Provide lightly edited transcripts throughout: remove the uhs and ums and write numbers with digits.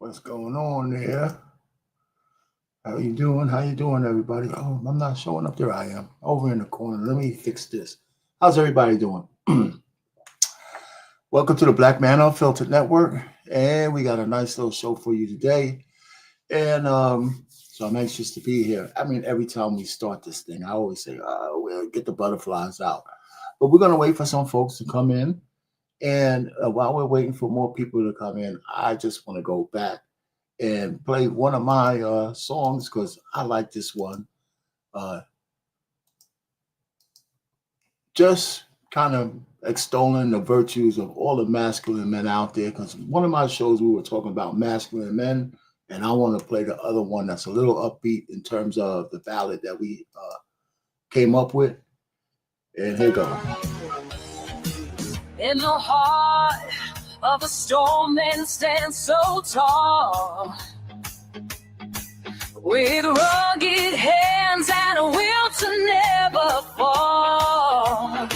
What's going on there? How you doing? How you doing, everybody? Oh, I'm not showing up. There I am, over in the corner. Let me fix this. How's everybody doing? Welcome to the Black Man Unfiltered Network, and we got a nice little show for you today. And so I'm anxious to be here. I mean, every time we start this thing, I always say, "We'll get the butterflies out," but we're gonna wait for some folks to come in. And while we're waiting for more people to come in, I just want to go back and play one of my songs because I like this one. Uh, just kind of extolling the virtues of all the masculine men out there. Because one of my shows we were talking about masculine men, and I want to play the other one that's a little upbeat in terms of the ballad that we came up with. And here goes. In the heart of a storm, men stand so tall, with rugged hands and a will to never fall.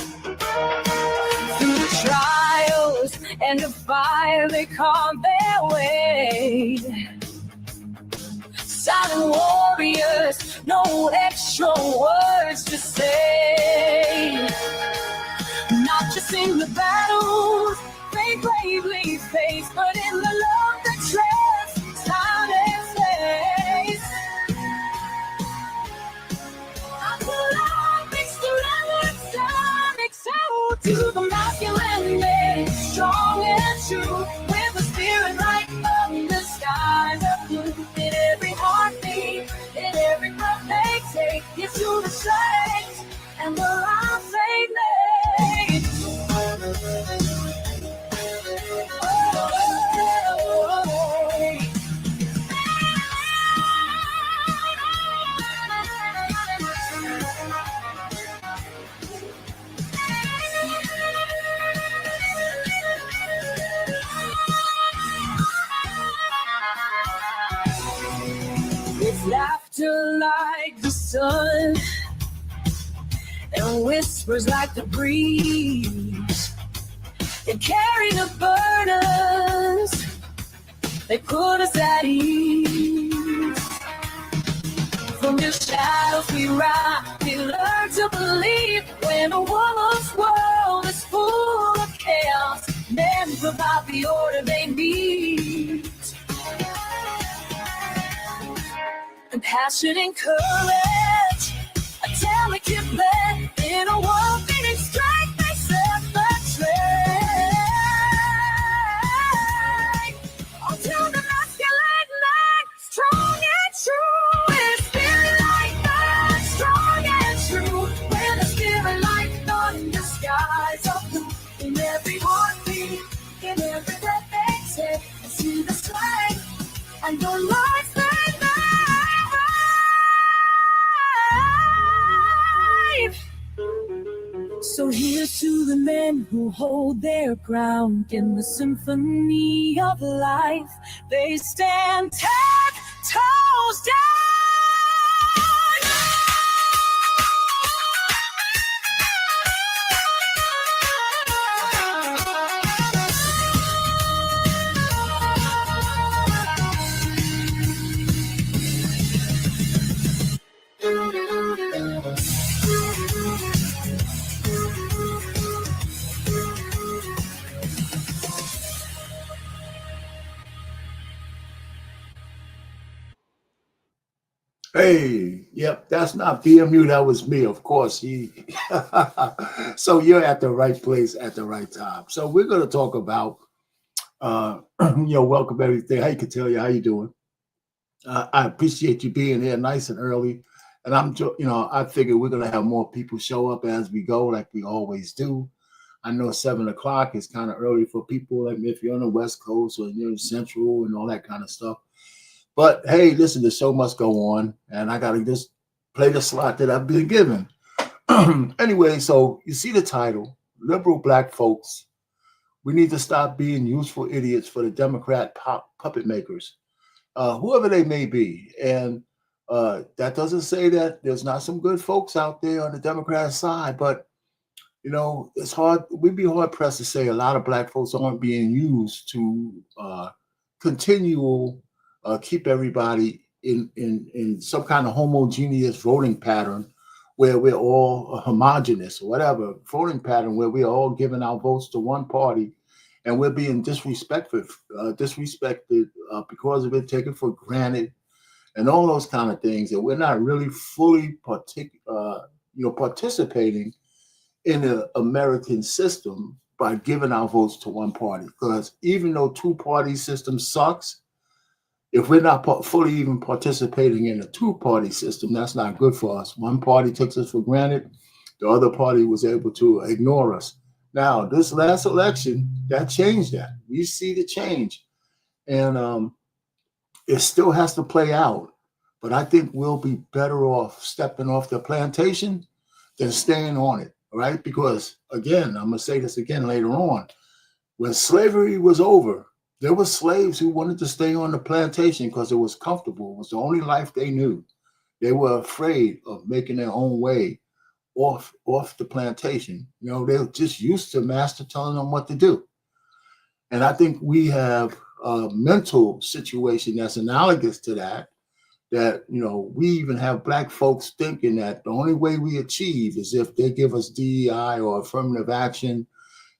Through the trials and the fire, they carve their way. Silent warriors, no extra words to say. Not just in the battles they bravely face, but in the love that treads time and space. I'm alive, it's the sonic sound to the masculine men, strong and true, with a spirit like the skies are blue. In every heartbeat, in every breath they take, it's to the strength and the lives they made. With laughter like the sun and whispers like the breeze, they carry the burdens, they put us at ease. From your shadows we rise, we learn to believe. When a woman's world is full of chaos, men provide the order they need. Compassion and courage, a delicate blend in a world needing strength, they set the trend. Until the masculine man, strong and true, with a spirit like that, strong and true, with a spirit like thunder, skies are blue. In every heartbeat, in every breath they take, I see the strength and the lights they live. So here's to the men who hold their ground in the symphony of life. They stand 10 toes down. Hey, yep, that's not BMU. That was me, of course. So you're at the right place at the right time. So we're going to talk about, welcome everything. Hey, Katelia, how you doing? I appreciate you being here nice and early. And I figure we're going to have more people show up as we go, like we always do. I know 7 o'clock is kind of early for people, like if you're on the West Coast or you're in Central and all that kind of stuff. But hey, listen, the show must go on, and I got to just play the slot that I've been given. Anyway, so you see the title, Liberal Black Folks. We need to stop being useful idiots for the Democrat puppet makers, whoever they may be. And that doesn't say that there's not some good folks out there on the Democrat side, but it's hard. We'd be hard pressed to say a lot of black folks aren't being used to continual keep everybody in some kind of homogeneous voting pattern where we're all homogenous or whatever voting pattern where we're all giving our votes to one party and we're being disrespected because of it, taken for granted, and all those kind of things, and we're not really fully participating in the American system by giving our votes to one party. Because even though two-party system sucks, if we're not fully even participating in a two-party system, that's not good for us. One party takes us for granted. The other party was able to ignore us. Now, this last election, that changed that. We see the change. And it still has to play out. But I think we'll be better off stepping off the plantation than staying on it, right? Because, again, I'm going to say this again later on. When slavery was over, there were slaves who wanted to stay on the plantation because it was comfortable. It was the only life they knew. They were afraid of making their own way off the plantation. They were just used to master telling them what to do. And I think we have a mental situation that's analogous to that we even have Black folks thinking that the only way we achieve is if they give us DEI or affirmative action,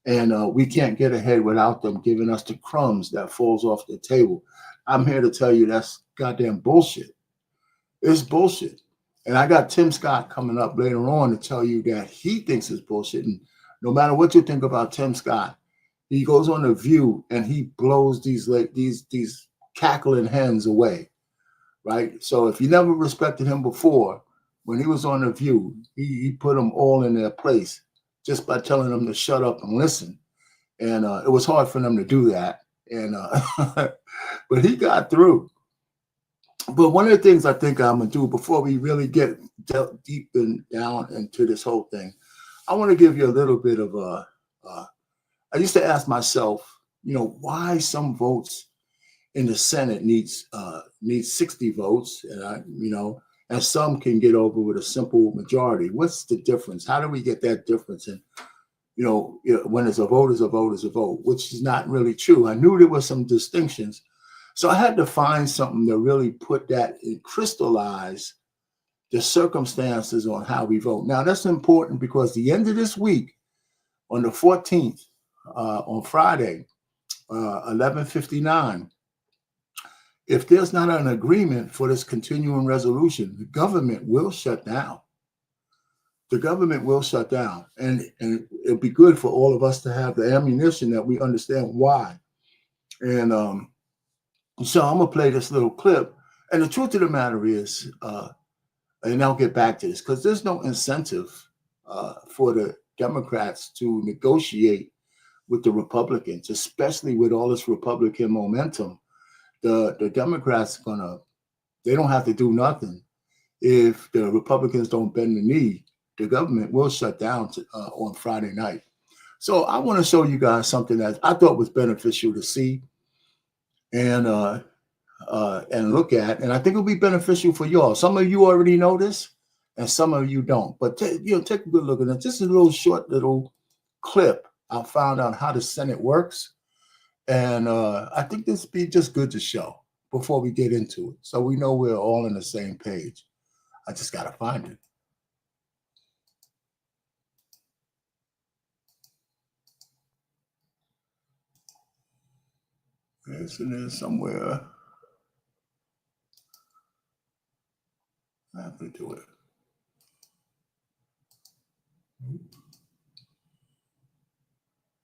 and we can't get ahead without them giving us the crumbs that falls off the table. I'm here to tell you that's goddamn bullshit. It's bullshit. And I got Tim Scott coming up later on to tell you that he thinks it's bullshit. And no matter what you think about Tim Scott, he goes on The View and he blows these cackling hens away, right? So if you never respected him before, when he was on The View, he put them all in their place just by telling them to shut up and listen. And it was hard for them to do that. And but he got through. But one of the things I think I'm going to do before we really get deep down into this whole thing, I want to give you a little bit of I used to ask myself, why some votes in the Senate needs 60 votes, and and some can get over with a simple majority. What's the difference? How do we get that difference? And when it's a vote, is a vote, is a vote, which is not really true. I knew there were some distinctions, so I had to find something to really put that and crystallize the circumstances on how we vote. Now that's important because the end of this week, on the 14th, on Friday, 11:59. If there's not an agreement for this continuing resolution, the government will shut down. The government will shut down. And it'll be good for all of us to have the ammunition that we understand why. And so I'm going to play this little clip. And the truth of the matter is, and I'll get back to this, because there's no incentive for the Democrats to negotiate with the Republicans, especially with all this Republican momentum. The Democrats they don't have to do nothing. If the Republicans don't bend the knee, the government will shut down on Friday night. So I want to show you guys something that I thought was beneficial to see and look at, and I think it'll be beneficial for y'all. Some of you already know this, and some of you don't. But take a good look at it. Just a little short little clip. I found out how the Senate works. And I think this would be just good to show before we get into it, so we know we're all on the same page. I just got to find it. It's in there somewhere. I have to do it.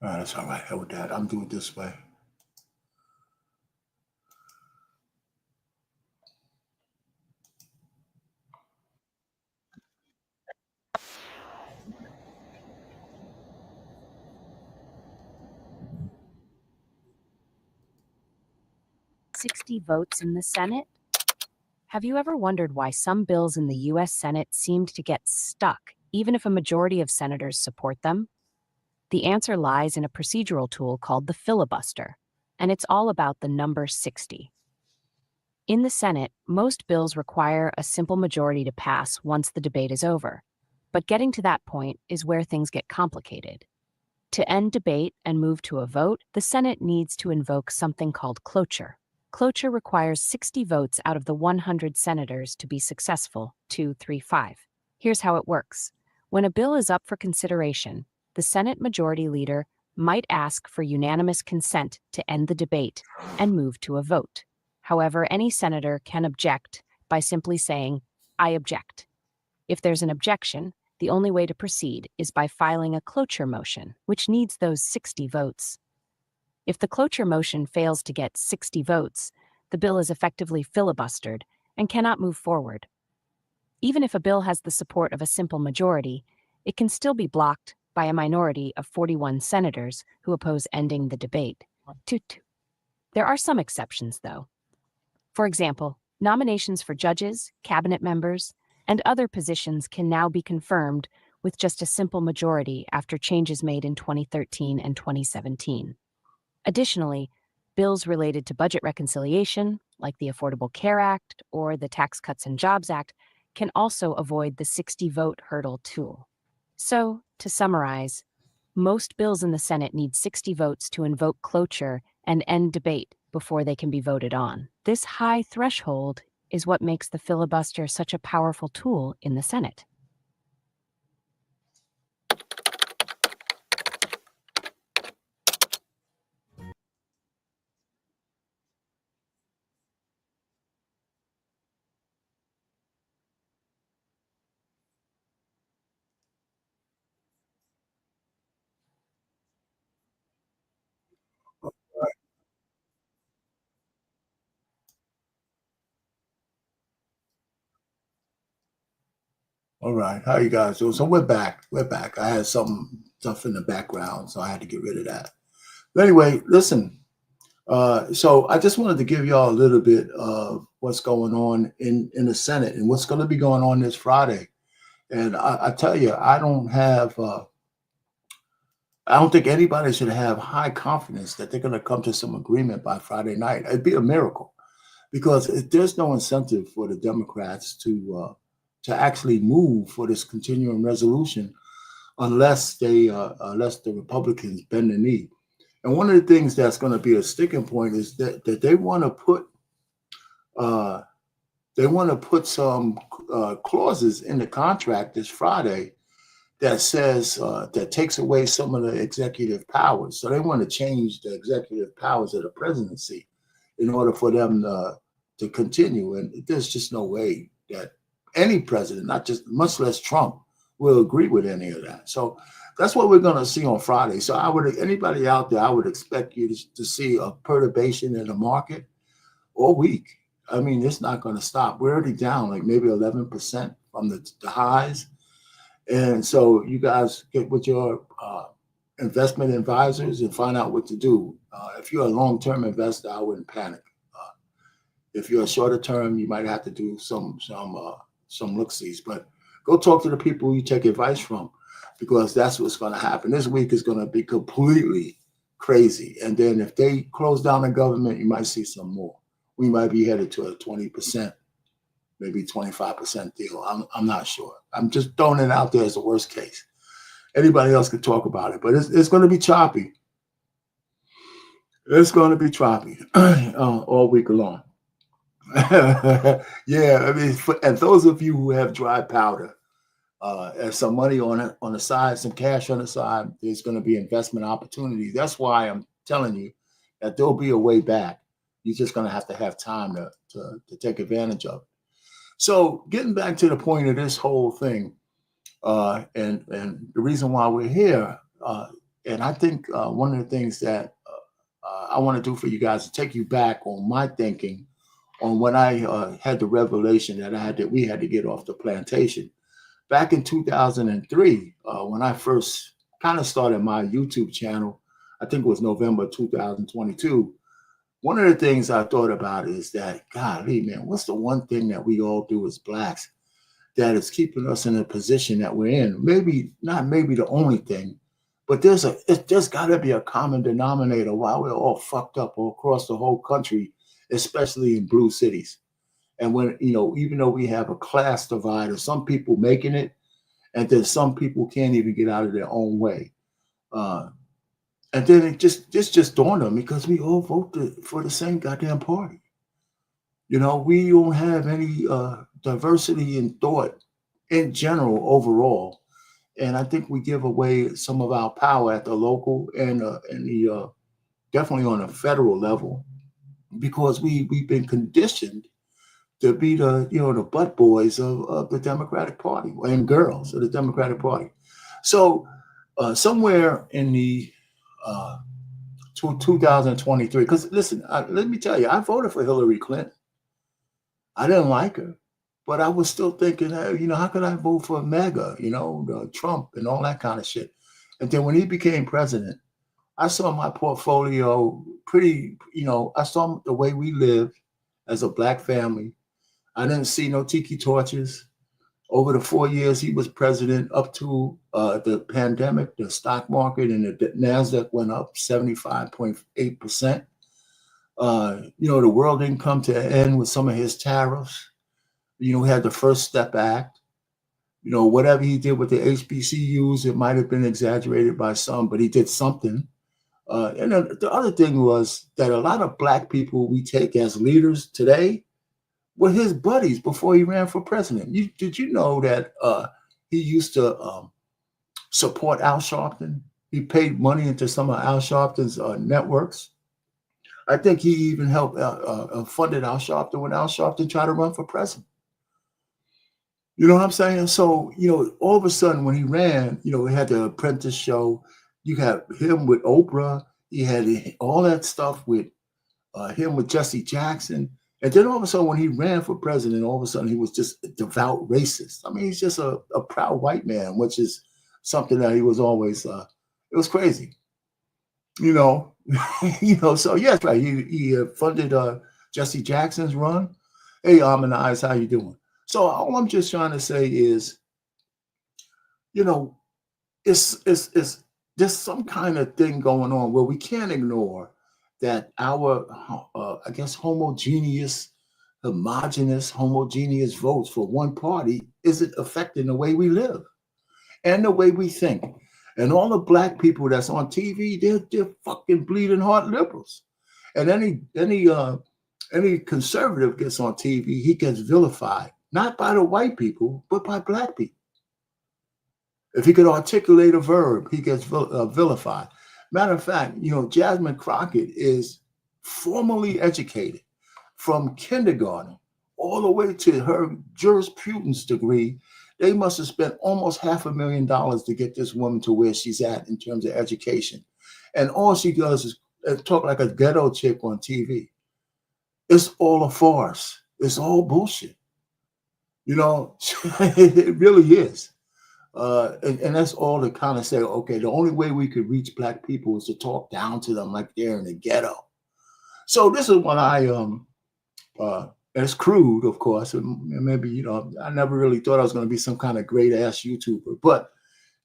All right, that's all right. Hell with that. I'm doing it this way. $60 votes in the Senate? Have you ever wondered why some bills in the U.S. Senate seemed to get stuck, even if a majority of senators support them? The answer lies in a procedural tool called the filibuster, and it's all about the number 60. In the Senate, most bills require a simple majority to pass once the debate is over, but getting to that point is where things get complicated. To end debate and move to a vote, the Senate needs to invoke something called cloture, cloture requires 60 votes out of the 100 senators to be successful, 235. Here's how it works. When a bill is up for consideration, the Senate Majority Leader might ask for unanimous consent to end the debate and move to a vote. However, any senator can object by simply saying, "I object." If there's an objection, the only way to proceed is by filing a cloture motion, which needs those 60 votes. If the cloture motion fails to get 60 votes, the bill is effectively filibustered and cannot move forward. Even if a bill has the support of a simple majority, it can still be blocked by a minority of 41 senators who oppose ending the debate. There are some exceptions, though. For example, nominations for judges, cabinet members, and other positions can now be confirmed with just a simple majority after changes made in 2013 and 2017. Additionally, bills related to budget reconciliation, like the Affordable Care Act or the Tax Cuts and Jobs Act, can also avoid the 60-vote hurdle tool. So, to summarize, most bills in the Senate need 60 votes to invoke cloture and end debate before they can be voted on. This high threshold is what makes the filibuster such a powerful tool in the Senate. All right, how you guys doing? So we're back. We're back. I had some stuff in the background, so I had to get rid of that. But anyway, listen. So I just wanted to give y'all a little bit of what's going on in the Senate and what's going to be going on this Friday. And I tell you, I don't think anybody should have high confidence that they're going to come to some agreement by Friday night. It'd be a miracle, because there's no incentive for the Democrats to actually move for this continuing resolution unless the Republicans bend the knee. And one of the things that's going to be a sticking point is that they want to put some clauses in the contract this Friday that says that takes away some of the executive powers. So they want to change the executive powers of the presidency in order for them to continue. And there's just no way that any president, not just much less Trump, will agree with any of that. So that's what we're going to see on Friday. So anybody out there, I would expect you to see a perturbation in the market all week. I mean, it's not going to stop. We're already down like maybe 11% from the highs. And so you guys get with your investment advisors and find out what to do. If you're a long-term investor, I wouldn't panic. If you're a shorter term, you might have to do some look-sees, but go talk to the people you take advice from, because that's what's going to happen. This week is going to be completely crazy. And then if they close down the government, you might see some more. We might be headed to a 20%, maybe 25% deal. I'm not sure. I'm just throwing it out there as the worst case. Anybody else could talk about it, but it's going to be choppy. It's going to be choppy all week long. Yeah, I mean, and those of you who have dry powder, and some money on the side, some cash on the side, there's going to be investment opportunities. That's why I'm telling you that there'll be a way back. You're just going to have time to take advantage of it. So getting back to the point of this whole thing, and the reason why we're here, and I think one of the things that I want to do for you guys is take you back on my thinking on when I had the revelation that we had to get off the plantation. Back in 2003, when I first kind of started my YouTube channel, I think it was November 2022, one of the things I thought about is that, golly, man, what's the one thing that we all do as Blacks that is keeping us in the position that we're in? Maybe not the only thing, but there's got to be a common denominator why we're all fucked up all across the whole country, especially in blue cities. And when, even though we have a class divide of some people making it, and then some people can't even get out of their own way. And then it just dawned on me, because we all voted for the same goddamn party. You know, we don't have any diversity in thought in general overall, and I think we give away some of our power at the local and the definitely on a federal level because we've been conditioned to be the the butt boys of the Democratic Party and girls of the Democratic Party. So somewhere in the uh, 2023, because listen, let me tell you, I voted for Hillary Clinton. I didn't like her, but I was still thinking, hey, how could I vote for MAGA, Trump and all that kind of shit. And then when he became president, I saw my portfolio pretty, I saw the way we live as a black family. I didn't see no tiki torches. Over the 4 years he was president, up to the pandemic, the stock market and the NASDAQ went up 75.8%. The world didn't come to an end with some of his tariffs. We had the First Step Act. Whatever he did with the HBCUs, it might have been exaggerated by some, but he did something. And then the other thing was that a lot of black people we take as leaders today were his buddies before he ran for president. Did you know that he used to support Al Sharpton? He paid money into some of Al Sharpton's networks. I think he even helped funded Al Sharpton when Al Sharpton tried to run for president. You know what I'm saying? So, all of a sudden when he ran, he had the Apprentice show. You had him with Oprah. He had all that stuff with him with Jesse Jackson. And then all of a sudden when he ran for president, all of a sudden he was just a devout racist. I mean, he's just a proud white man, which is something that he was always, it was crazy. So yes, right. He funded Jesse Jackson's run. Hey, Amanize, how you doing? So all I'm just trying to say is, it's there's some kind of thing going on where we can't ignore that our, I guess, homogeneous votes for one party isn't affecting the way we live and the way we think. And all the black people that's on TV, they're fucking bleeding heart liberals. And any conservative gets on TV, he gets vilified, not by the white people, but by black people. If he could articulate a verb, he gets vilified. Matter of fact, Jasmine Crockett is formally educated from kindergarten all the way to her jurisprudence degree. They must have spent almost $500,000 to get this woman to where she's at in terms of education. And all she does is talk like a ghetto chick on TV. It's all a farce. It's all bullshit. It really is. And that's all to kind of say, okay, the only way we could reach black people is to talk down to them like they're in the ghetto. So this is what it's crude, of course. And maybe, I never really thought I was going to be some kind of great ass YouTuber. But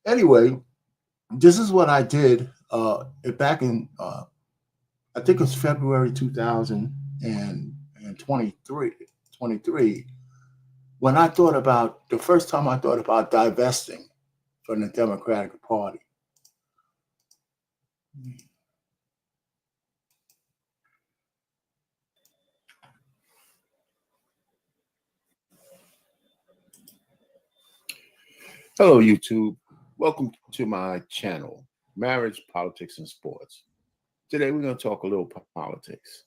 anyway, this is what I did back in, I think it was February 2023, when I thought about, the first time I thought about divesting from the Democratic Party. Hello, YouTube. Welcome to my channel, Marriage, Politics, and Sports. Today, we're going to talk a little politics.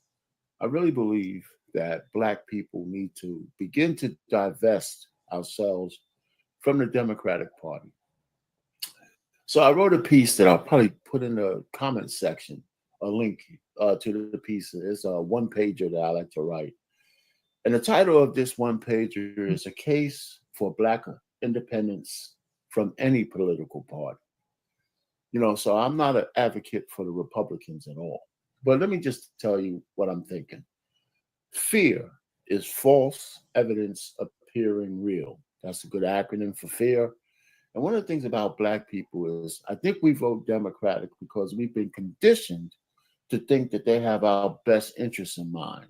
I really believe that black people need to begin to divest ourselves from the Democratic Party. So I wrote a piece that I'll probably put in the comment section, a link to the piece. It's a one-pager that I like to write. And the title of this one-pager is A Case for Black Independence from Any Political Party. So I'm not an advocate for the Republicans at all. But let me just tell you what I'm thinking. Fear is false evidence appearing real. That's a good acronym for fear. And one of the things about black people is I think we vote Democratic because we've been conditioned to think that they have our best interests in mind.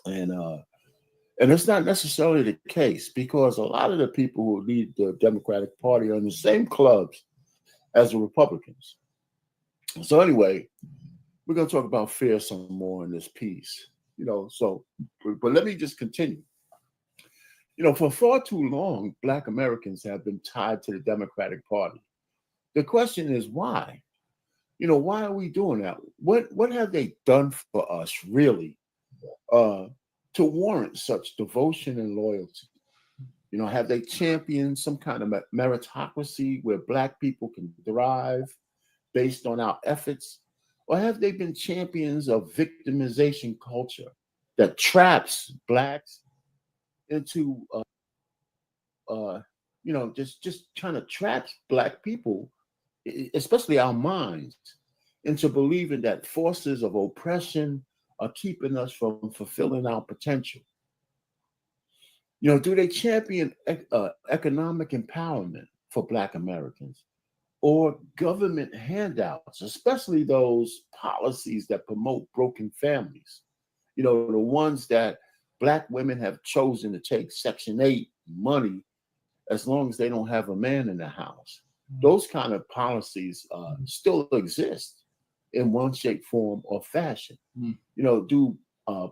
And it's not necessarily the case, because a lot of the people who lead the Democratic Party are in the same clubs as the Republicans. So anyway, we're going to talk about fear some more in this piece. So, but let me just continue. For far too long, Black Americans have been tied to the Democratic Party. The question is why? Why are we doing that? What have they done for us, really, to warrant such devotion and loyalty? Have they championed some kind of meritocracy where Black people can thrive based on our efforts? Or have they been champions of victimization culture that traps Blacks into, just kind of traps Black people, especially our minds, into believing that forces of oppression are keeping us from fulfilling our potential? Do they champion economic empowerment for Black Americans or government handouts, especially those policies that promote broken families? The ones that Black women have chosen to take Section 8 money as long as they don't have a man in the house. Those kind of policies still exist in one shape, form, or fashion. Do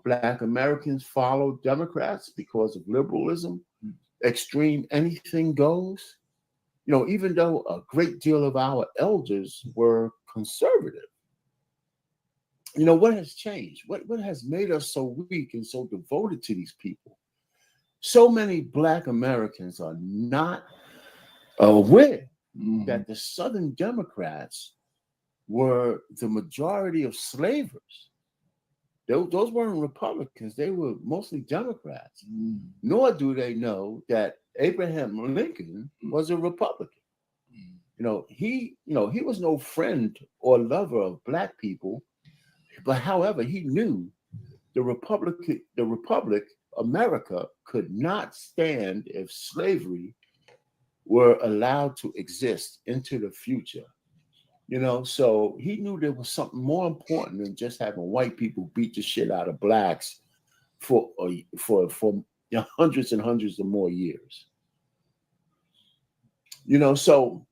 Black Americans follow Democrats because of liberalism, extreme anything goes? Even though a great deal of our elders were conservative. What has changed? What has made us so weak and so devoted to these people? So many Black Americans are not aware that the Southern Democrats were the majority of slavers. Those weren't Republicans. They were mostly Democrats. Nor do they know that Abraham Lincoln was a Republican. He was no friend or lover of Black people, but however, he knew the Republic, America, could not stand if slavery were allowed to exist into the future. So he knew there was something more important than just having white people beat the shit out of Blacks for hundreds and hundreds of more years. So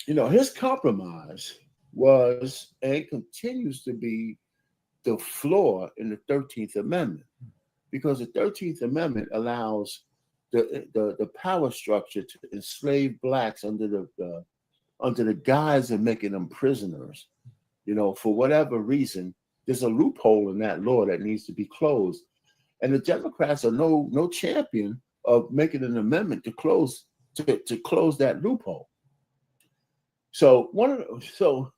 his compromise was and continues to be the flaw in the 13th Amendment, because the 13th Amendment allows the power structure to enslave Blacks under the guise of making them prisoners. For whatever reason, there's a loophole in that law that needs to be closed. And the Democrats are no champion of making an amendment to close that loophole. So the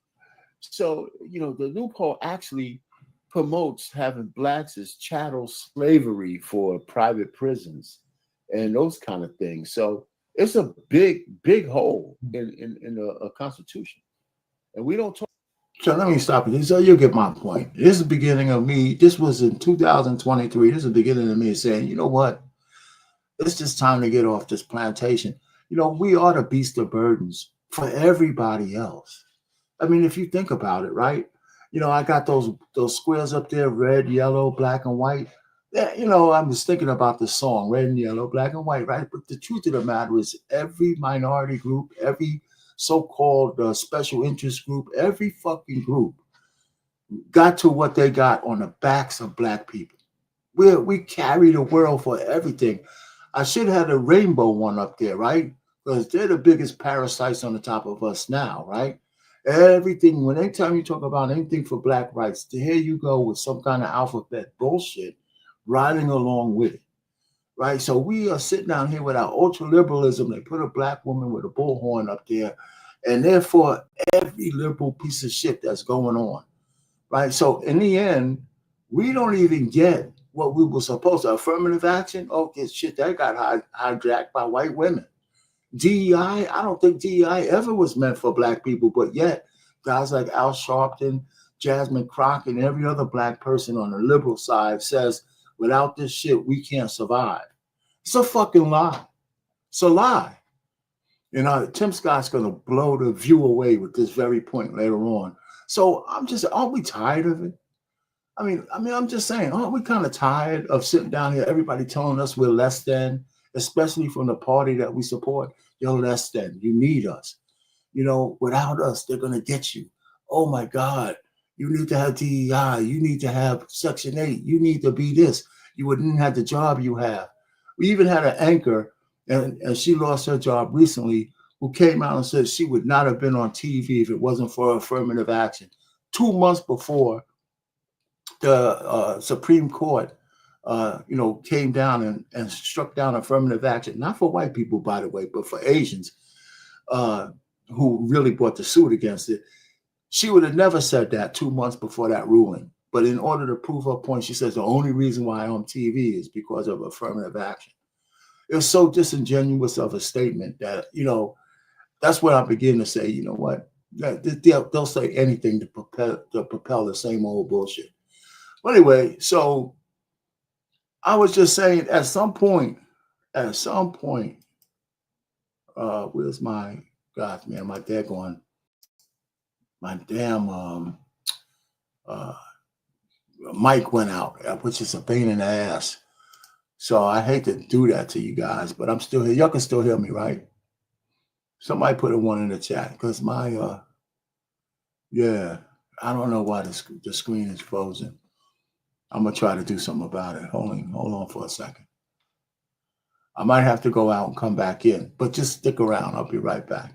loophole actually promotes having Blacks as chattel slavery for private prisons and those kind of things. So it's a big hole in a constitution, and we don't talk. So let me stop you. So you'll get my point. This is the beginning of me. This was in 2023. This is the beginning of me saying, you know what? It's just time to get off this plantation. We are the beast of burdens for everybody else. I mean, if you think about it, right? I got those squares up there, red, yellow, black, and white. Yeah, I was thinking about the song, red and yellow, black and white, right? But the truth of the matter is every minority group, every so-called special interest group, every fucking group got to what they got on the backs of Black people. We carry the world for everything. I should have the rainbow one up there, right? Because they're the biggest parasites on the top of us now, right? Everything, when anytime you talk about anything for Black rights, here you go with some kind of alphabet bullshit riding along with it, right? So we are sitting down here with our ultra-liberalism. They put a Black woman with a bullhorn up there, and therefore every liberal piece of shit that's going on, right? So in the end, we don't even get what we were supposed to. Affirmative action, okay, shit, that got hijacked by white women. DEI, I don't think DEI ever was meant for Black people, but yet guys like Al Sharpton, Jasmine Crockett, and every other Black person on the liberal side says, without this shit, we can't survive. It's a fucking lie. It's a lie. Tim Scott's going to blow the view away with this very point later on. So aren't we tired of it? I mean, I'm just saying, aren't we kind of tired of sitting down here, everybody telling us we're less than, especially from the party that we support? You're less than. You need us. Without us, they're going to get you. Oh my God. You need to have DEI. You need to have Section 8. You need to be this. You wouldn't have the job you have. We even had an anchor, and she lost her job recently, who came out and said she would not have been on TV if it wasn't for affirmative action. 2 months before the Supreme Court, came down and struck down affirmative action, not for white people, by the way, but for Asians who really brought the suit against it. She would have never said that 2 months before that ruling. But in order to prove her point, she says the only reason why I'm on TV is because of affirmative action. It was so disingenuous of a statement that, that's when I begin to say, you know what, they'll say anything to propel the same old bullshit. But anyway, so I was just saying at some point, where's my, God, man, my daggone, my damn mic went out, which is a pain in the ass. So I hate to do that to you guys, but I'm still here. Y'all can still hear me, right? Somebody put a 1 in the chat, because my, I don't know why the screen is frozen. I'm going to try to do something about it. Hold on for a second. I might have to go out and come back in, but just stick around. I'll be right back.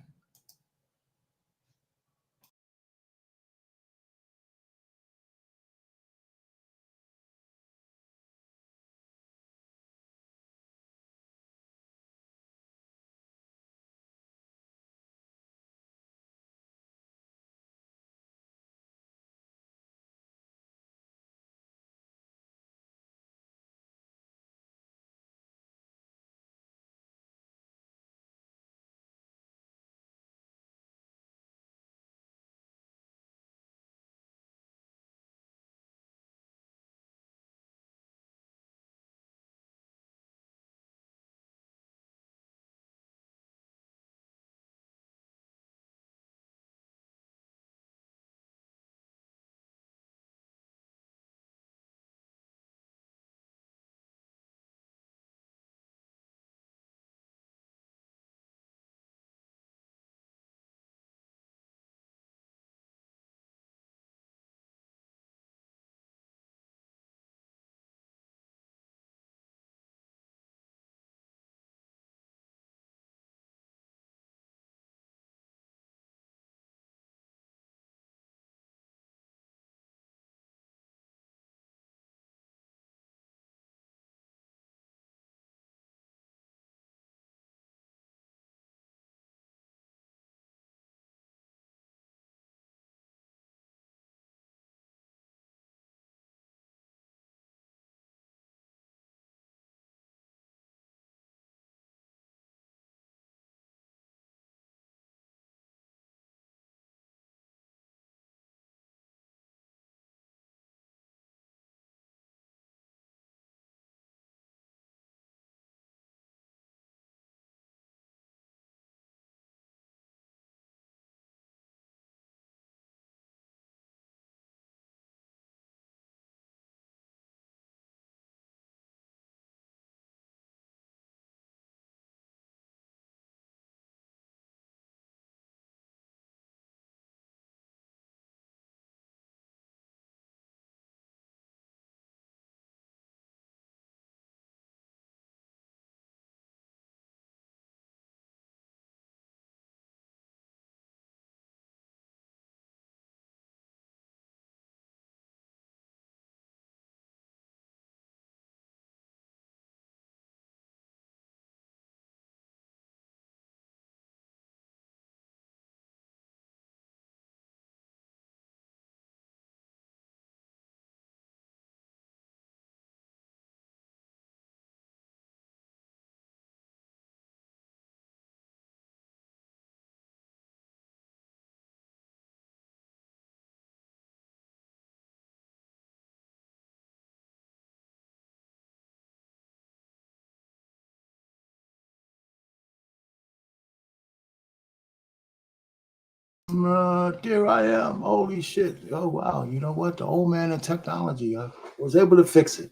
There I am. Holy shit. Oh, wow. You know what? The old man in technology. I was able to fix it.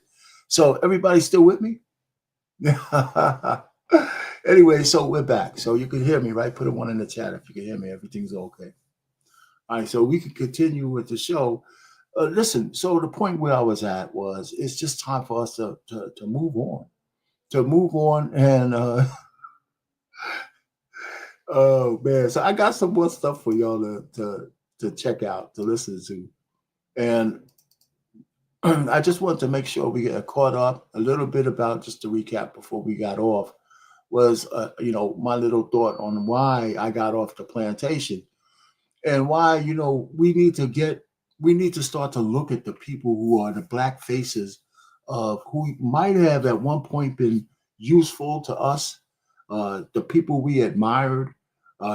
So everybody still with me? Anyway, so we're back. So you can hear me, right? Put a 1 in the chat if you can hear me. Everything's okay. All right. So we can continue with the show. Listen, so the point where I was at was it's just time for us to move on, to move on, and oh man, so I got some more stuff for y'all to check out, to listen to, and I just wanted to make sure we get caught up a little bit about, just to recap before we got off, was my little thought on why I got off the plantation, and why we need to start to look at the people who are the black faces of who might have at one point been useful to us, the people we admired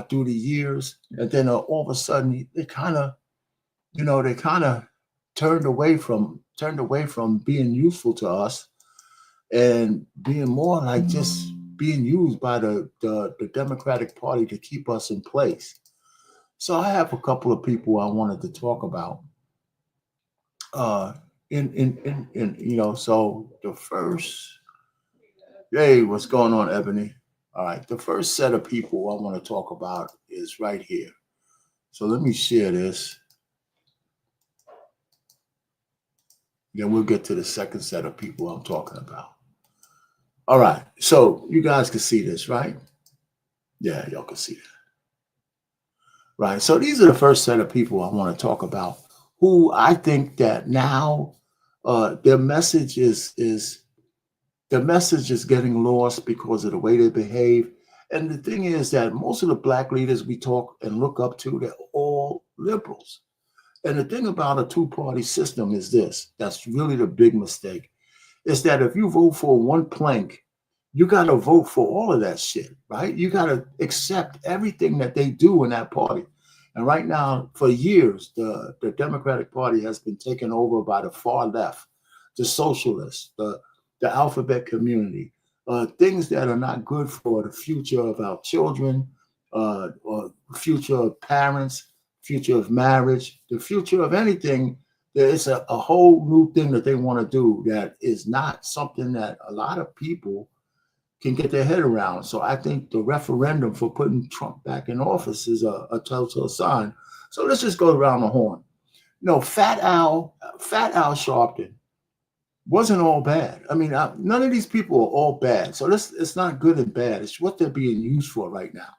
through the years, and then all of a sudden they kind of turned away from being useful to us and being more like just being used by the Democratic Party to keep us in place. So I have a couple of people I wanted to talk about. So the first, hey, what's going on, Ebony? All right, the first set of people I want to talk about is right here. So let me share this. Then we'll get to the second set of people I'm talking about. All right, so you guys can see this, right? Yeah, y'all can see that. Right, so these are the first set of people I want to talk about, who I think that now their message is getting lost because of the way they behave. And the thing is that most of the black leaders we talk and look up to, they're all liberals. And the thing about a two-party system is this, that's really the big mistake, is that if you vote for one plank, you got to vote for all of that shit, right? You got to accept everything that they do in that party. And right now, for years, the Democratic Party has been taken over by the far left, the socialists, the alphabet community, things that are not good for the future of our children, or future of parents, future of marriage, the future of anything. There is a whole new thing that they want to do that is not something that a lot of people can get their head around. So I think the referendum for putting Trump back in office is a telltale sign. So let's just go around the horn. Fat Al Sharpton wasn't all bad. I mean, none of these people are all bad. So it's not good and bad. It's what they're being used for right now.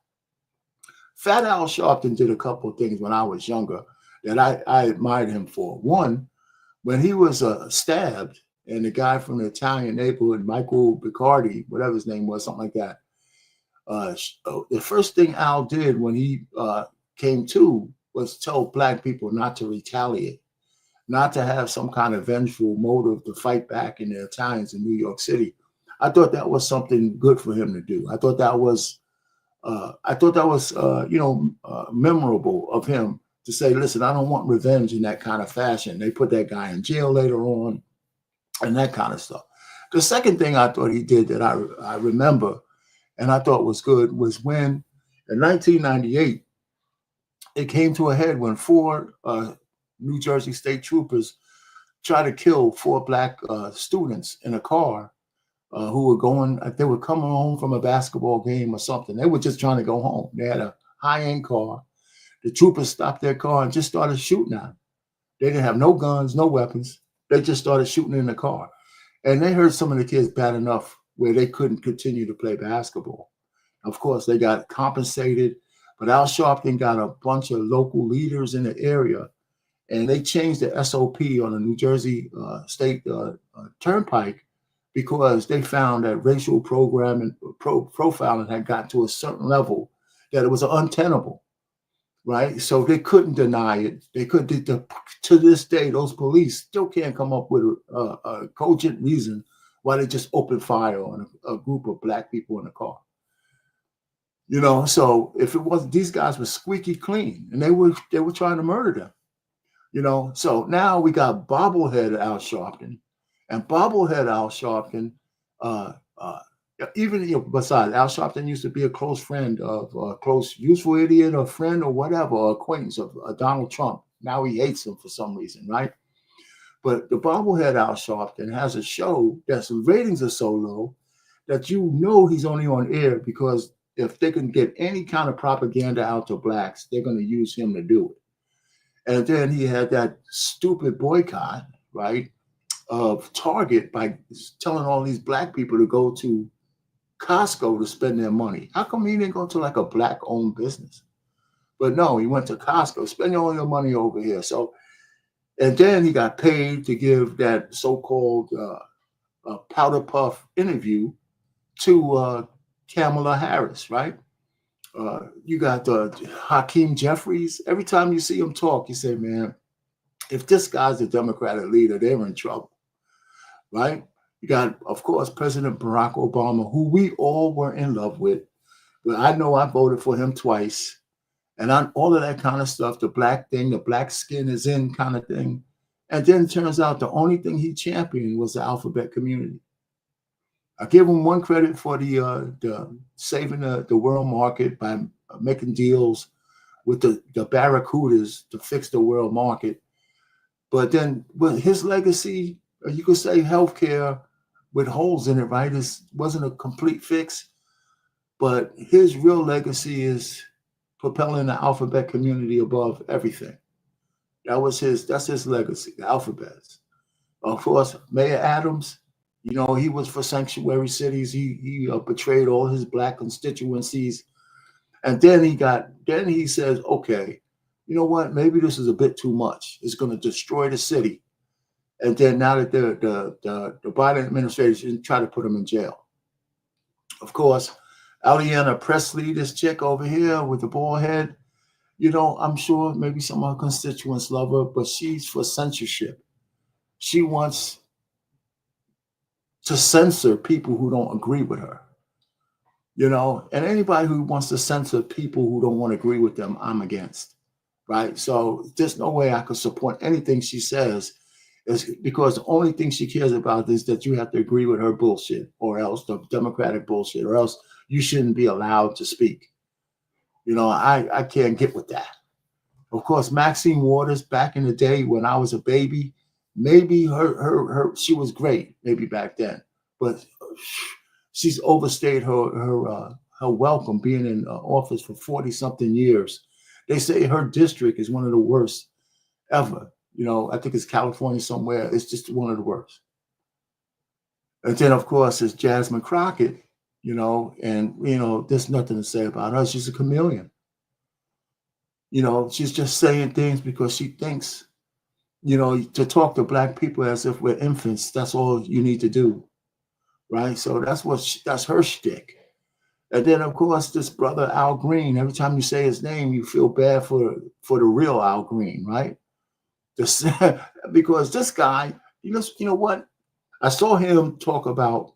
Fat Al Sharpton did a couple of things when I was younger that I admired him for. One, when he was stabbed, and the guy from the Italian neighborhood, Michael Picardi, whatever his name was, something like that. The first thing Al did when he came to was tell black people not to retaliate, not to have some kind of vengeful motive to fight back in the Italians in New York City. I thought that was something good for him to do. I thought that was memorable of him to say, listen, I don't want revenge in that kind of fashion. They put that guy in jail later on, and that kind of stuff. The second thing I thought he did that I remember and I thought was good was when in 1998, it came to a head when 4 New Jersey state troopers tried to kill 4 black students in a car who they were coming home from a basketball game or something. They were just trying to go home. They had a high-end car. The troopers stopped their car and just started shooting at them. They didn't have no guns, no weapons. They just started shooting in the car. And they hurt some of the kids bad enough where they couldn't continue to play basketball. Of course, they got compensated, but Al Sharpton got a bunch of local leaders in the area, and they changed the SOP on the New Jersey State Turnpike because they found that racial profiling had got to a certain level that it was untenable. Right, so they couldn't deny it. They could. To this day, those police still can't come up with a cogent reason why they just opened fire on a group of black people in a car. So if it wasn't, these guys were squeaky clean, and they were trying to murder them. So now we got bobblehead Al Sharpton, and bobblehead Al Sharpton. Even besides, Al Sharpton used to be a close friend of a close useful idiot or friend or whatever, or acquaintance of Donald Trump. Now he hates him for some reason, right? But the bobblehead Al Sharpton has a show that's ratings are so low that he's only on air because if they can get any kind of propaganda out to blacks, they're going to use him to do it. And then he had that stupid boycott, right, of Target by telling all these black people to go to Costco to spend their money. How come he didn't go to like a black-owned business? But no, he went to Costco, spend all your money over here. So, and then he got paid to give that so-called powder puff interview to Kamala Harris, right? You got Hakeem Jeffries. Every time you see him talk, you say, man, if this guy's a Democratic leader, they're in trouble, right? You got, of course, President Barack Obama, who we all were in love with. But I know I voted for him twice. And on all of that kind of stuff, the black thing, the black skin is in kind of thing. And then it turns out the only thing he championed was the alphabet community. I give him one credit for the saving the world market by making deals with the Barracudas to fix the world market. But then with his legacy, you could say healthcare with holes in it, right? It wasn't a complete fix, but his real legacy is propelling the alphabet community above everything. That's his legacy, the alphabets. Of course, Mayor Adams, you know, he was for sanctuary cities. He betrayed all his black constituencies. And then he says, okay, you know what? Maybe this is a bit too much. It's going to destroy the city. And then now that the Biden administration try to put him in jail. Of course, Ayanna Pressley, this chick over here with the bald head, you know, I'm sure maybe some of her constituents love her, but she's for censorship. She wants to censor people who don't agree with her, you know, and anybody who wants to censor people who don't want to agree with them, I'm against, right? So there's no way I could support anything she says, is because the only thing she cares about is that you have to agree with her bullshit, or else the Democratic bullshit, or else you shouldn't be allowed to speak. You know, I can't get with that. Of course, Maxine Waters, back in the day when I was a baby, maybe she was great, maybe back then, but she's overstayed her welcome being in office for 40-something years. They say her district is one of the worst ever. You know, I think it's California somewhere. It's just one of the worst. And then, of course, there's Jasmine Crockett, you know, and, you know, there's nothing to say about her. She's a chameleon. You know, she's just saying things because she thinks, you know, to talk to black people as if we're infants, that's all you need to do, right? So that's her shtick. And then, of course, this brother Al Green, every time you say his name, you feel bad for the real Al Green, right? Because this guy, you know what? I saw him talk about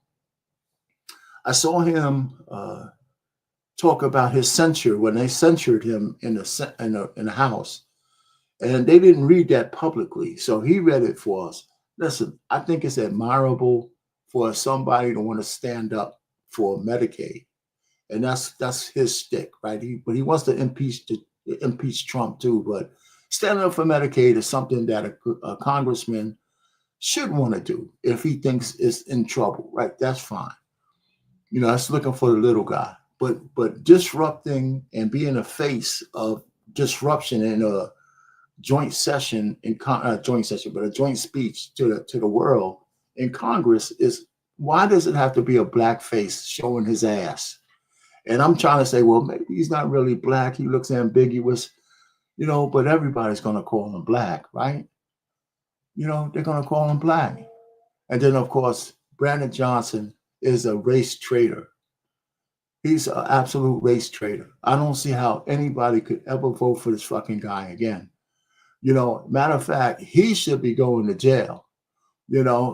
his censure when they censured him in the House, and they didn't read that publicly, so he read it for us. Listen, I think it's admirable for somebody to want to stand up for Medicaid, and that's his stick, right? But he wants to impeach Trump too. But standing up for Medicaid is something that a congressman should want to do if he thinks it's in trouble, right? That's fine. You know, that's looking for the little guy. But disrupting and being a face of disruption in a joint session, a joint speech to the world in Congress is, why does it have to be a black face showing his ass? And I'm trying to say, well, maybe he's not really black. He looks ambiguous, you know, but everybody's going to call him black, right? You know, they're going to call him black. And then, of course, Brandon Johnson is a race traitor. He's an absolute race traitor. I don't see how anybody could ever vote for this fucking guy again. You know, matter of fact, he should be going to jail, you know,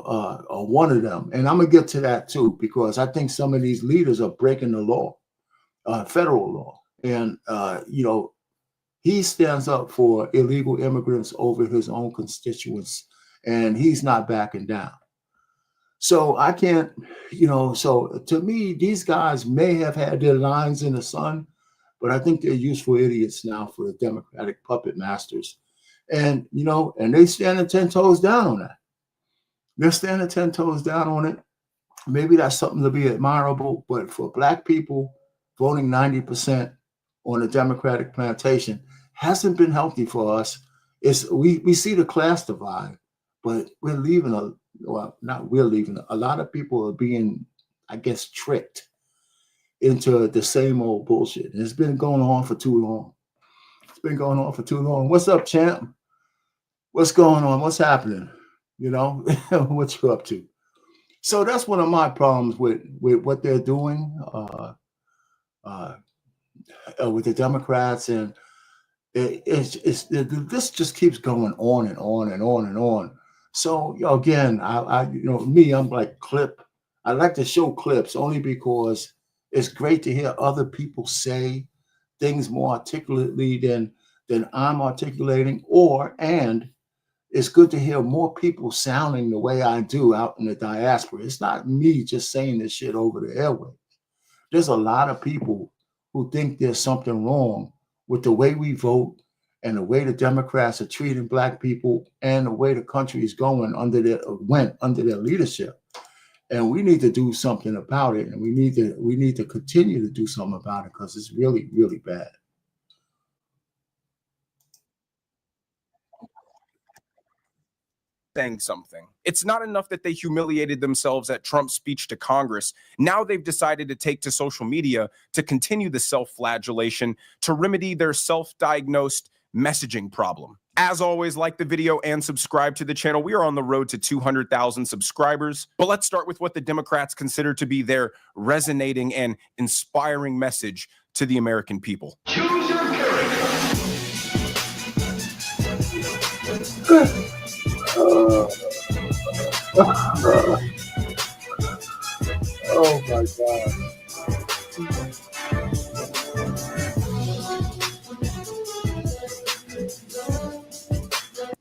or one of them. And I'm going to get to that too, because I think some of these leaders are breaking the law, federal law. And, you know, he stands up for illegal immigrants over his own constituents, and he's not backing down. So I can't, you know, so to me, these guys may have had their lines in the sun, but I think they're useful idiots now for the Democratic puppet masters. And, you know, and they standing 10 toes down on that. They're standing 10 toes down on it. Maybe that's something to be admirable, but for black people, voting 90% on the Democratic plantation hasn't been healthy for us it's we see the class divide, but we're leaving not we're leaving. A lot of people are being, I guess, tricked into the same old bullshit. And it's been going on for too long. It's been going on for too long. What's up, champ? What's going on? What's happening? You know, what you up to? So that's one of my problems with what they're doing with the Democrats, and this just keeps going on and on and on and on. So again, I'm like clip. I like to show clips only because it's great to hear other people say things more articulately than I'm articulating, and it's good to hear more people sounding the way I do out in the diaspora. It's not me just saying this shit over the airwaves. There's a lot of people who think there's something wrong with the way we vote and the way the Democrats are treating Black people and the way the country is going under their leadership. And we need to do something about it. And we need to continue to do something about it because it's really, really bad. Saying something. It's not enough that they humiliated themselves at Trump's speech to Congress. Now they've decided to take to social media to continue the self-flagellation to remedy their self-diagnosed messaging problem. As always, like the video and subscribe to the channel. We are on the road to 200,000 subscribers. But let's start with what the Democrats consider to be their resonating and inspiring message to the American people. Choose your character. Oh my God.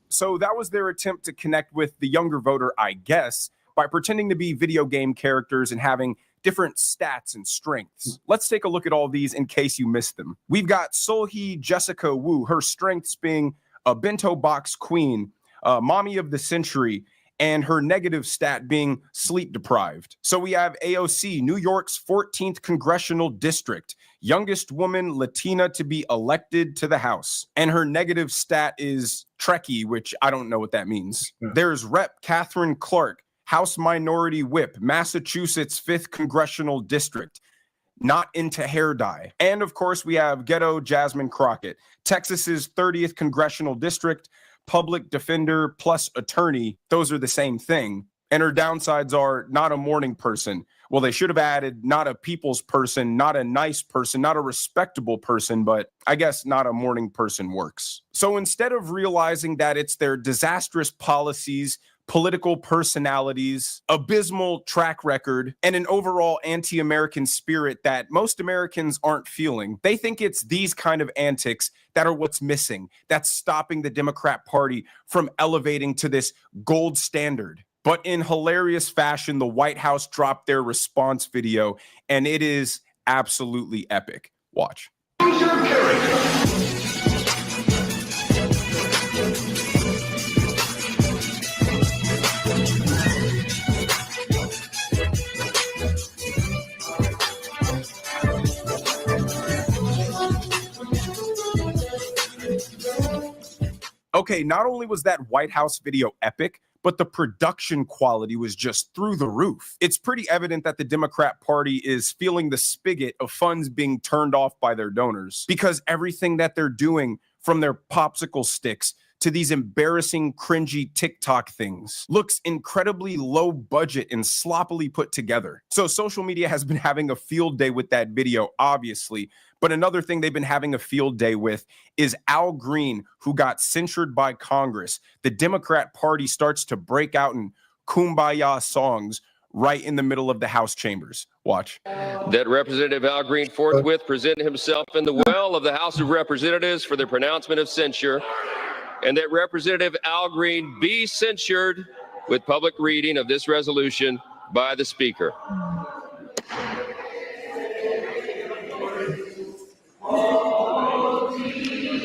So that was their attempt to connect with the younger voter, I guess, by pretending to be video game characters and having different stats and strengths. Let's take a look at all these in case you missed them. We've got Solhee Jessica Wu, her strengths being a bento box queen, mommy of the century, and her negative stat being sleep deprived. So we have AOC, New York's 14th congressional district, youngest woman Latina to be elected to the House. And her negative stat is Trekkie, which I don't know what that means. Yeah. There's Rep. Catherine Clark, House Minority Whip, Massachusetts 5th congressional district, not into hair dye. And of course, we have Ghetto Jasmine Crockett, Texas's 30th congressional district, public defender plus attorney. Those are the same thing. And her downsides are not a morning person. Well, they should have added not a people's person, not a nice person, not a respectable person, but I guess not a morning person works. So instead of realizing that it's their disastrous policies, political personalities, abysmal track record, and an overall anti-American spirit that most Americans aren't feeling, they think it's these kind of antics that are what's missing, that's stopping the Democrat Party from elevating to this gold standard. But in hilarious fashion, the White House dropped their response video, and it is absolutely epic. Watch. Choose your character. Okay, not only was that White House video epic, but the production quality was just through the roof. It's pretty evident that the Democrat Party is feeling the spigot of funds being turned off by their donors, because everything that they're doing, from their popsicle sticks to these embarrassing, cringy TikTok things, looks incredibly low budget and sloppily put together. So social media has been having a field day with that video, obviously. But another thing they've been having a field day with is Al Green, who got censured by Congress. The Democrat Party starts to break out in kumbaya songs right in the middle of the House chambers. Watch. That Representative Al Green forthwith presented himself in the well of the House of Representatives for the pronouncement of censure, and that Representative Al Green be censured with public reading of this resolution by the Speaker.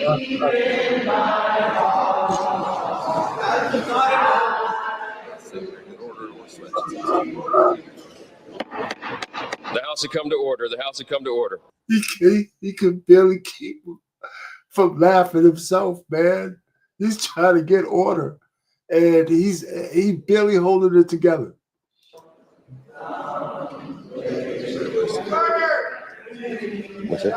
The House has come to order. The House has come to order. He could barely keep from laughing himself, man. He's trying to get order, and he's barely holding it together. What's it?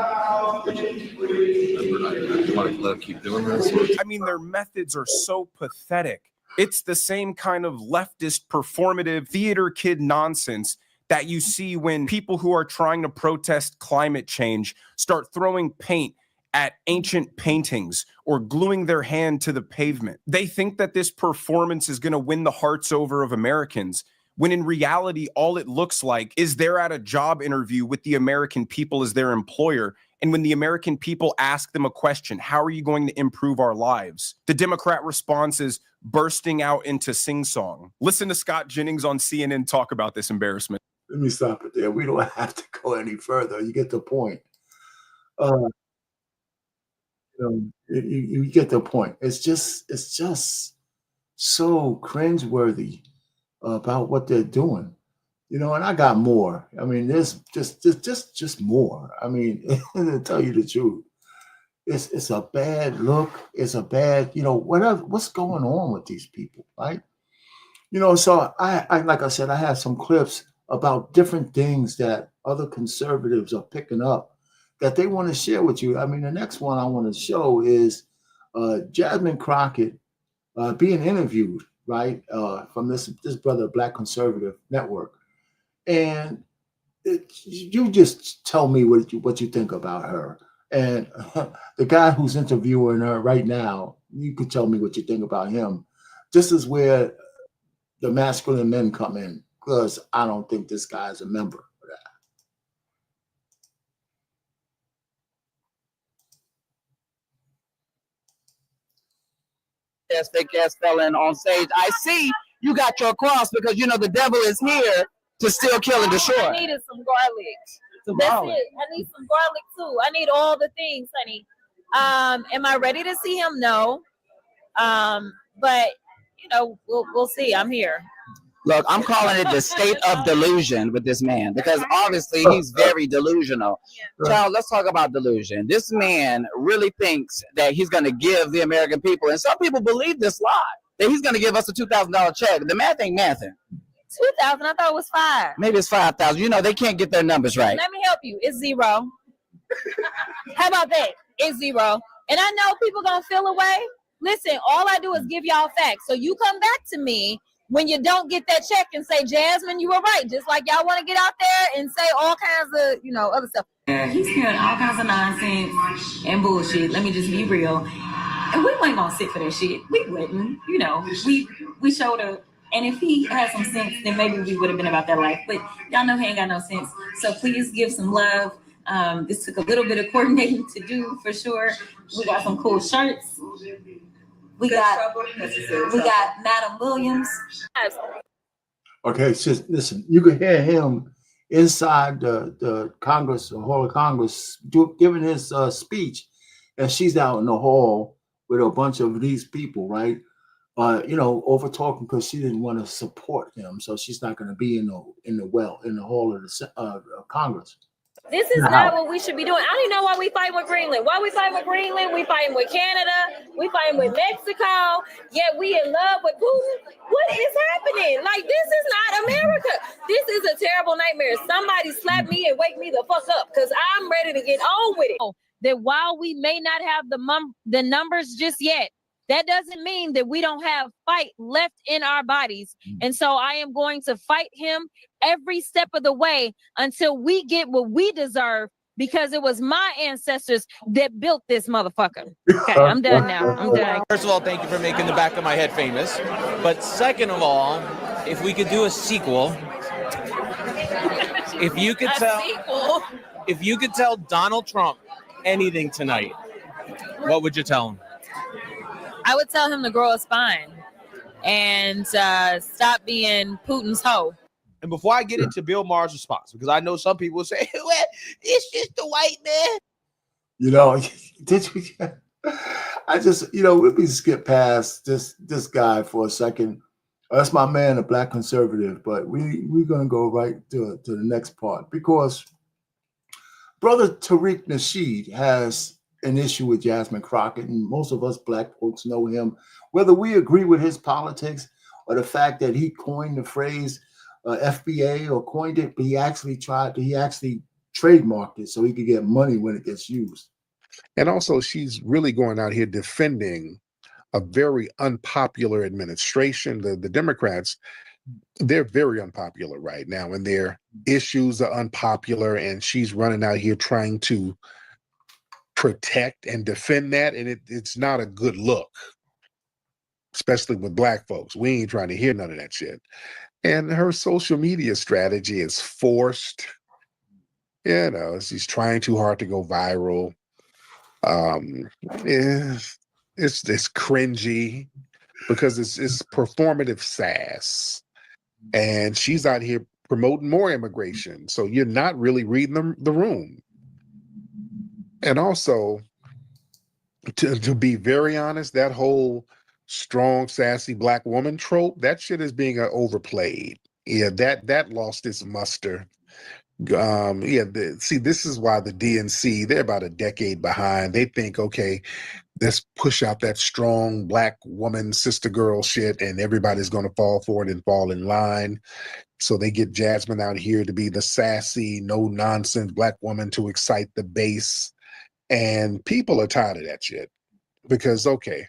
You want to keep doing this? I mean, their methods are so pathetic. It's the same kind of leftist performative theater kid nonsense that you see when people who are trying to protest climate change start throwing paint at ancient paintings or gluing their hand to the pavement. They think that this performance is going to win the hearts over of Americans, when in reality, all it looks like is they're at a job interview with the American people as their employer. And when the American people ask them a question, how are you going to improve our lives? The Democrat response is bursting out into sing-song. Listen to Scott Jennings on CNN talk about this embarrassment. Let me stop it there. We don't have to go any further. You get the point. You get the point. It's just so cringeworthy about what they're doing, and I got more. I mean, there's just more. I mean, to tell you the truth, it's a bad look. It's a bad, what's going on with these people, right? So I like I said, I have some clips about different things that other conservatives are picking up that they want to share with you. I mean, the next one I want to show is Jasmine Crockett being interviewed, right, from this brother, Black Conservative Network. And you just tell me what you think about her. And the guy who's interviewing her right now, you could tell me what you think about him. This is where the masculine men come in, because I don't think this guy is a member of that. Fake ass fella on stage. I see you got your cross because the devil is here to still kill and destroy. I needed some garlic. That's it. I need some garlic too. I need all the things, honey. Am I ready to see him? No. But we'll see. I'm here. Look, I'm calling it the state of delusion with this man because obviously he's very delusional. Child, let's talk about delusion. This man really thinks that he's going to give the American people, and some people believe this lie, that he's going to give us a $2,000 check. The math ain't mathing. 2,000. I thought it was 5. Maybe it's 5,000. They can't get their numbers right. Let me help you. It's 0. How about that? It's 0. And I know people going to feel away. Listen, all I do is give y'all facts. So you come back to me when you don't get that check and say, Jasmine, you were right. Just like y'all want to get out there and say all kinds of, other stuff. He's hearing all kinds of nonsense and bullshit. Let me just be real. And we weren't going to sit for that shit. We wouldn't. We showed up. And if he had some sense, then maybe we would have been about that life. But y'all know he ain't got no sense. So please give some love. This took a little bit of coordinating to do for sure. We got some cool shirts. We got Madam Williams. Okay, so listen, you can hear him inside the Congress, the Hall of Congress, giving his speech, and she's out in the hall with a bunch of these people, right? Over talking because she didn't want to support him, so she's not going to be in the hall of the Congress. This is not what we should be doing. I don't even know why we fighting with Greenland. Why we fighting with Greenland? We fighting with Canada. We fighting with Mexico. Yet we in love with Putin. What is happening? Like, this is not America. This is a terrible nightmare. Somebody slap me and wake me the fuck up because I'm ready to get on with it. That while we may not have the numbers just yet, that doesn't mean that we don't have fight left in our bodies. And so I am going to fight him every step of the way until we get what we deserve, because it was my ancestors that built this motherfucker. Okay, I'm done now. I'm done. First of all, thank you for making the back of my head famous. But second of all, if we could do a sequel, if you could tell Donald Trump anything tonight, what would you tell him? I would tell him to grow a spine and stop being Putin's hoe. And before I get into Bill Maher's response, because I know some people say, well, it's just the white man. I just, let me skip past this guy for a second. That's my man, a Black conservative, but we're going to go right to the next part, because Brother Tariq Nasheed has an issue with Jasmine Crockett, and most of us black folks know him, whether we agree with his politics or the fact that he coined the phrase FBA or coined it, but he actually trademarked it so he could get money when it gets used. And also, she's really going out here defending a very unpopular administration. The Democrats, they're very unpopular right now, and their issues are unpopular, and she's running out here trying to protect and defend that, and it's not a good look, especially with black folks. We ain't trying to hear none of that shit. And her social media strategy is forced. You know, she's trying too hard to go viral. It's cringy because it's performative sass, and she's out here promoting more immigration. So you're not really reading the room. And also, to be very honest, that whole strong, sassy black woman trope, that shit is being overplayed. Yeah, that lost its muster. See, this is why the DNC, they're about a decade behind. They think, okay, let's push out that strong black woman, sister girl shit, and everybody's going to fall for it and fall in line. So they get Jasmine out here to be the sassy, no nonsense black woman to excite the base. And people are tired of that shit because, okay,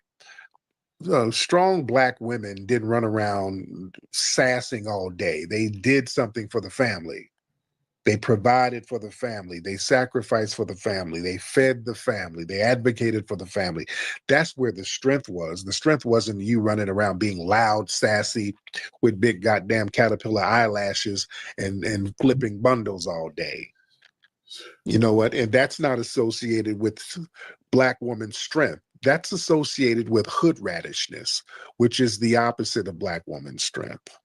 strong black women didn't run around sassing all day. They did something for the family. They provided for the family. They sacrificed for the family. They fed the family. They advocated for the family. That's where the strength was. The strength wasn't you running around being loud, sassy, with big goddamn caterpillar eyelashes and flipping bundles all day. You know what? And that's not associated with black woman's strength. That's associated with hood radishness, which is the opposite of black woman's strength.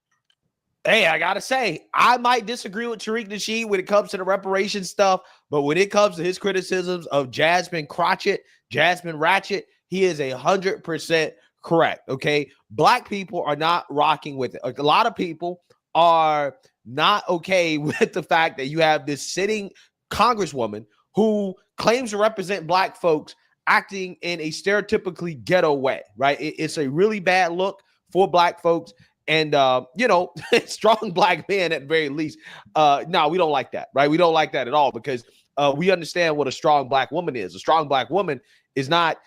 Hey, I gotta say, I might disagree with Tariq Nasheed when it comes to the reparations stuff, but when it comes to his criticisms of Jasmine Ratchet, he is 100% correct. Okay, black people are not rocking with it. Like, a lot of people are not okay with the fact that you have this sitting congresswoman who claims to represent black folks acting in a stereotypically ghetto way. Right? It's a really bad look for black folks. And, strong black men at the very least. No, we don't like that, right? We don't like that at all because we understand what a strong black woman is. A strong black woman is not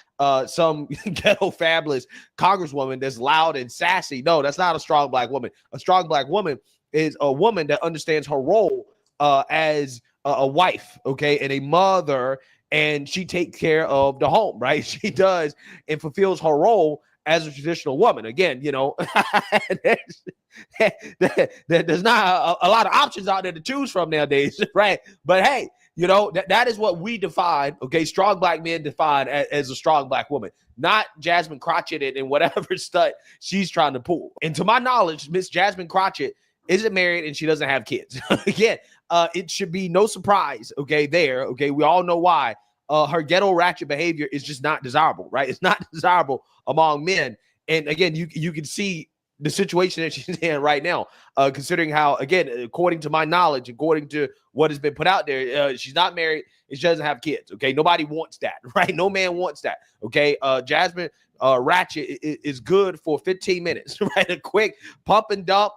some ghetto fabulous congresswoman that's loud and sassy. No, that's not a strong black woman. A strong black woman is a woman that understands her role as a wife, okay, and a mother, and she takes care of the home, right? She does and fulfills her role as a traditional woman. Again, there's not a lot of options out there to choose from nowadays, right? But hey, that is what we define, okay? Strong black men define as a strong black woman, not Jasmine Crockett and whatever stunt she's trying to pull. And to my knowledge, Miss Jasmine Crockett isn't married and she doesn't have kids. Again, it should be no surprise, okay, there, okay? We all know why. Her ghetto ratchet behavior is just not desirable, right? It's not desirable among men. And again, you can see the situation that she's in right now, considering how, again, according to my knowledge, according to what has been put out there, she's not married and she doesn't have kids, okay? Nobody wants that, right? No man wants that, okay? Jasmine Ratchet is good for 15 minutes, right? A quick pump and dump,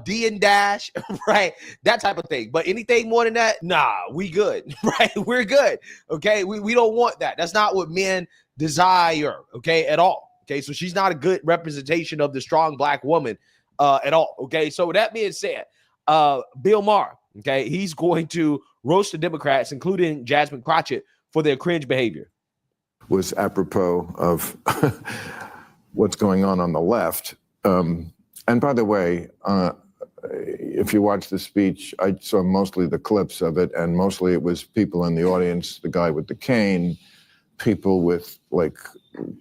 D and dash, right? That type of thing. But anything more than that, nah, we good, right? We're good, okay? We don't want that. That's not what men desire, okay, at all. Okay, so she's not a good representation of the strong black woman at all, okay? So with that being said, Bill Maher, okay, he's going to roast the Democrats, including Jasmine Crockett, for their cringe behavior. Was apropos of what's going on the left. And by the way, if you watch the speech, I saw mostly the clips of it, and mostly it was people in the audience, the guy with the cane, people with like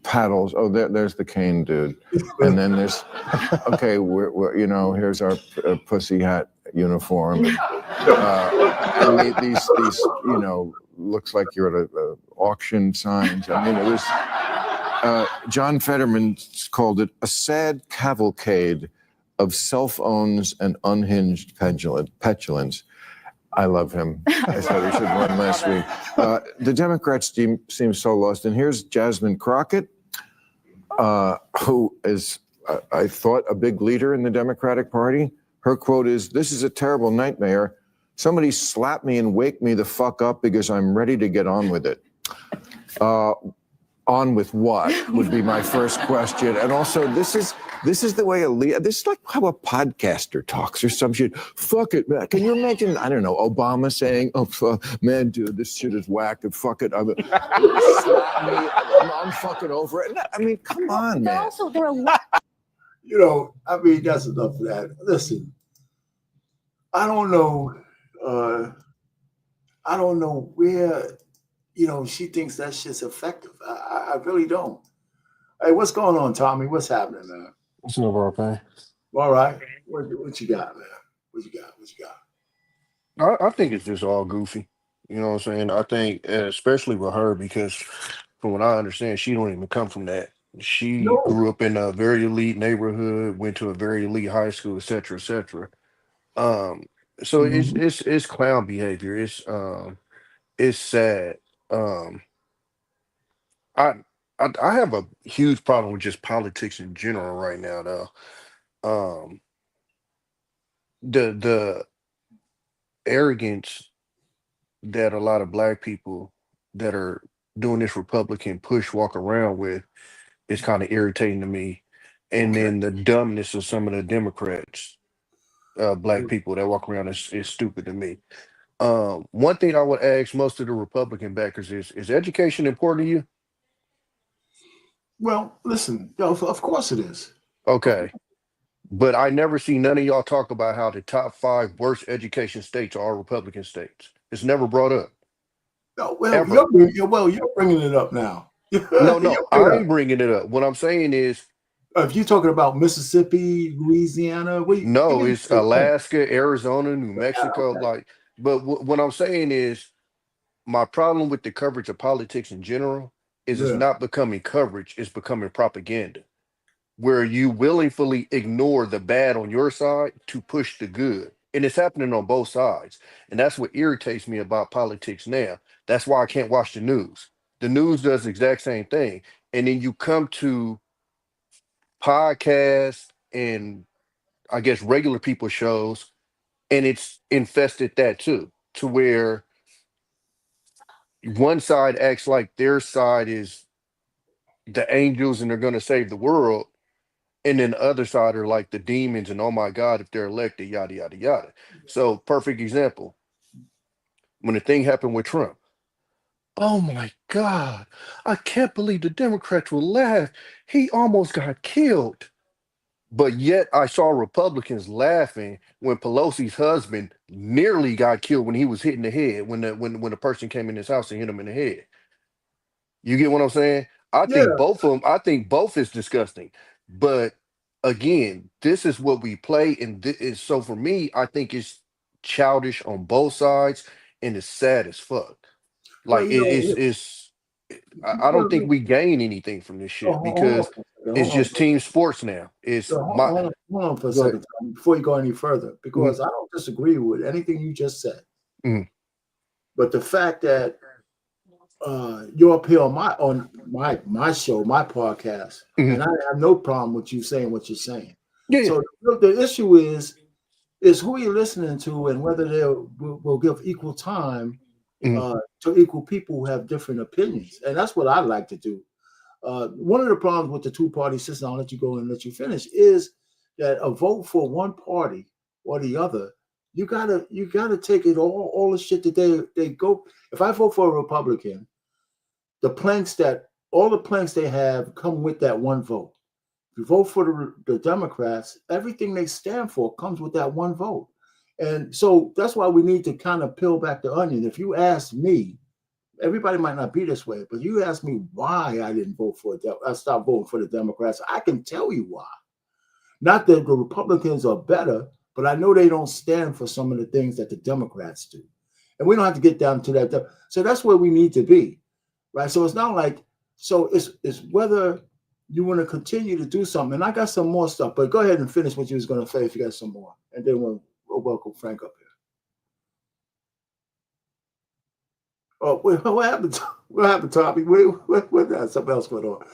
paddles. Oh, there's the cane dude. And then there's, okay, we're here's our pussy hat uniform. And these looks like you're at a auction signs. I mean, it was, John Fetterman called it a sad cavalcade of self-owns and unhinged petulance. I love him. I thought he should run last week. The Democrats seem so lost. And here's Jasmine Crockett, who is, I thought, a big leader in the Democratic Party. Her quote is, "This is a terrible nightmare. Somebody slap me and wake me the fuck up because I'm ready to get on with it." On with what would be my first question. And also, this is the way this is like how a podcaster talks or some shit. Fuck it, man. Can you imagine, I don't know, Obama saying, "Oh, man, dude, this shit is whack and fuck it. I'm fucking over it." I mean, come on, man. Also, there are a lot. You know, I mean, that's enough of that. Listen, I don't know where, she thinks that shit's effective. I really don't. Hey, what's going on, Tommy? What's happening, man? What's up, okay? All right. What you got, man? What you got? I think it's just all goofy. You know what I'm saying? I think, especially with her, because from what I understand, she don't even come from that. She grew up in a very elite neighborhood, went to a very elite high school, et cetera, et cetera. So it's clown behavior. It's sad. I have a huge problem with just politics in general right now, though. The arrogance that a lot of black people that are doing this Republican push walk around with is kind of irritating to me. And then the dumbness of some of the Democrats, black people that walk around is stupid to me. One thing I would ask most of the Republican backers is education important to you? Well, listen, of course it is. Okay. But I never see none of y'all talk about how the top 5 worst education states are Republican states. It's never brought up. No, you're bringing it up now. No, I ain't bringing it up. What I'm saying is, if you're talking about Mississippi, Louisiana, it's Alaska, Arizona, New Mexico. But what I'm saying is, my problem with the coverage of politics in general is it's not becoming coverage; it's becoming propaganda, where you willingly ignore the bad on your side to push the good. And it's happening on both sides. And that's what irritates me about politics now. That's why I can't watch the news. The news does the exact same thing. And then you come to podcasts and I guess regular people shows, and it's infested that too, to where one side acts like their side is the angels and they're going to save the world. And then the other side are like the demons and, oh my God, if they're elected, yada, yada, yada. So perfect example. When the thing happened with Trump, oh my God, I can't believe the Democrats will laugh. He almost got killed. But yet I saw Republicans laughing when Pelosi's husband nearly got killed when he was hit in the head, when the person came in his house and hit him in the head. You get what I'm saying? I think both of them, I think both is disgusting. But again, this is what we play. And so for me, I think it's childish on both sides and it's sad as fuck. Like I don't think we gain anything from this shit because it's just team sports now. Hold on for a second, Tom, before you go any further, because I don't disagree with anything you just said. But the fact that you're up here on my show, my podcast, and I have no problem with you saying what you're saying. So the issue is who you're listening to and whether they will give equal time to equal people who have different opinions. And that's what I like to do. One of the problems with the two-party system, I'll let you go and let you finish, is that a vote for one party or the other, you gotta take it all the shit that they go. If I vote for a Republican, all the planks they have come with that one vote. If you vote for the Democrats, everything they stand for comes with that one vote. And so that's why we need to kind of peel back the onion. If you ask me, everybody might not be this way, but you ask me why I didn't vote for I stopped voting for the Democrats, I can tell you why. Not that the Republicans are better, but I know they don't stand for some of the things that the Democrats do. And we don't have to get down to that. So that's where we need to be, right? So it's not like, it's whether you want to continue to do something. And I got some more stuff, but go ahead and finish what you was going to say if you got some more. And then we'll welcome Frank up here. Oh, what happened? What happened, Tommy? What something else going on?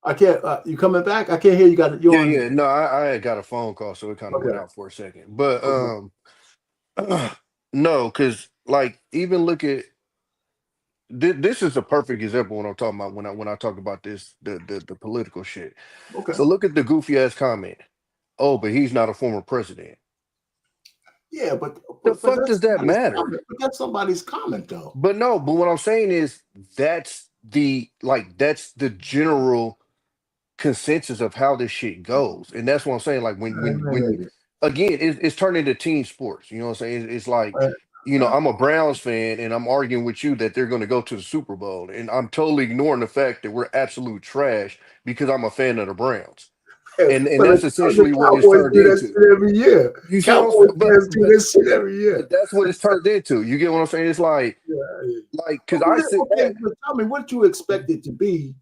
I can't. You coming back? I can't hear you. Got you Yeah, on? yeah. No, I had got a phone call, so it kind of went Okay. out for a second. But Okay. no, because like even look at this is a perfect example when I'm talking about when I talk about this the political shit. Okay. So look at the goofy ass comment. Oh, but he's not a former president. Yeah, but The fuck that's does that somebody's matter? comment. But that's somebody's comment, though. But no, but what I'm saying is that's that's the general consensus of how this shit goes. And that's what I'm saying. Like when again, it's turned into team sports. You know what I'm saying? It's like, you know, I'm a Browns fan and I'm arguing with you that they're going to go to the Super Bowl. And I'm totally ignoring the fact that we're absolute trash because I'm a fan of the Browns. And that's essentially what it's turned into. Every year. You see what I'm Cowboys do this shit every year. But that's what it's turned into. You get what I'm saying? It's like, because I sit back. But tell me, what you expect it to be?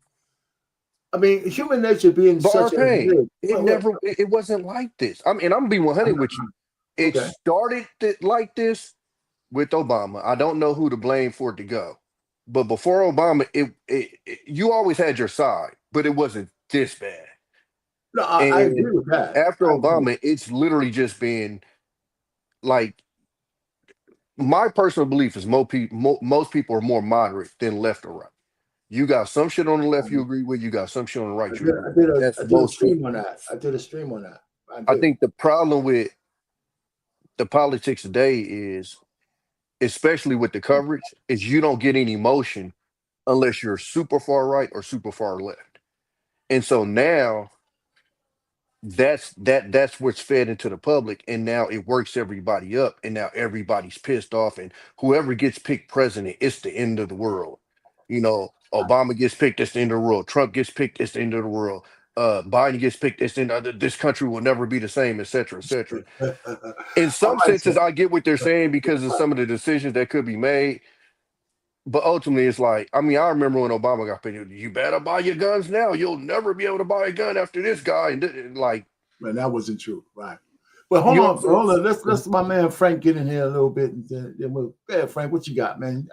I mean, human nature being such a it wasn't like this. I mean, I'm gonna be 100 with you. It started like this with Obama. I don't know who to blame for it to go, but before Obama, you always had your side, but it wasn't this bad. No, I agree with that. After Obama, it's literally just been like, my personal belief is most people are more moderate than left or right. You got some shit on the left you agree with. You got some shit on the right you agree with. I did a stream on that. I did a stream on that. I think the problem with the politics today is, especially with the coverage, is you don't get any emotion unless you're super far right or super far left. And so now that's what's fed into the public, and now it works everybody up, and now everybody's pissed off, and whoever gets picked president, it's the end of the world. You know, Obama gets picked, it's the end of the world. Trump gets picked, it's the end of the world. Biden gets picked, it's the end of this country will never be the same, etc., etc. In some senses, I get what they're saying because of some of the decisions that could be made. But ultimately, it's like, I mean, I remember when Obama got picked, you better buy your guns now. You'll never be able to buy a gun after this guy. And like, man, that wasn't true, right? Well, hold on. Let's my man Frank get in here a little bit. Frank, what you got, man?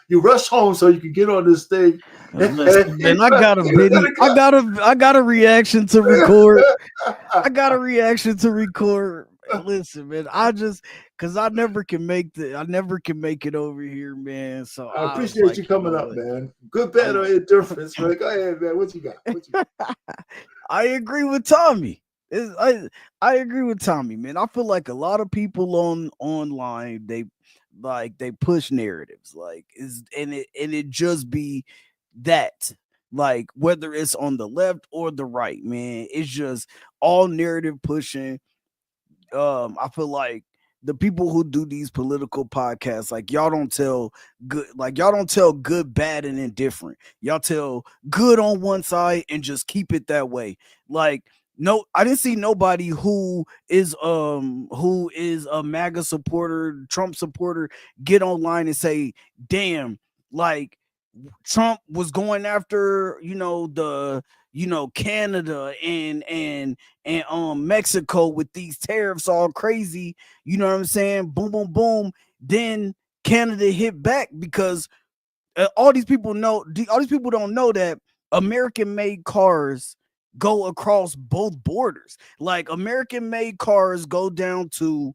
You rush home so you can get on this thing. Man, I got a video. I got a reaction to record. I got a reaction to record. Listen, man, because I never can make it over here, man. So I appreciate you coming up, man. Good, bad, or indifference, man. Go ahead, man. What you got? I agree with Tommy. I agree with Tommy, man. I feel like a lot of people online they push narratives, and it just be that, like, whether it's on the left or the right, man, it's just all narrative pushing. I feel like the people who do these political podcasts, like, y'all don't tell good, bad, and indifferent. Y'all tell good on one side and just keep it that way. Like, no, I didn't see nobody who is a MAGA supporter, Trump supporter, get online and say, damn, like, Trump was going after, Canada and Mexico with these tariffs all crazy. You know what I'm saying? Boom, boom, boom. Then Canada hit back because all these people don't know that American-made cars go across both borders. Like, American-made cars go down to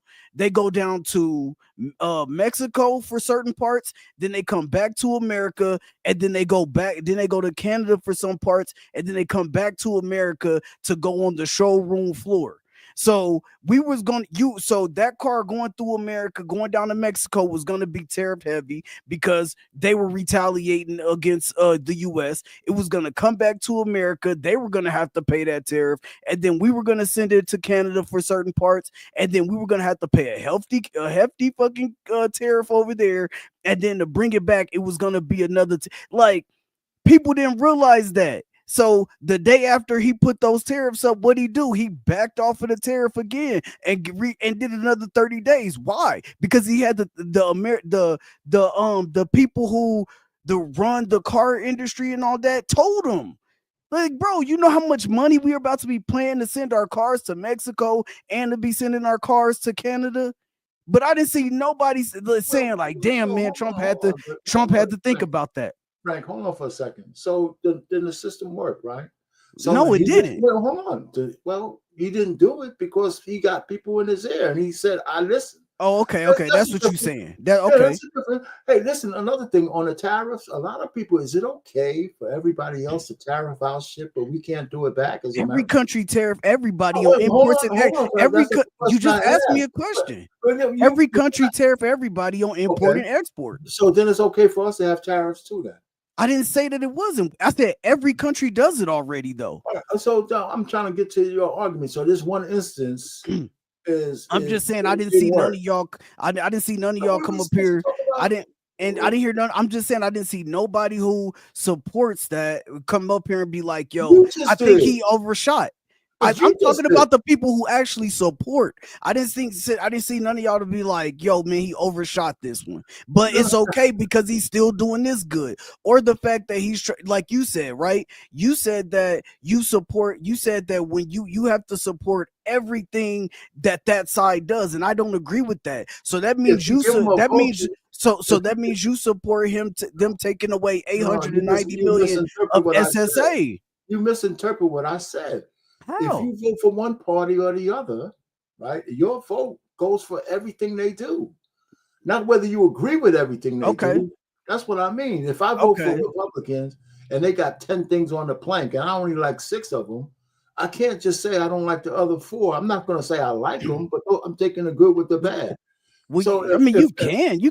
Mexico for certain parts, then they come back to America, and then they go to Canada for some parts, and then they come back to America to go on the showroom floor. So that car going through America, going down to Mexico, was going to be tariff heavy because they were retaliating against the U.S. It was going to come back to America. They were going to have to pay that tariff, and then we were going to send it to Canada for certain parts, and then we were going to have to pay a hefty fucking tariff over there, and then to bring it back, it was going to be another. Like, people didn't realize that. So the day after he put those tariffs up, what'd he do? He backed off of the tariff again and did another 30 days. Why? Because he had the people who run the car industry and all that told him, like, bro, you know how much money we're about to be paying to send our cars to Mexico and to be sending our cars to Canada? But I didn't see nobody saying like, "Damn, man, Trump had to think about that." Frank, hold on for a second. So then the system worked, right? So No, it he didn't. Well, hold on. Well, he didn't do it because he got people in his ear, and he said, "I listen." Oh, okay, okay, that's what you're saying. That Yeah, okay. that's a different- Hey, listen, another thing on the tariffs, a lot of people, is it okay for everybody else to tariff our shit, but we can't do it back as Every Americans? country tariff everybody Oh, on wait, hold imports on, and hold on, every that's a you just question I asked me a asked. question. But then Every country tariff everybody on import Okay. and export. So then it's okay for us to have tariffs too then. I didn't say that it wasn't. I said every country does it already though. All right, so I'm trying to get to your argument. So this one instance I'm just saying I didn't see none of y'all. I didn't see none of y'all come up here. I didn't hear none. I'm just saying I didn't see nobody who supports that come up here and be like, "Yo, You just I think did. he overshot." I'm But you just talking did. about the people who actually support. I didn't see none of y'all to be like, "Yo, man, he overshot this one," but it's okay because he's still doing this good. Or the fact that he's like you said, right? You said that you support. You said that when you have to support everything that side does, and I don't agree with that. So that means you give him a that vote, means you- so that means you support them taking away No, you 890 you million misinterpret of what I said. SSA. You misinterpret what I said. If How? you vote for one party or the other, right, your vote goes for everything they do, not whether you agree with everything they Okay. do. That's what I mean. If I vote Okay. for Republicans and they got 10 things on the plank and I only like 6 of them, I can't just say I don't like the other 4. I'm not going to say I like them, but I'm taking the good with the bad. Well, So I mean, you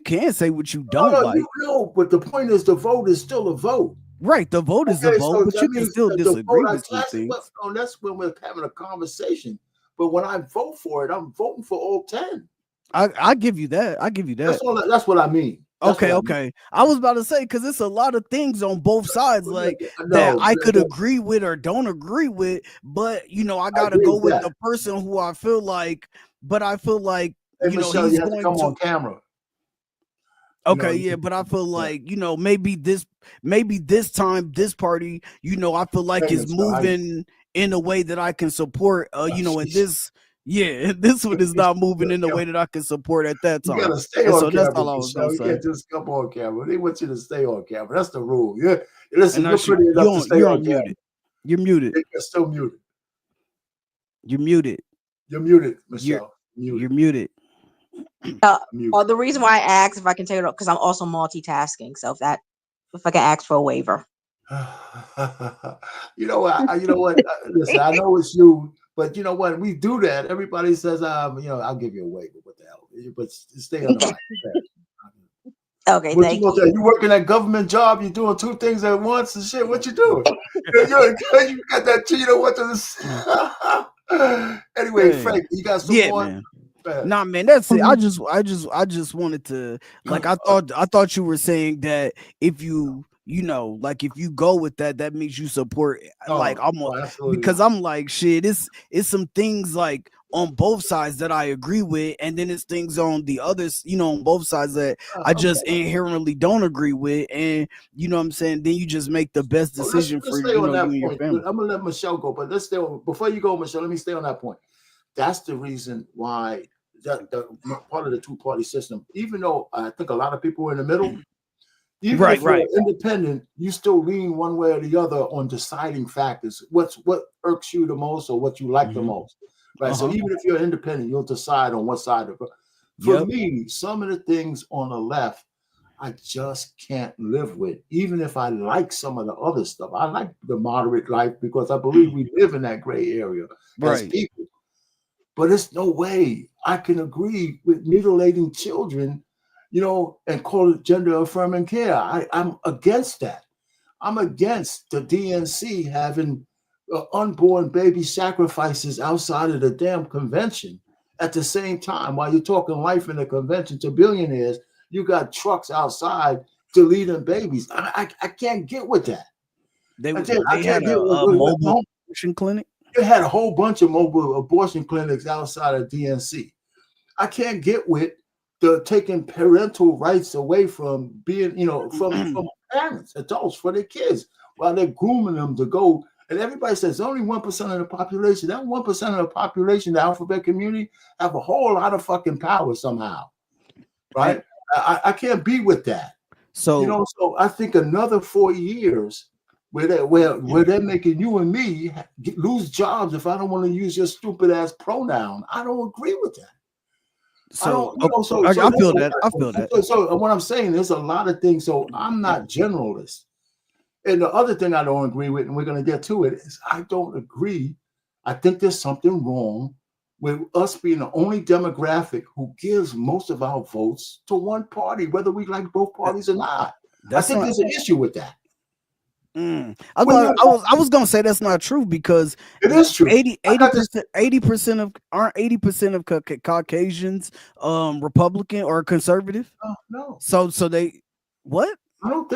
can say what you don't no, like. you know, but the point is the vote is still a vote. Right, the vote is the Okay, vote, so but that you can means still the disagree vote I with some cast, things. that's when we're having a conversation. But when I vote for it, I'm voting for all 10. I give you that. I give you that. That's what I mean. That's Okay, what I mean. okay. I was about to say because it's a lot of things on both sides, like that No, I could no. agree with or don't agree with, but I I gotta agree go with with that. the person who I feel like. But I feel like Hey, Michelle, he's you have to going come to. on camera. Okay, yeah, but I feel like maybe this time this party, I feel like Hey, is Michelle, moving in a way that I can support. And this, yeah, this one is not moving in the way that I can support at that You time. gotta stay And on so camera, that's all I was Michelle. gonna You say. can't just come on camera. They want you to stay on camera. That's the rule. Yeah, listen, And you're pretty enough to stay you're on camera. unmuted. You're muted. You're still muted. You're muted. You're muted, Michelle. You're muted. The reason why I asked if I can take it up because I'm also multitasking. So if I can ask for a waiver. You know what? Listen, I know it's you, but you know what? We do that. Everybody says, I'll give you a waiver. What the hell? But stay on the mic. Okay, What thank you. You working that government job? You doing 2 things at once and shit. What you doing? you got that Cheeto. What to Anyway, Man. Frank, you got some Yeah, more? man. Nah, man, that's it. I just wanted to I thought you were saying that if you like if you go with that means you support because I'm like shit. It's some things like on both sides that I agree with, and then it's things on the others, on both sides that I just inherently don't agree with, and you know what I'm saying. Then you just make the best decision let's for stay on you that and your point. family. I'm gonna let Michelle go, but let's stay on before you go, Michelle. Let me stay on that point. That's the reason why the part of the 2-party system, even though I think a lot of people are in the middle, even if you're independent, you still lean one way or the other on deciding factors. What irks you the most or what you like the most, right? So even if you're independent, you'll decide on what side of it. For me, some of the things on the left, I just can't live with, even if I like some of the other stuff. I like the moderate life because I believe we live in that gray area as people. But it's no way I can agree with mutilating children, and call it gender affirming care. I'm against that. I'm against the DNC having unborn baby sacrifices outside of the damn convention. At the same time, while you're talking life in the convention to billionaires, you got trucks outside deleting babies. I can't get with that. They I had get a mobile abortion clinic. They had a whole bunch of mobile abortion clinics outside of DNC. I can't get with the taking parental rights away from being, from parents, adults, for their kids, while they're grooming them to go. And everybody says only 1% of the population. That 1% of the population, the alphabet community, have a whole lot of fucking power somehow. right? I can't be with that. So you know, so I think another 4 years where they're making you and me lose jobs if I don't want to use your stupid ass pronoun. I don't agree with that. So I don't, you know, I feel that. I feel that. So what I'm saying, there's a lot of things. So I'm not generalist. And the other thing I don't agree with, and we're going to get to it, is I don't agree. I think there's something wrong with us being the only demographic who gives most of our votes to one party, whether we like both parties or not. I think there's an issue with that. I was gonna say that's not true because it is true. 80% of aren't 80% of Caucasians Republican or conservative? No. So they what? I don't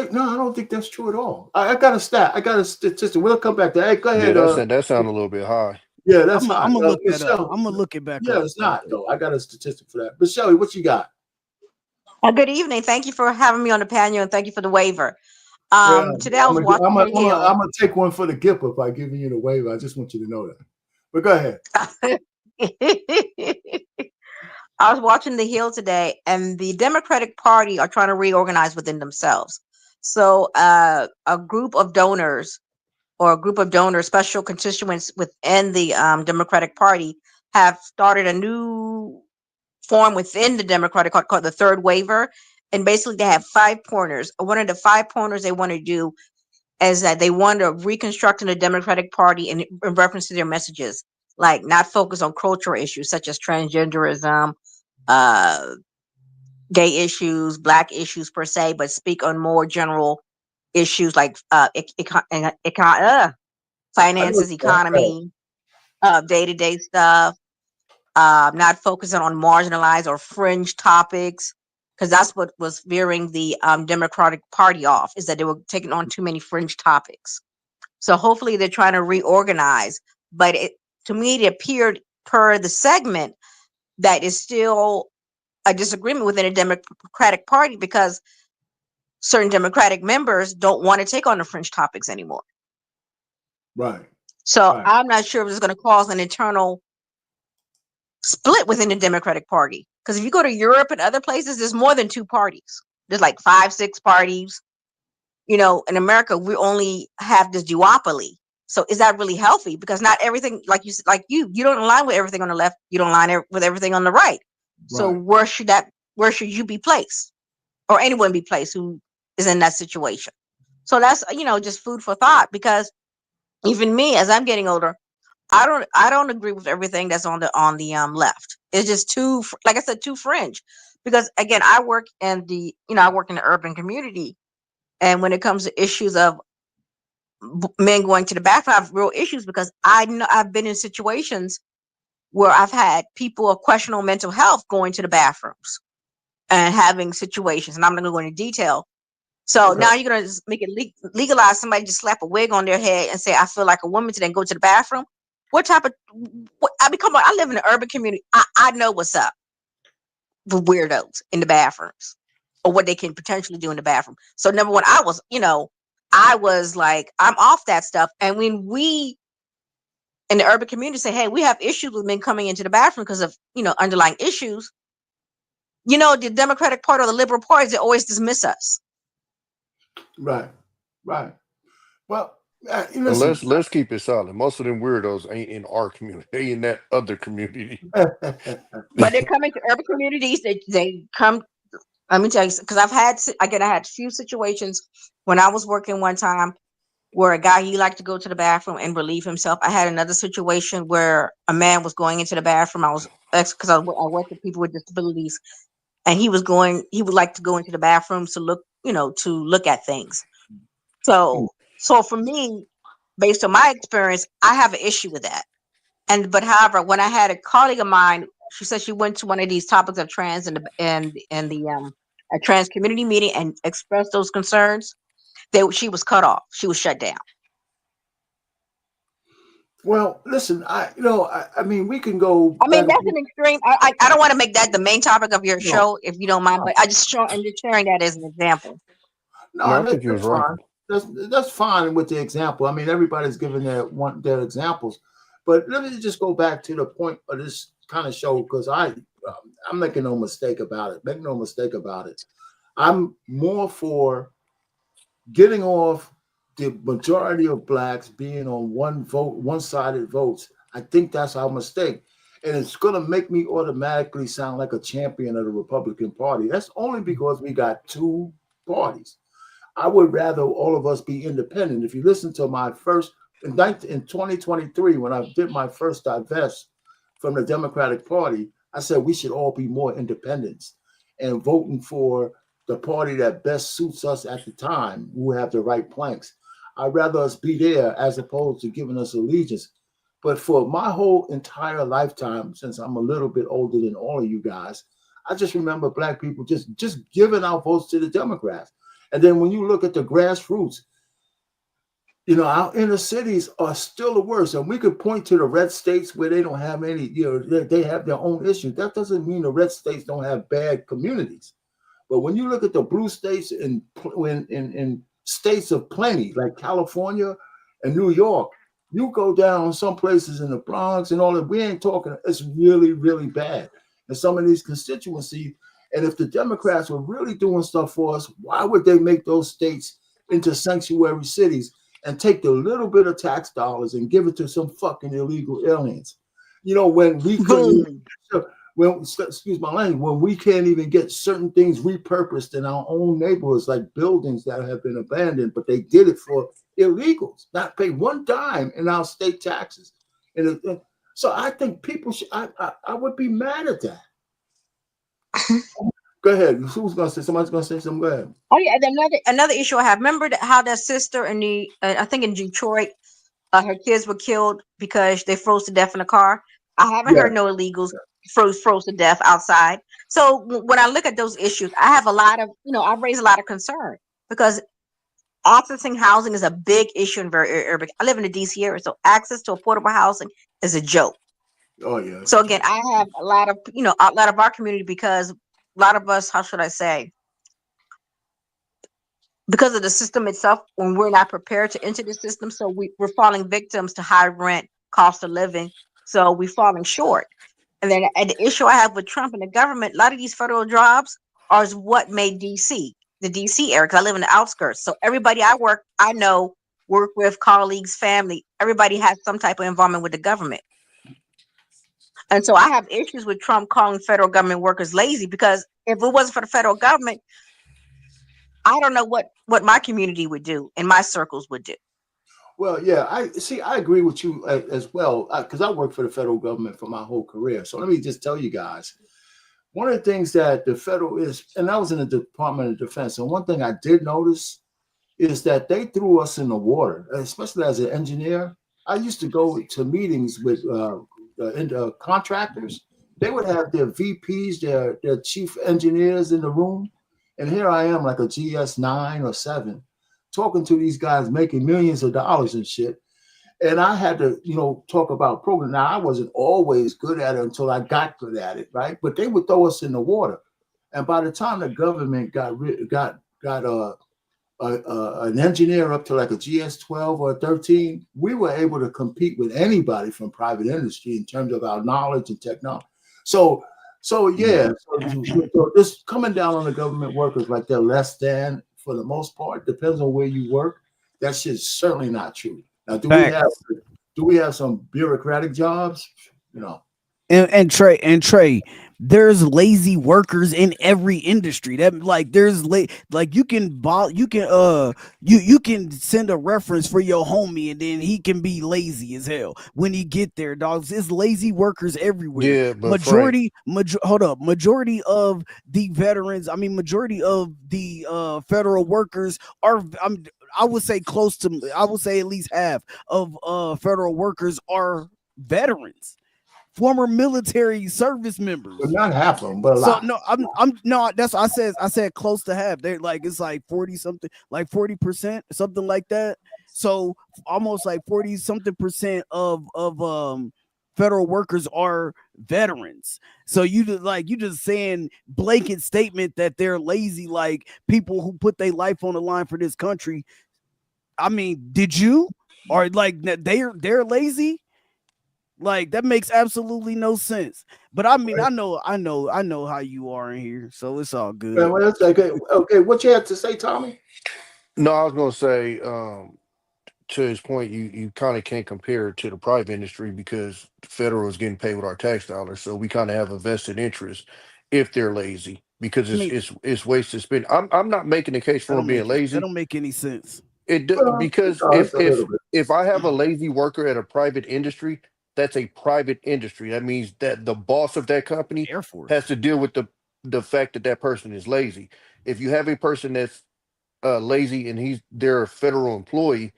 think that's true at all. I got a stat. I got a statistic. We'll come back to that. Hey, go ahead. Yeah, that sounds a little bit high. Yeah, that's I'm gonna look that up. I'm gonna look it back up. Yeah, it's not though. I got a statistic for that. But Shelly, what you got? Good evening. Thank you for having me on the panel and thank you for the waiver. Today I was I'm watching gonna take one for the Gipper by giving you the waiver. I just want you to know that. But go ahead. I was watching The Hill today, and the Democratic Party are trying to reorganize within themselves. So a group of donors, special constituents within the Democratic Party, have started a new form within the Democratic called the Third Waiver. And basically they have 5 pointers. One of the 5 pointers they want to do is that they want to reconstruct the Democratic Party in reference to their messages, like not focus on cultural issues such as transgenderism, gay issues, Black issues per se, but speak on more general issues like finances, economy, day-to-day stuff, not focusing on marginalized or fringe topics, because that's what was veering the Democratic Party off, is that they were taking on too many fringe topics. So hopefully they're trying to reorganize, but to me it appeared per the segment that is still a disagreement within a Democratic Party because certain Democratic members don't want to take on the fringe topics anymore. Right. So I'm not sure if it's going to cause an internal split within the Democratic Party. Because if you go to Europe and other places, there's more than 2 parties. There's like 5, 6 parties. You know, in America, we only have this duopoly. So is that really healthy? Because not everything, like you don't align with everything on the left. You don't align with everything on the right. So where should you be placed, or anyone be placed who is in that situation? So that's, you know, just food for thought. Because even me, as I'm getting older, I don't agree with everything that's on the left. It's just too, like I said, too fringe. Because again, I work in the urban community, and when it comes to issues of men going to the bathroom, I have real issues because I know I've been in situations where I've had people of questionable mental health going to the bathrooms and having situations, and I'm not going to go into detail. So now you're going to make it legalize somebody just slap a wig on their head and say, I feel like a woman today, and go to the bathroom. What type of, I live in an urban community. I know what's up with weirdos in the bathrooms or what they can potentially do in the bathroom. So number one, I was like, I'm off that stuff. And when we in the urban community say, hey, we have issues with men coming into the bathroom because of, underlying issues, the Democratic Party or the liberal parties, they always dismiss us. Right. Well, let's keep it solid. Most of them weirdos ain't in our community; they in that other community. But they're coming to urban communities. They come. Let me tell you, because I had a few situations when I was working one time where a guy, he liked to go to the bathroom and relieve himself. I had another situation where a man was going into the bathroom. Because I work with people with disabilities, and he would like to go into the bathroom to look at things. So for me, based on my experience, I have an issue with that. But however, when I had a colleague of mine, she said she went to one of these topics of trans in the trans community meeting and expressed those concerns, she was cut off. She was shut down. Well, listen, I mean, we can go. I mean, that's an extreme. I don't want to make that the main topic of your show, if you don't mind, but I'm just sharing that as an example. No, I think you're right. That's fine with the example. I mean, everybody's giving their examples, but let me just go back to the point of this kind of show, because I'm making no mistake about it. Make no mistake about it. I'm more for getting off the majority of blacks being on one-sided votes. I think that's our mistake. And it's going to make me automatically sound like a champion of the Republican Party. That's only because we got two parties. I would rather all of us be independent. If you listen to my first, in 2023, when I did my first divest from the Democratic Party, I said we should all be more independents and voting for the party that best suits us at the time, who have the right planks. I'd rather us be there as opposed to giving us allegiance. But for my whole entire lifetime, since I'm a little bit older than all of you guys, I just remember black people just giving our votes to the Democrats. And then when you look at the grassroots, you know, our inner cities are still the worst. And we could point to the red states where they don't have any, you know, they have their own issues. That doesn't mean the red states don't have bad communities. But when you look at the blue states in states of plenty, like California and New York, you go down some places in the Bronx and all that, we ain't talking, it's really, really bad. And some of these constituencies, and if the Democrats were really doing stuff for us, why would they make those states into sanctuary cities and take the little bit of tax dollars and give it to some fucking illegal aliens? You know, when we couldn't, excuse my language, when we can't even get certain things repurposed in our own neighborhoods, like buildings that have been abandoned, but they did it for illegals, not pay one dime in our state taxes. And so I think people should, I would be mad at that. Go ahead. Who's going to say? Somebody's going to say something. Go ahead. Oh yeah, and another issue I have. Remember how that sister in the I think in Detroit, her kids were killed because they froze to death in a car. I haven't heard no illegals froze to death outside. So when I look at those issues, I have a lot of, you know, I've raised a lot of concern because accessing housing is a big issue in very urban. I live in the DC area, so access to affordable housing is a joke. Oh yeah. So again, I have a lot of, you know, a lot of our community, because a lot of us, how should I say, because of the system itself, when we're not prepared to enter the system, so we're falling victims to high rent, cost of living. So we're falling short. And then the issue I have with Trump and the government, a lot of these federal jobs are what made DC, the DC area, because I live in the outskirts. So everybody I know, work with, colleagues, family, everybody has some type of involvement with the government. And so I have issues with Trump calling federal government workers lazy, because if it wasn't for the federal government, I don't know what my community would do and my circles would do. Well, yeah, I agree with you as well, because I worked for the federal government for my whole career. So let me just tell you guys, one of the things that the federal is, and I was in the Department of Defense, and one thing I did notice is that they threw us in the water, especially as an engineer. I used to go to meetings with contractors. They would have their VPs, their chief engineers in the room, and here I am like a GS9 or 7 talking to these guys making millions of dollars and shit. And I had to, you know, talk about programming. Now, I wasn't always good at it until I got good at it, right? But they would throw us in the water. And by the time the government got an engineer up to like a GS12 or a 13, we were able to compete with anybody from private industry in terms of our knowledge and technology. So yeah, so this coming down on the government workers like they're less than, for the most part, depends on where you work. That shit's certainly not true. Now, do we have some bureaucratic jobs? You know. And Trey, there's lazy workers in every industry. That like there's like you can send a reference for your homie and then he can be lazy as hell when he get there, dogs. It's lazy workers everywhere. Yeah, but majority of the veterans, majority of the federal workers are I would say at least half of federal workers are veterans. Former military service members. But not half of them, but a lot. That's what I said close to half. They're like, it's like 40 something, like 40%, something like that. So almost like 40 something percent of federal workers are veterans. So you just saying blanket statement that they're lazy, like people who put their life on the line for this country. I mean, did you? Or like they're lazy? Like that makes absolutely no sense. But I mean, I know how you are in here, so it's all good. Well, that's okay. What you had to say, Tommy? No, I was gonna say, to his point, you kind of can't compare it to the private industry because the federal is getting paid with our tax dollars, so we kind of have a vested interest if they're lazy because I mean, it's wasted spending. I'm not making a case for them being that lazy. don't make any sense. Because if I have a lazy worker at a private industry, that's a private industry. That means that the boss of that company Air Force has to deal with the fact that that person is lazy. If you have a person that's lazy and they're a federal employee,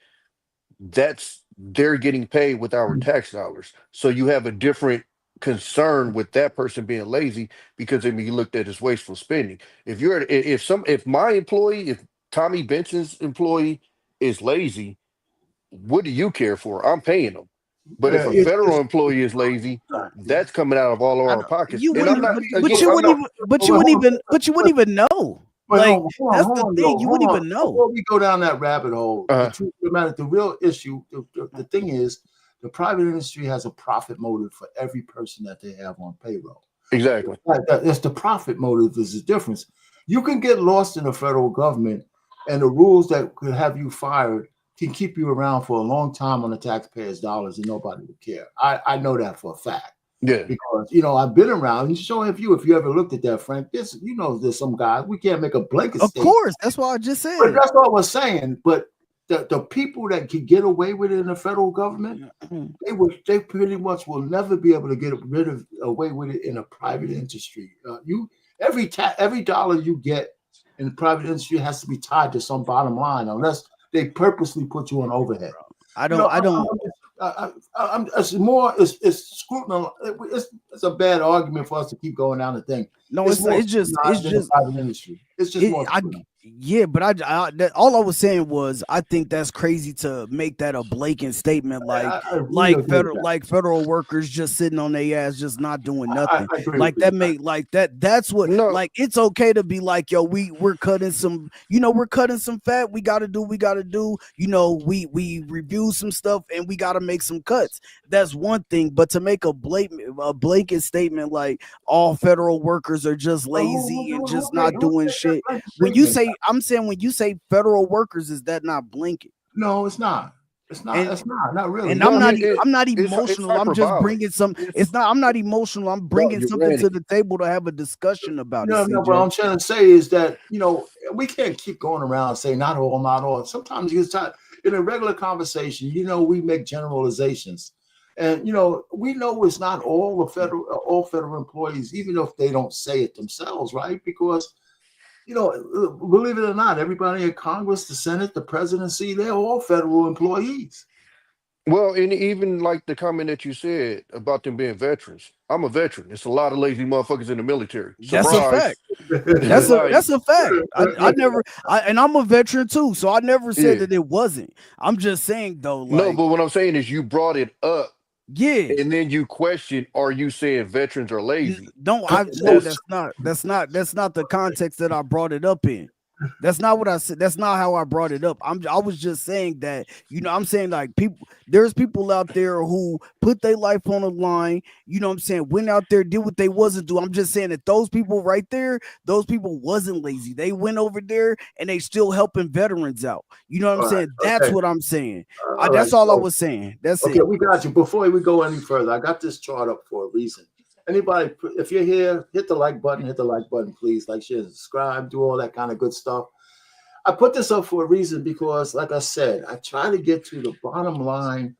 they're getting paid with our tax dollars. So you have a different concern with that person being lazy because they be looked at as wasteful spending. If my employee, if Tommy Benson's employee is lazy, what do you care for? I'm paying them. But if a federal employee is lazy, that's coming out of all of our pockets. You And I'm wouldn't, not, but you wouldn't even know. But Like hold on, that's the thing. You wouldn't even know. Before we go down that rabbit hole, the truth of the matter, the real issue, the thing is, the private industry has a profit motive for every person that they have on payroll. Exactly. It's the profit motive. There's a difference. You can get lost in the federal government, and the rules that could have you fired can keep you around for a long time on the taxpayers' dollars, and nobody would care. I know that for a fact. Yeah, because I've been around. And so if you ever looked at that, Frank, there's some guys we can't make a blanket Of statement. course, that's what I just said. But that's what I was saying. But the people that could get away with it in the federal government, they pretty much will never be able to get away with it in a private industry. Every dollar you get in the private industry has to be tied to some bottom line, unless they purposely put you on overhead. It's scrutiny. It's a bad argument for us to keep going down the thing. No, it's just private industry. It's just more. Yeah, but all I was saying was I think that's crazy to make that a blatant statement, like federal workers just sitting on their ass, just not doing nothing. That's what like it's okay to be like, yo, we're cutting some, we're cutting some fat. We gotta do. We review some stuff and we gotta make some cuts. That's one thing, but to make a blanket statement like all federal workers are just lazy and just not doing shit. I'm saying when you say federal workers, is that not blanket? No, it's not. It's not really. And I'm not emotional. I'm just bringing some. I'm not emotional. I'm bringing something to the table to have a discussion about it. No. What I'm trying to say is that we can't keep going around saying not all. Sometimes in a regular conversation, we make generalizations, and we know it's not all federal employees, even if they don't say it themselves, right? Because believe it or not, everybody in Congress, the Senate, the presidency, they're all federal employees. Well, and even like the comment that you said about them being veterans, I'm a veteran. It's a lot of lazy motherfuckers in the military. That's a fact. That's a fact. And I'm a veteran too, so I never said that it wasn't. I'm just saying though. No, but what I'm saying is you brought it up. Yeah. And then you question, are you saying veterans are lazy? No, that's not the context that I brought it up in. That's not what I said. That's not how I brought it up. I was just saying that, I'm saying like there's people out there who put their life on the line, went out there, did what they wasn't do. I'm just saying that those people right there, those people wasn't lazy. They went over there and they still helping veterans out. You know what I'm saying? That's what I'm saying. That's all I was saying. That's it. We got you. Before we go any further, I got this chart up for a reason. Anybody, if you're here, hit the like button, please. Like, share, subscribe, do all that kind of good stuff. I put this up for a reason because, like I said, I try to get to the bottom line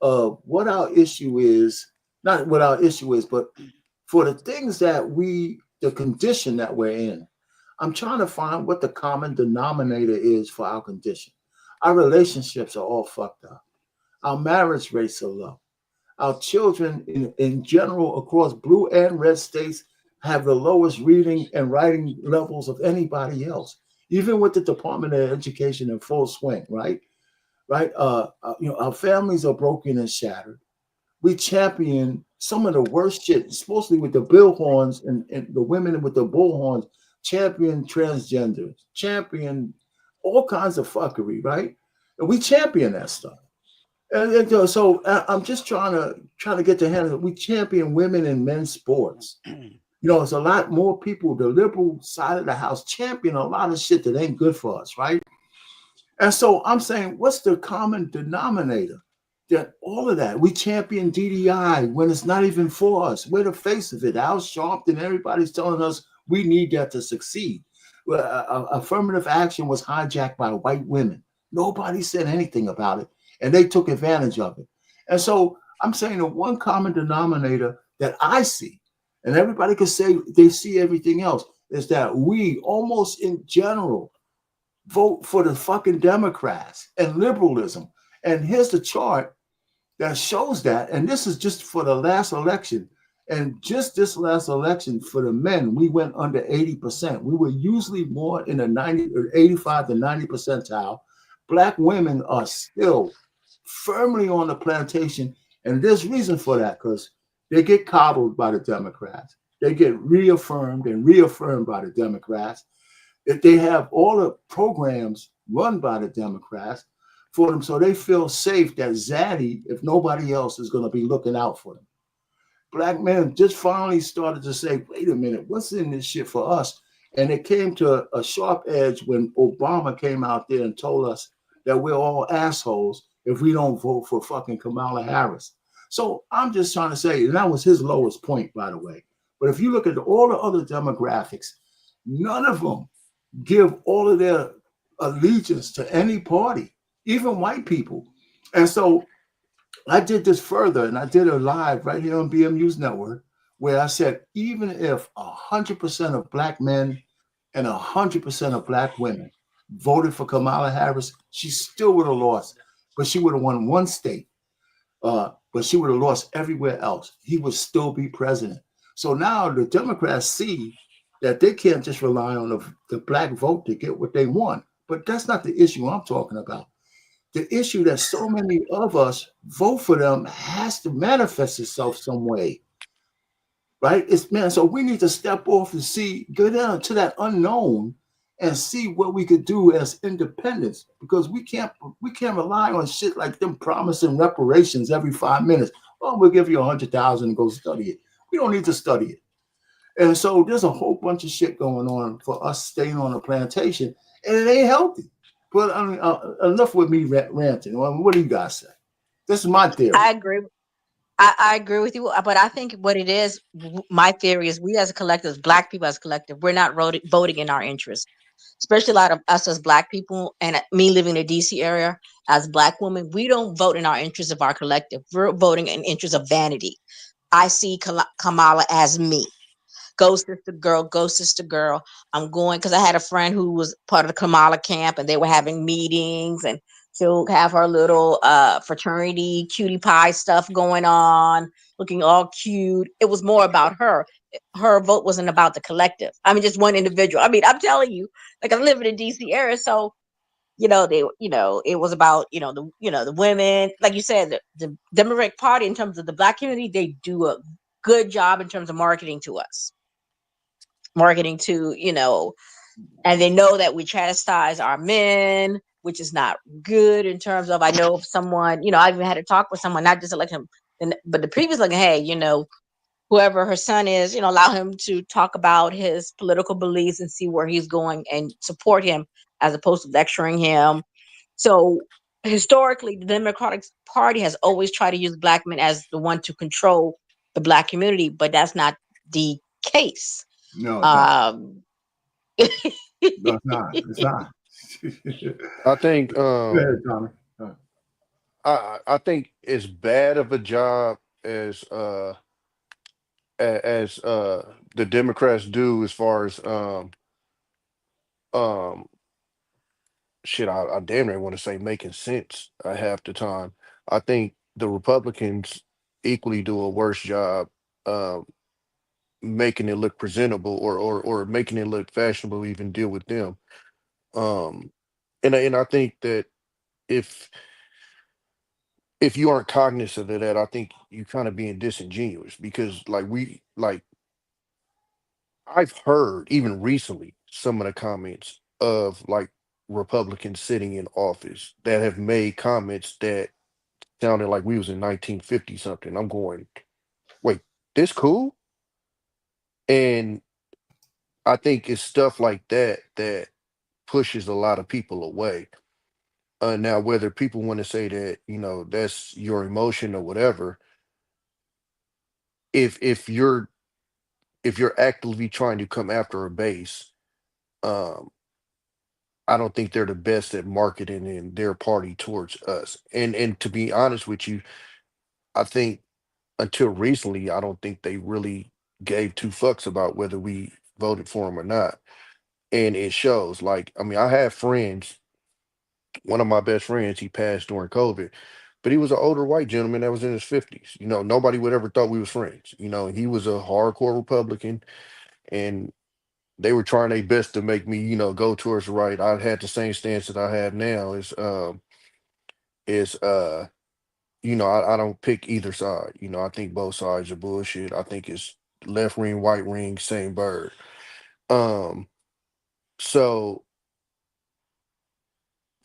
of what our issue is, not what our issue is, but for the things that the condition that we're in. I'm trying to find what the common denominator is for our condition. Our relationships are all fucked up. Our marriage rates are low. Our children in general across blue and red states have the lowest reading and writing levels of anybody else, even with the Department of Education in full swing, right? Our families are broken and shattered. We champion some of the worst shit, mostly with the billhorns and the women with the bullhorns, champion transgenders, champion all kinds of fuckery, right? And we champion that stuff. I'm just trying to get the hand. We champion women in men's sports. It's a lot more people. The liberal side of the house champion a lot of shit that ain't good for us, right? And so I'm saying, what's the common denominator? That all of that we champion DDI when it's not even for us. We're the face of it. Al Sharpton, everybody's telling us we need that to succeed. Affirmative action was hijacked by white women. Nobody said anything about it, and they took advantage of it. And so I'm saying the one common denominator that I see, and everybody could say they see everything else, is that we almost in general vote for the fucking Democrats and liberalism. And here's the chart that shows that. And this is just for the last election. And just this last election for the men, we went under 80%. We were usually more in the 90 or 85 to 90 percentile. Black women are still firmly on the plantation. And there's reason for that, because they get coddled by the Democrats. They get reaffirmed and reaffirmed by the Democrats. That they have all the programs run by the Democrats for them, so they feel safe that Zaddy, if nobody else, is going to be looking out for them. Black men just finally started to say, wait a minute, what's in this shit for us? And it came to a sharp edge when Obama came out there and told us that we're all assholes if we don't vote for fucking Kamala Harris. So I'm just trying to say, and that was his lowest point, by the way. But if you look at all the other demographics, none of them give all of their allegiance to any party, even white people. And so I did this further, and I did a live right here on BMU's network, where I said, even if 100% of Black men and 100% of Black women voted for Kamala Harris, she still would have lost, but she would have won one state, but she would have lost everywhere else. He would still be president. So now the Democrats see that they can't just rely on the Black vote to get what they want. But that's not the issue I'm talking about. The issue that so many of us vote for them has to manifest itself some way, right? So we need to step off and go down to that unknown and see what we could do as independents, because we can't rely on shit like them promising reparations every 5 minutes. Oh, we'll give you $100,000 and go study it. We don't need to study it. And so there's a whole bunch of shit going on for us staying on the plantation, and it ain't healthy. But I mean, enough with me ranting. What do you guys say? This is my theory. I agree. I agree with you, but I think what it is, my theory is, we as a collective, Black people as a collective, we're not voting in our interest. Especially a lot of us as Black people, and me living in the DC area as Black women, we don't vote in our interest of our collective. We're voting in interest of vanity. I see Kamala as me. Go sister girl, go sister girl. I'm going, because I had a friend who was part of the Kamala camp, and they were having meetings, and she'll have her little fraternity cutie pie stuff going on, looking all cute. It was more about her. Her vote wasn't about the collective. I mean, just one individual. I mean, I'm telling you, like, I live in the DC area, so it was about the women, like you said, the Democratic Party, in terms of the Black community, they do a good job in terms of marketing to us. And they know that we chastise our men, which is not good in terms of, I know of someone, I even had to talk with someone, not just election, but the previous election, hey, whoever her son is, allow him to talk about his political beliefs and see where he's going and support him, as opposed to lecturing him. So historically, the Democratic Party has always tried to use Black men as the one to control the Black community, but that's not the case. No, it's not. It's not. I think Go ahead, Tommy. I think as bad of a job as the Democrats do, as far as shit, I damn near want to say making sense half the time. I think the Republicans equally do a worse job making it look presentable, or making it look fashionable to even deal with them. And I think that if you aren't cognizant of that, I think you're kind of being disingenuous, because I've heard even recently some of the comments of like Republicans sitting in office that have made comments that sounded like we was in 1950 something. I'm going, wait, this cool? And I think it's stuff like that that pushes a lot of people away. Now, whether people want to say that, that's your emotion or whatever, if you're actively trying to come after a base, um, I don't think they're the best at marketing in their party towards us. And to be honest with you, I think until recently, I don't think they really gave two fucks about whether we voted for him or not. And it shows. Like, I mean, I have friends. One of my best friends, he passed during COVID, but he was an older white gentleman that was in his 50s. Nobody would ever thought we was friends. He was a hardcore Republican, and they were trying their best to make me, go towards the right. I had the same stance that I have now. I don't pick either side. I think both sides are bullshit. I think it's left ring, white ring, same bird. So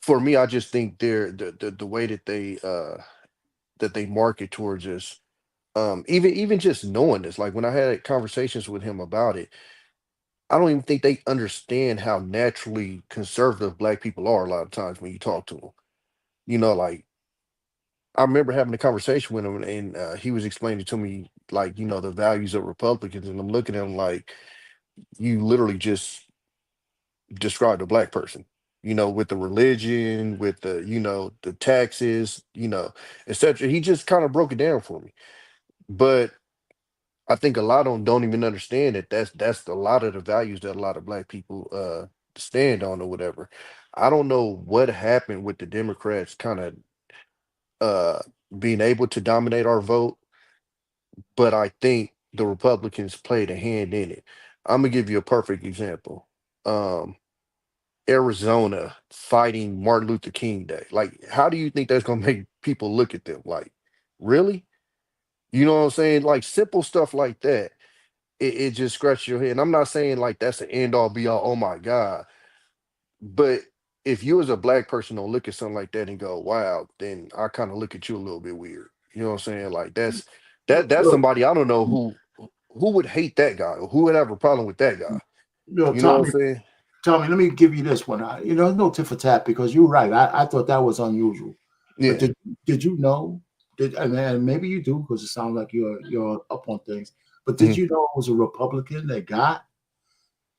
for me, I just think the way that they market towards us, even just knowing this, like when I had conversations with him about it, I don't even think they understand how naturally conservative Black people are a lot of times when you talk to them. Like I remember having a conversation with him, and he was explaining to me, like, the values of Republicans, and I'm looking at him like, you literally just described a Black person, with the religion, with the taxes, etc. He just kind of broke it down for me. But I think a lot of them don't even understand that that's a lot of the values that a lot of Black people stand on or whatever. I don't know what happened with the Democrats kind of being able to dominate our vote, but I think the Republicans played a hand in it. I'm gonna give you a perfect example. Arizona fighting Martin Luther King Day. Like, how do you think that's gonna make people look at them? Like, really? You know what I'm saying? Like simple stuff like that. It just scratches your head. And I'm not saying like that's the end all be all, oh my God. But if you as a Black person don't look at something like that and go, wow, then I kind of look at you a little bit weird. You know what I'm saying? Like that's Look, somebody I don't know who would hate that guy or who would have a problem with that guy. You know what I'm Tommy, saying? Tommy, let me give you this one. No tit for tat, because you're right. I thought that was unusual. Yeah. But did you know? And maybe you do, because it sounds like you're up on things. But did you know it was a Republican that got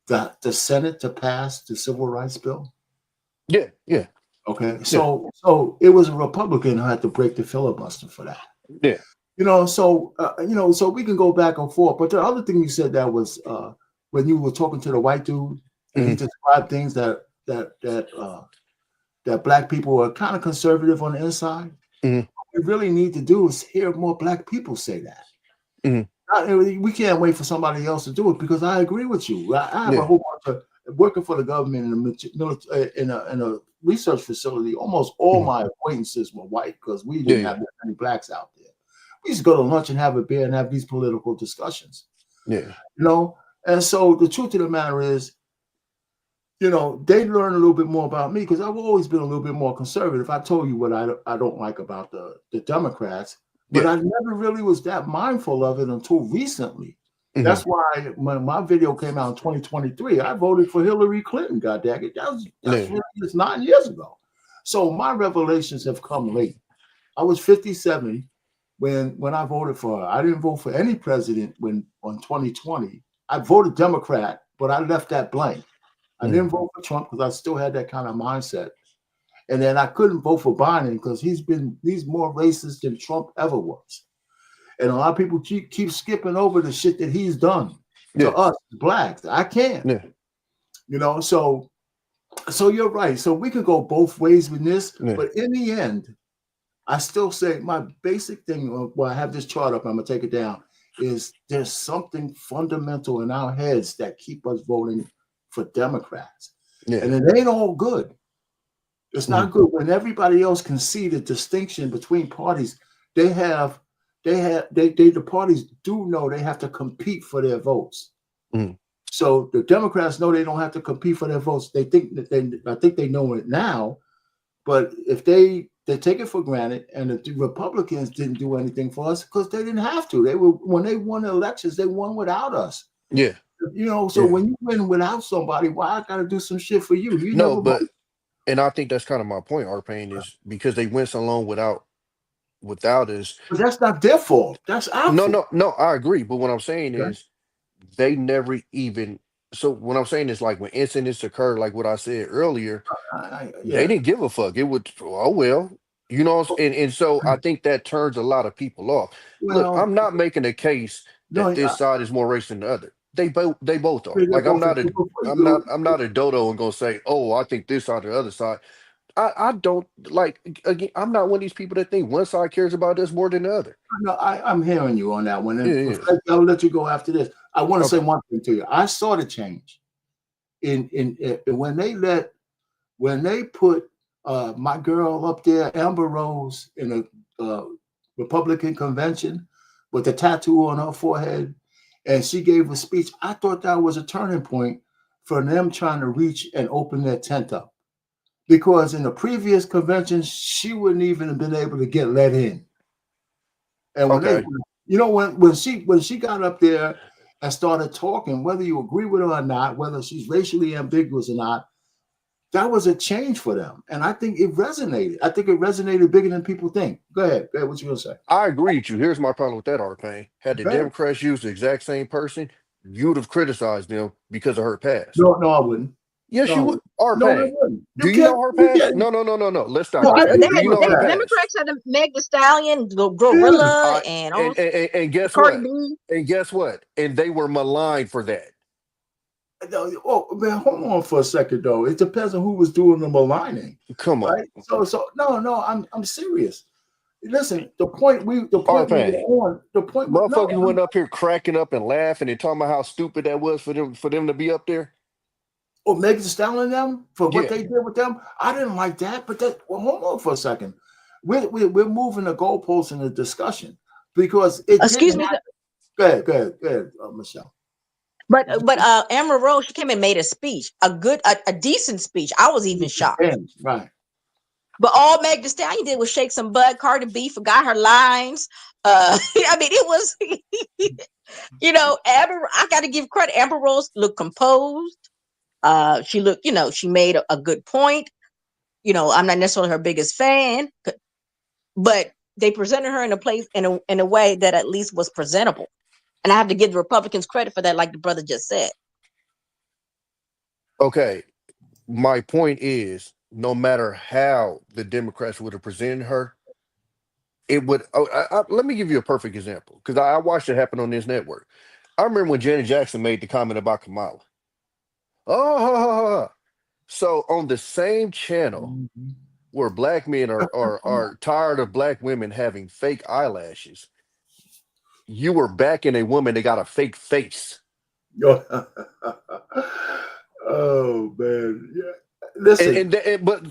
the Senate to pass the Civil Rights Bill? Yeah, yeah. Okay, so it was a Republican who had to break the filibuster for that. Yeah. So we can go back and forth. But the other thing you said that was when you were talking to the white dude, and he described things that Black people are kind of conservative on the inside. What we really need to do is hear more Black people say that. We can't wait for somebody else to do it, because I agree with you. I have a whole bunch of working for the government in a research facility. Almost all my acquaintances were white, because we didn't have that many Blacks out there. We used to go to lunch and have a beer and have these political discussions. Yeah. And so the truth of the matter is, they learn a little bit more about me, because I've always been a little bit more conservative. I told you what I don't like about the Democrats, but I never really was that mindful of it until recently. That's why when my video came out in 2023, I voted for Hillary Clinton. God dang it, that's really just 9 years ago. So my revelations have come late. I was 57 when I voted for her. I didn't vote for any president on 2020. I voted Democrat, but I left that blank. I didn't vote for Trump because I still had that kind of mindset. And then I couldn't vote for Biden because he's more racist than Trump ever was. And a lot of people keep skipping over the shit that he's done to us Blacks. I can't. So you're right. So we could go both ways with this, but in the end, I still say my basic thing, well, I have this chart up, I'm gonna take it down, is there's something fundamental in our heads that keep us voting for Democrats. And it ain't all good. It's not good when everybody else can see the distinction between parties. The parties do know they have to compete for their votes. So the Democrats know they don't have to compete for their votes. They think I think they know it now, but if they they take it for granted, and the Republicans didn't do anything for us because they didn't have to. They were when they won the elections, they won without us. Yeah. You know, so when you win without somebody, why I gotta do some shit for you? You No, never but and I think that's kind of my point, Arpain, is because they went so long without us. But that's not their fault. That's our fault. No, I agree. But what I'm saying is they never even so what I'm saying is like when incidents occur, like what I said earlier, they didn't give a fuck. It would oh well, you know, and so I think that turns a lot of people off. Look, Well, I'm not making a case that no, this side is more racist than the other. They both are. They're Like I'm both- not a dodo and gonna say, oh, I think this side or the other side. I don't like again, I'm not one of these people that think one side cares about us more than the other. No, I'm hearing you on that one. And Yeah. I'll let you go after this. I want to say one thing to you. I saw the change in when they put my girl up there, Amber Rose, in a Republican convention with a tattoo on her forehead, and she gave a speech. I thought that was a turning point for them trying to reach and open their tent up. Because in the previous conventions, she wouldn't even have been able to get let in. And when when she got up there and started talking, whether you agree with her or not, whether she's racially ambiguous or not, that was a change for them. And I think it resonated. I think it resonated bigger than people think. Go ahead. What you gonna say? I agree with you. Here's my problem with that, Arpain. Had the Democrats used the exact same person, you would have criticized them because of her past. No, I wouldn't. Yes, No. you would. Arpain. No, I wouldn't. Do you know her past? No. Let's start. No, Do they you know had, her past? Democrats had Meg Thee Stallion, Gorilla, and all. And guess Cardi what? B. And guess what? And they were maligned for that. Oh man, hold on for a second though. It depends on who was doing the maligning. Come on. Right? So no, I'm serious. Listen, the point we were on, motherfuckers went up here cracking up and laughing and talking about how stupid that was for them to be up there. Oh, Meg Thee Stallion them for what they did with them. I didn't like that, but hold on for a second. We're moving the goalposts in the discussion because it. Excuse me. Go ahead, Michelle. But Amber Rose, she came and made a speech, a decent speech. I was even shocked. Right. But all Meg Thee Stallion did was shake some butt. Cardi B forgot her lines. I mean, it was, Amber. I got to give credit. Amber Rose looked composed. She looked, she made a good point. I'm not necessarily her biggest fan, but they presented her in a way that at least was presentable. And I have to give the Republicans credit for that, like the brother just said. Okay. My point is, no matter how the Democrats would have presented her, it would. Let me give you a perfect example, because I watched it happen on this network. I remember when Janet Jackson made the comment about Kamala. So on the same channel where black men are tired of black women having fake eyelashes, you were backing a woman that got a fake face. Oh man, yeah. Listen, but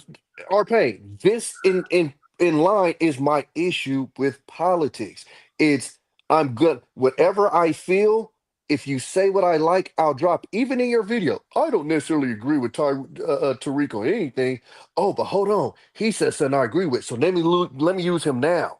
Arpain, this in line is my issue with politics. It's I'm good. Whatever I feel, if you say what I like, I'll drop. Even in your video, I don't necessarily agree with Tariq on anything. Oh, but hold on, he said something I agree with, so let me use him now.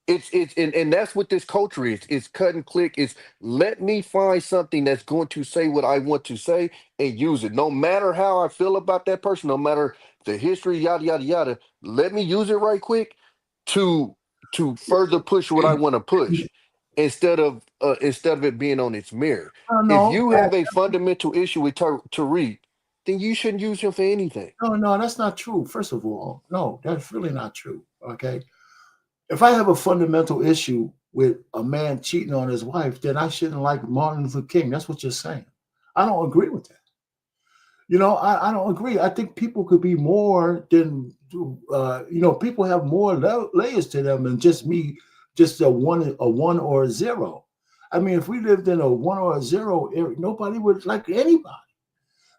And that's what this culture is. It's cut and click. It's let me find something that's going to say what I want to say and use it. No matter how I feel about that person, no matter the history, yada yada yada. Let me use it right quick to further push what I want to push, instead of it being on its mirror. If you have a fundamental issue with Tariq, then you shouldn't use him for anything. No, that's not true. First of all, no, that's really not true. Okay. If I have a fundamental issue with a man cheating on his wife, then I shouldn't like Martin Luther King. That's what you're saying. I don't agree with that. I don't agree. I think people could be more than, people have more layers to them than just a one or a zero. I mean, if we lived in a 1 or a 0, nobody would like anybody.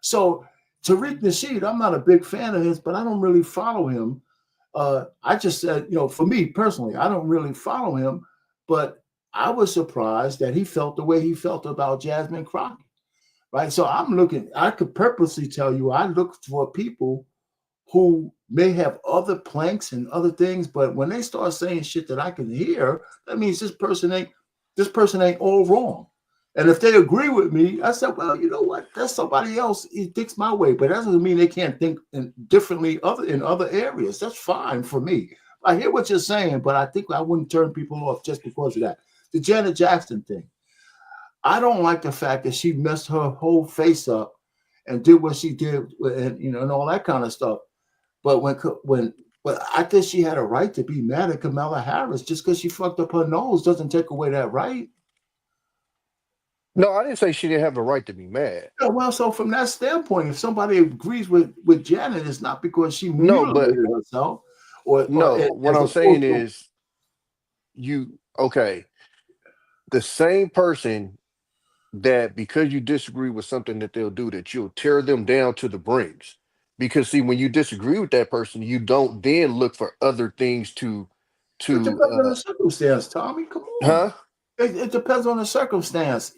So Tariq Nasheed, I'm not a big fan of his, but I don't really follow him. I just said, for me personally, I don't really follow him, but I was surprised that he felt the way he felt about Jasmine Crockett, right? So I could purposely tell you, I look for people who may have other planks and other things, but when they start saying shit that I can hear, that means this person ain't all wrong. And if they agree with me, I said, well, you know what? That's somebody else. He thinks my way, but that doesn't mean they can't think differently in other areas. That's fine for me. I hear what you're saying, but I think I wouldn't turn people off just because of that. The Janet Jackson thing. I don't like the fact that she messed her whole face up and did what she did, and and all that kind of stuff. But but I think she had a right to be mad at Kamala Harris just because she fucked up her nose doesn't take away that right. No, I didn't say she didn't have a right to be mad. Yeah, well, so from that standpoint, if somebody agrees with Janet, it's not because she No, but mutilated herself. Or what I'm saying is, okay, the same person that because you disagree with something that they'll do, that you'll tear them down to the brinks. Because see, when you disagree with that person, you don't then look for other things to it depends on the circumstance, Tommy. Come on. huh? It depends on the circumstance.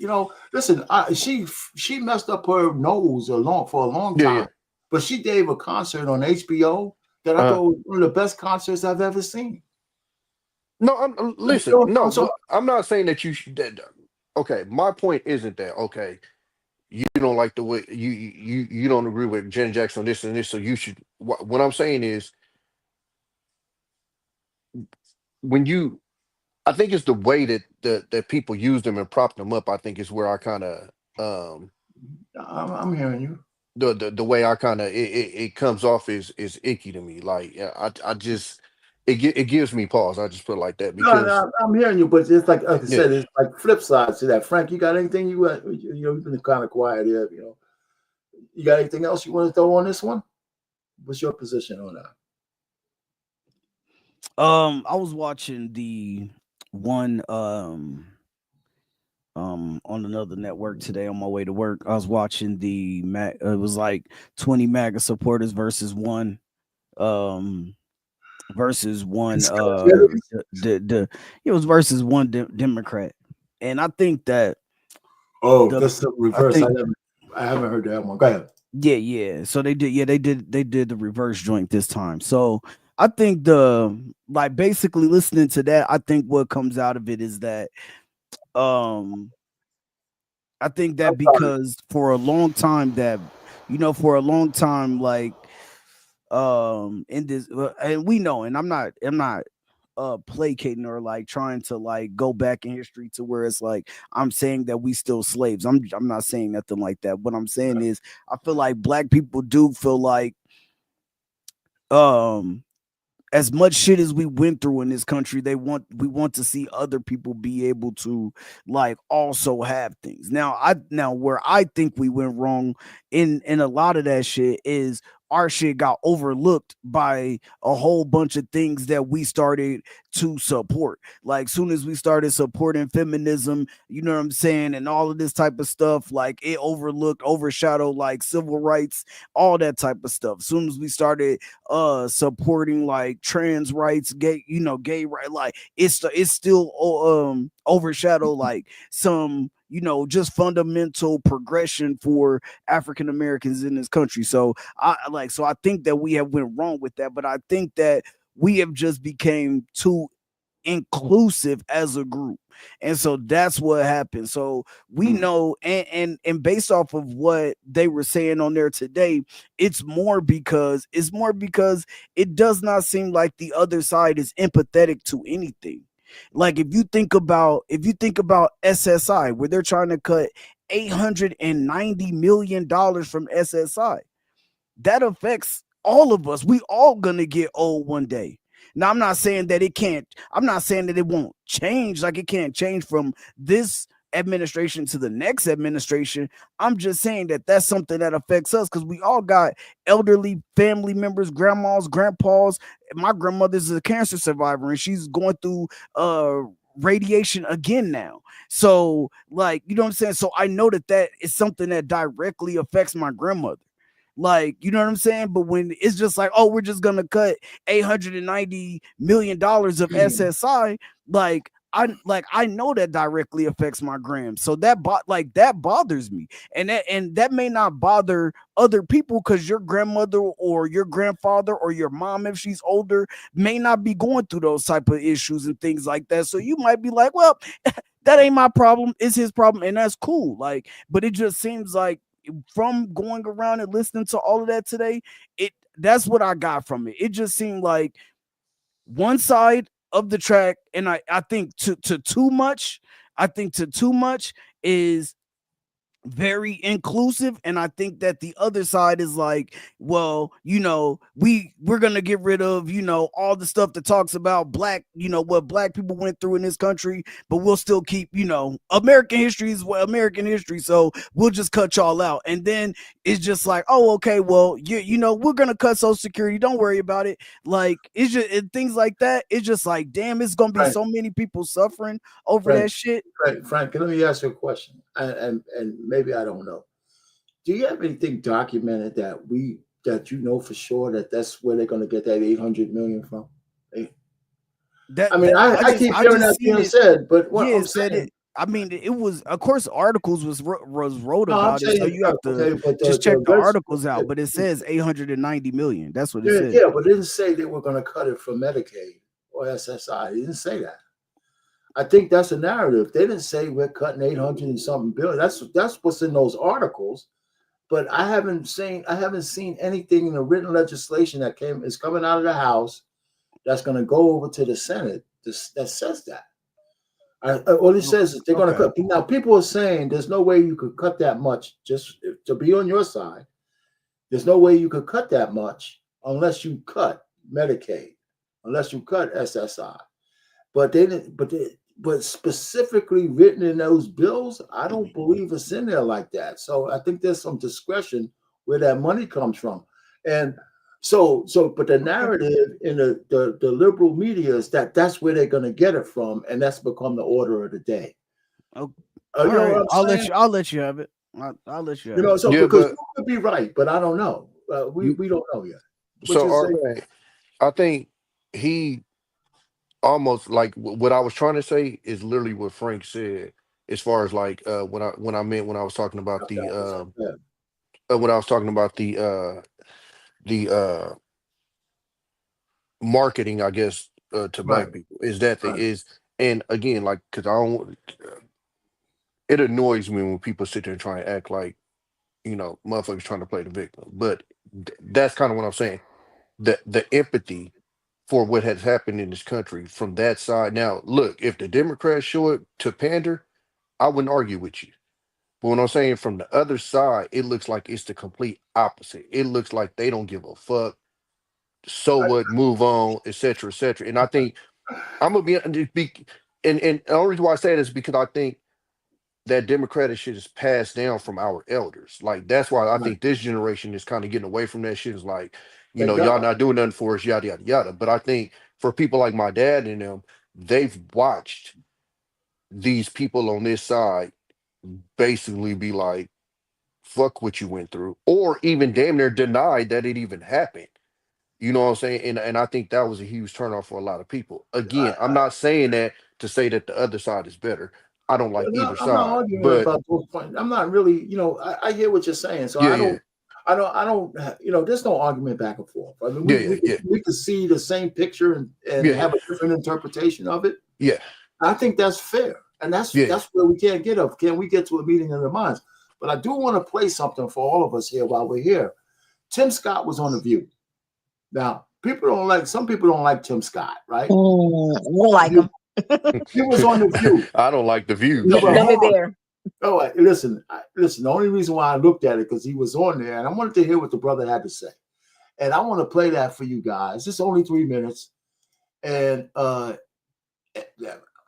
Listen, she messed up her nose for a long time, Yeah. but she gave a concert on HBO that I thought was one of the best concerts I've ever seen. No, listen. So- No, so- I'm not saying that you should. Okay, my point isn't that. Okay, you don't like the way you don't agree with Janet Jackson on this and this, so you should. What I'm saying is, I think it's the way that people use them and prop them up. I think is where I kind of I'm hearing you. the way I kind of it comes off is icky to me. Like I just it gives me pause. I just put it like that because No, I'm hearing you, but it's like I Yeah. said, it's like flip sides to that. Frank, you got anything you've been kind of quiet here. You got anything else you want to throw on this one? What's your position on that? I was watching the one on another network today on my way to work. I was watching it was like 20 MAGA supporters versus one it was versus one Democrat. And I think that that's the reverse. I haven't heard that one. Go ahead. Yeah. So they did the reverse joint this time. So I think basically listening to that, I think what comes out of it is that I think that because for a long time in this and we know, and I'm not placating or like trying to like go back in history to where it's like I'm saying that we still slaves. I'm not saying nothing like that. What I'm saying is I feel like black people do feel like as much shit as we went through in this country, we want to see other people be able to like also have things. Now where I think we went wrong in a lot of that shit is our shit got overlooked by a whole bunch of things that we started to support. Like soon as we started supporting feminism, you know what I'm saying, and all of this type of stuff, like it overshadowed like civil rights, all that type of stuff. Soon as we started supporting like trans rights, gay right, like it's still overshadowed like some just fundamental progression for African Americans in this country. So I think that we have went wrong with that, but I think that we have just became too inclusive as a group. And so that's what happened. So we know, and based off of what they were saying on there today, it's more because it does not seem like the other side is empathetic to anything. Like if you think about SSI, where they're trying to cut $890 million from SSI, that affects all of us. We all gonna get old one day. Now, I'm not saying that it won't change, like it can't change from this administration to the next administration. I'm just saying that that's something that affects us because we all got elderly family members, grandmas, grandpas. My grandmother's a cancer survivor and she's going through radiation again now. So like, you know what I'm saying? So I know that is something that directly affects my grandmother. Like, you know what I'm saying? But when it's just like, oh, we're just gonna cut $890 million of SSI, like I know that directly affects my gram. So that bothers me. And that may not bother other people because your grandmother or your grandfather or your mom, if she's older, may not be going through those type of issues and things like that. So you might be like, well, that ain't my problem, it's his problem, and that's cool. Like, but it just seems like from going around and listening to all of that today, that's what I got from it. It just seemed like one side of the track, and I think to too much. I think to too much is very inclusive, and I think that the other side is like, well, we're gonna get rid of all the stuff that talks about black, what black people went through in this country, but we'll still keep American history is American history, so we'll just cut y'all out. And then it's just like, oh, okay, well, we're gonna cut Social Security, don't worry about it. Like, it's just things like that. It's just like, damn, it's gonna be so many people suffering over that shit. Frank, let me ask you a question, and maybe I don't know. Do you have anything documented that you know for sure that's where they're going to get that 800 million from? I keep hearing that being said, but what I'm saying, it. I mean, it was, of course, articles was wrote about it, so you have to just check the articles out. But it says 890 million. That's what it says. Yeah, but it didn't say they were going to cut it from Medicaid or SSI. It didn't say that. I think that's a narrative. They didn't say we're cutting 800 and something billion. That's what's in those articles. But I haven't seen anything in the written legislation that is coming out of the House that's going to go over to the Senate that says that. All it says is they're going to cut. Now, people are saying there's no way you could cut that much just to be on your side. There's no way you could cut that much unless you cut Medicaid, unless you cut SSI. But they didn't. But specifically written in those bills, I don't believe it's in there like that. So I think there's some discretion where that money comes from. And but the narrative in the liberal media is that's where they're going to get it from, and that's become the order of the day. Oh, I'll let you have it. I'll let you have it. So because you could be right, but I don't know. We don't know yet. I think he almost like what I was trying to say is literally what Frank said, as far as like when I was talking about the marketing, I guess, to black people is that and again, like, because it annoys me when people sit there and try and act like motherfuckers trying to play the victim, but that's kind of what I'm saying. The empathy for what has happened in this country from that side. Now, look, if the Democrats show it to pander, I wouldn't argue with you. But what I'm saying, from the other side, it looks like it's the complete opposite. It looks like they don't give a fuck. So what? Move on, etc., etc. And I think I'm gonna be, and the only reason why I say that is because I think that Democratic shit is passed down from our elders. Like, that's why I think this generation is kind of getting away from that shit. It's like, y'all not doing nothing for us, yada, yada, yada. But I think for people like my dad and them, they've watched these people on this side basically be like, fuck what you went through, or even damn near denied that it even happened. You know what I'm saying? And I think that was a huge turnoff for a lot of people. Again, I'm not saying that to say that the other side is better. I don't like either side. But about those points. I'm not really, I hear what you're saying. So I don't, there's no argument back and forth. I mean, we could see the same picture and have a different interpretation of it. Yeah. I think that's fair. And that's where we can't get up. Can we get to a meeting of the minds? But I do want to play something for all of us here while we're here. Tim Scott was on The View. Now, some people don't like Tim Scott, right? I don't like him. He was on The View. I don't like The View. Oh, listen. The only reason why I looked at it because he was on there, and I wanted to hear what the brother had to say. And I want to play that for you guys. It's only 3 minutes. And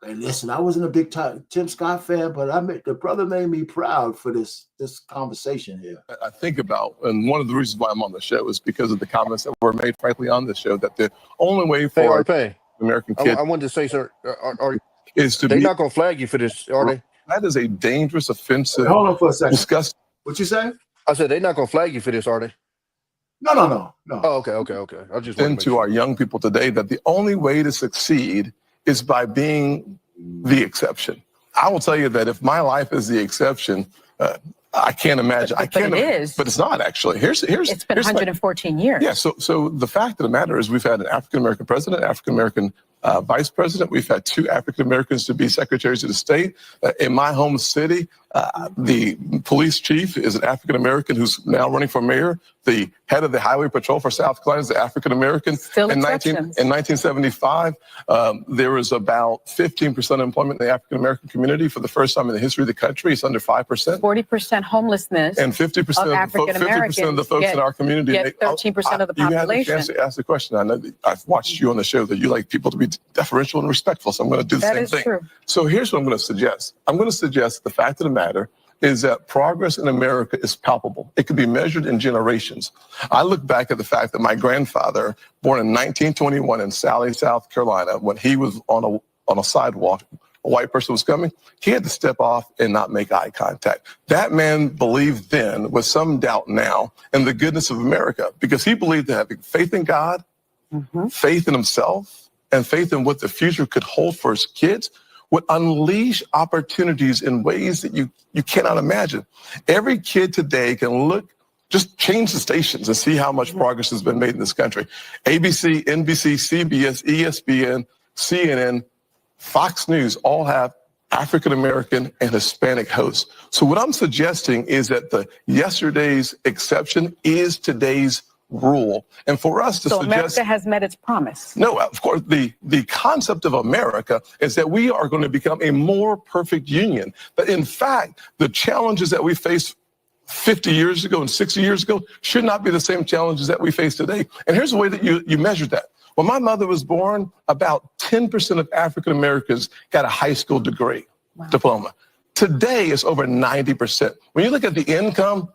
listen, I wasn't a big Tim Scott fan, but the brother made me proud for this conversation here. I think about, and one of the reasons why I'm on the show is because of the comments that were made, frankly, on this show, that the only way for the American kid, I wanted to say, sir, is to they're not going to flag you for this, are they? That is a dangerous, offensive. Hold on for a second. Disgusting. What you say? I said they're not going to flag you for this, are they? No. Oh, okay. I just into our young people today that the only way to succeed is by being the exception. I will tell you that if my life is the exception, I can't imagine. But it is. But it's not actually. It's been 114 years. Yeah. So the fact of the matter is, we've had an African American president, African American vice president. We've had 2 African Americans to be secretaries of the state. In my home city, the police chief is an African American who's now running for mayor. The head of the highway patrol for South Carolina is an African American. Still in exceptions. 1975, there was about 15% employment in the African American community. For the first time in the history of the country, it's under 5%. 40% homelessness. And 50% of African Americans, 50% of the folks in our community get 13% of the You had the population. chance to ask the question. I know that I've watched you on the show that you like people to be deferential and respectful, so I'm going to do the That same is thing. true. So here's what I'm going to suggest. I'm going to suggest the fact of the matter is that progress in America is palpable. It can be measured in generations. I look back at the fact that my grandfather, born in 1921 in Sally, South Carolina, when he was on a sidewalk, a white person was coming, he had to step off and not make eye contact. That man believed then, with some doubt now, in the goodness of America, because he believed that having faith in God, faith in himself, and faith in what the future could hold for his kids would unleash opportunities in ways that you cannot imagine. Every kid today can look, just change the stations and see how much progress has been made in this country. ABC, NBC, CBS, ESPN, CNN, Fox News all have African American and Hispanic hosts. So what I'm suggesting is that the yesterday's exception is today's rule. And for us to So suggest— America has met its promise. No, of course, the concept of America is that we are going to become a more perfect union. But in fact, the challenges that we face 50 years ago and 60 years ago should not be the same challenges that we face today. And here's the way that you measure that. When my mother was born, about 10% of African Americans got a high school degree, diploma. Today, it's over 90%. When you look at the income,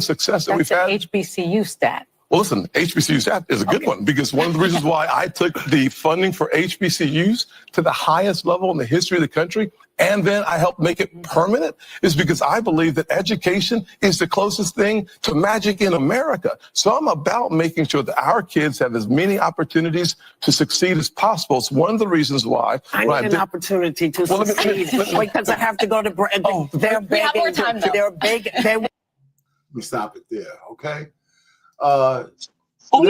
success that we've had— HBCU stat. Well, listen, HBCU stat is a good one, because one of the reasons why I took the funding for HBCUs to the highest level in the history of the country, and then I helped make it permanent, is because I believe that education is the closest thing to magic in America. So I'm about making sure that our kids have as many opportunities to succeed as possible. It's one of the reasons why— I need an opportunity to succeed because I have to go to break. They're we have more time, though. They're big. We stop it there, okay? And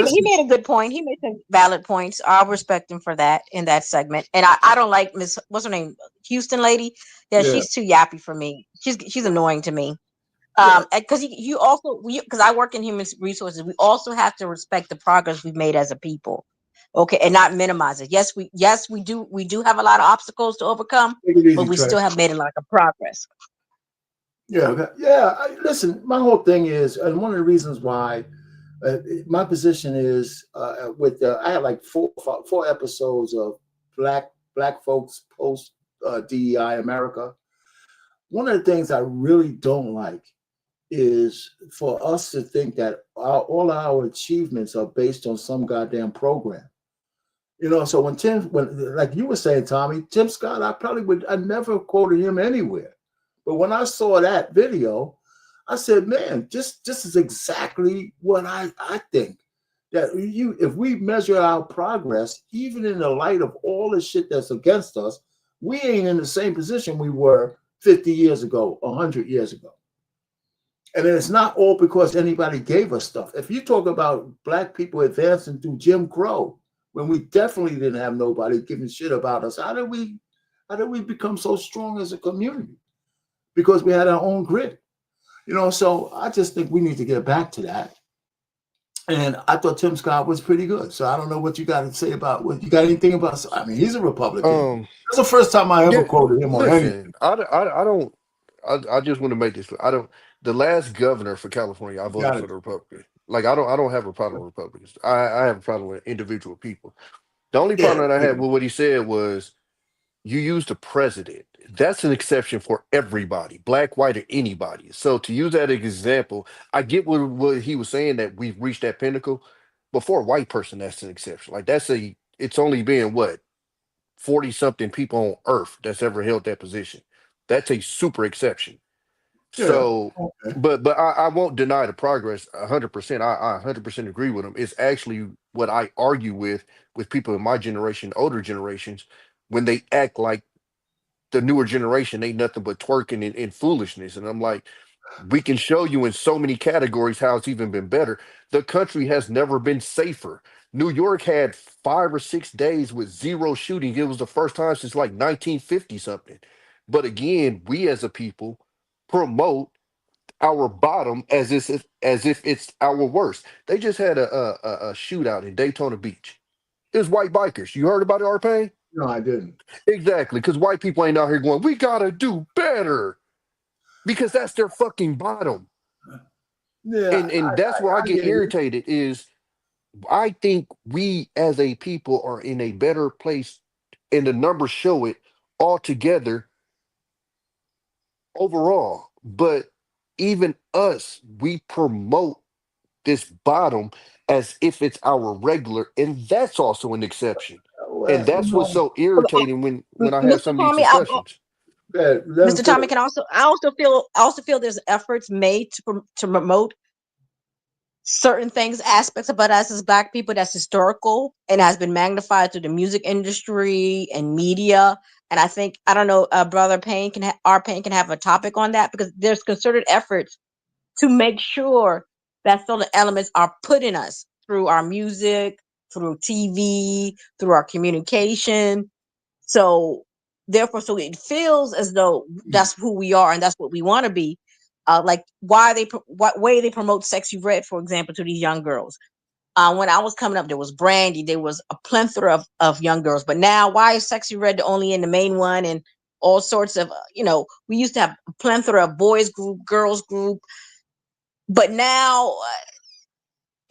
he made a good point. He made some valid points. I'll respect him for that in that segment. And I don't like Miss, what's her name, Houston lady. Yeah, she's too yappy for me. She's annoying to me. Because you also, because I work in human resources, we also have to respect the progress we've made as a people. Okay, and not minimize it. Yes, we do have a lot of obstacles to overcome, but we still have made a lot of progress. Listen, my whole thing is, and one of the reasons why my position is I had like four episodes of black folks post DEI America. One of the things I really don't like is for us to think that all our achievements are based on some goddamn program. You know, so when like you were saying, Tommy, Tim Scott, I never quoted him anywhere. But when I saw that video, I said, man, this is exactly what I think. That if we measure our progress, even in the light of all the shit that's against us, we ain't in the same position we were 50 years ago, 100 years ago. And it's not all because anybody gave us stuff. If you talk about black people advancing through Jim Crow, when we definitely didn't have nobody giving shit about us, how did we become so strong as a community? Because we had our own grit. You know, so I just think we need to get back to that. And I thought Tim Scott was pretty good. So I don't know what you got to say about what you got anything about. I mean, he's a Republican. That's the first time I ever quoted him on anything. I just want to make this. The last governor for California, I voted for the Republican. Like I don't have a problem with Republicans. I have a problem with individual people. The only problem that I had with what he said was you used the president. That's an exception for everybody, black, white, or anybody. So to use that example, I get what he was saying, that we've reached that pinnacle. But for a white person, that's an exception. Like it's only been 40 something people on earth that's ever held that position. That's a super exception. Yeah. So, but I won't deny the progress 100%. I 100% agree with him. It's actually what I argue with people in my generation, older generations, when they act like the newer generation ain't nothing but twerking and foolishness. And I'm like, we can show you in so many categories how it's even been better. The country has never been safer. New York had 5 or 6 days with 0 shooting. It was the first time since like 1950 something. But again, we as a people promote our bottom as if it's our worst. They just had a shootout in Daytona Beach. It was white bikers. You heard about it, R-Pain? No, I didn't. Exactly, because white people ain't out here going, we gotta do better. Because that's their fucking bottom. Yeah, And that's where I get hear you. irritated is I think we as a people are in a better place, and the numbers show it all together overall. But even us, we promote this bottom as if it's our regular, and that's also an exception. And that's what's so irritating when I have Mr. some of these Tommy, discussions. Mr. Tommy, I also feel there's efforts made to promote certain things, aspects about us as Black people that's historical and has been magnified through the music industry and media. And I think, I don't know, Brother Payne our Payne can have a topic on that, because there's concerted efforts to make sure that certain elements are put in us through our music, through TV, through our communication. So therefore, so it feels as though that's who we are and that's what we want to be. Like what way they promote Sexy Red, for example, to these young girls. When I was coming up, there was Brandy, there was a plethora of young girls. But now, why is Sexy Red only in the main one? And all sorts of, we used to have a plethora of boys group, girls group. But now,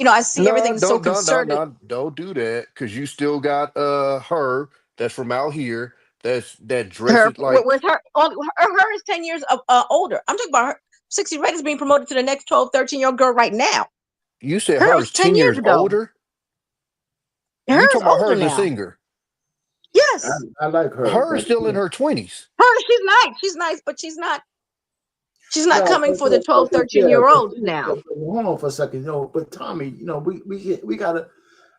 I see everything so concerted. Don't do that, because you still got her that's from out here that Her, dresses like with her, her is 10 years older. I'm talking about her. 60 Red is being promoted to the next 12, 13-year-old girl right now. you said. Her Her was is 10 10 years years ago. older. Her You is talking about her older as a now. singer? Yes. I like her. Her is still in her 20s. She's nice. She's nice, but she's not No, coming for the 12, 13-year-olds now. Hold on for a second, but Tommy, we gotta.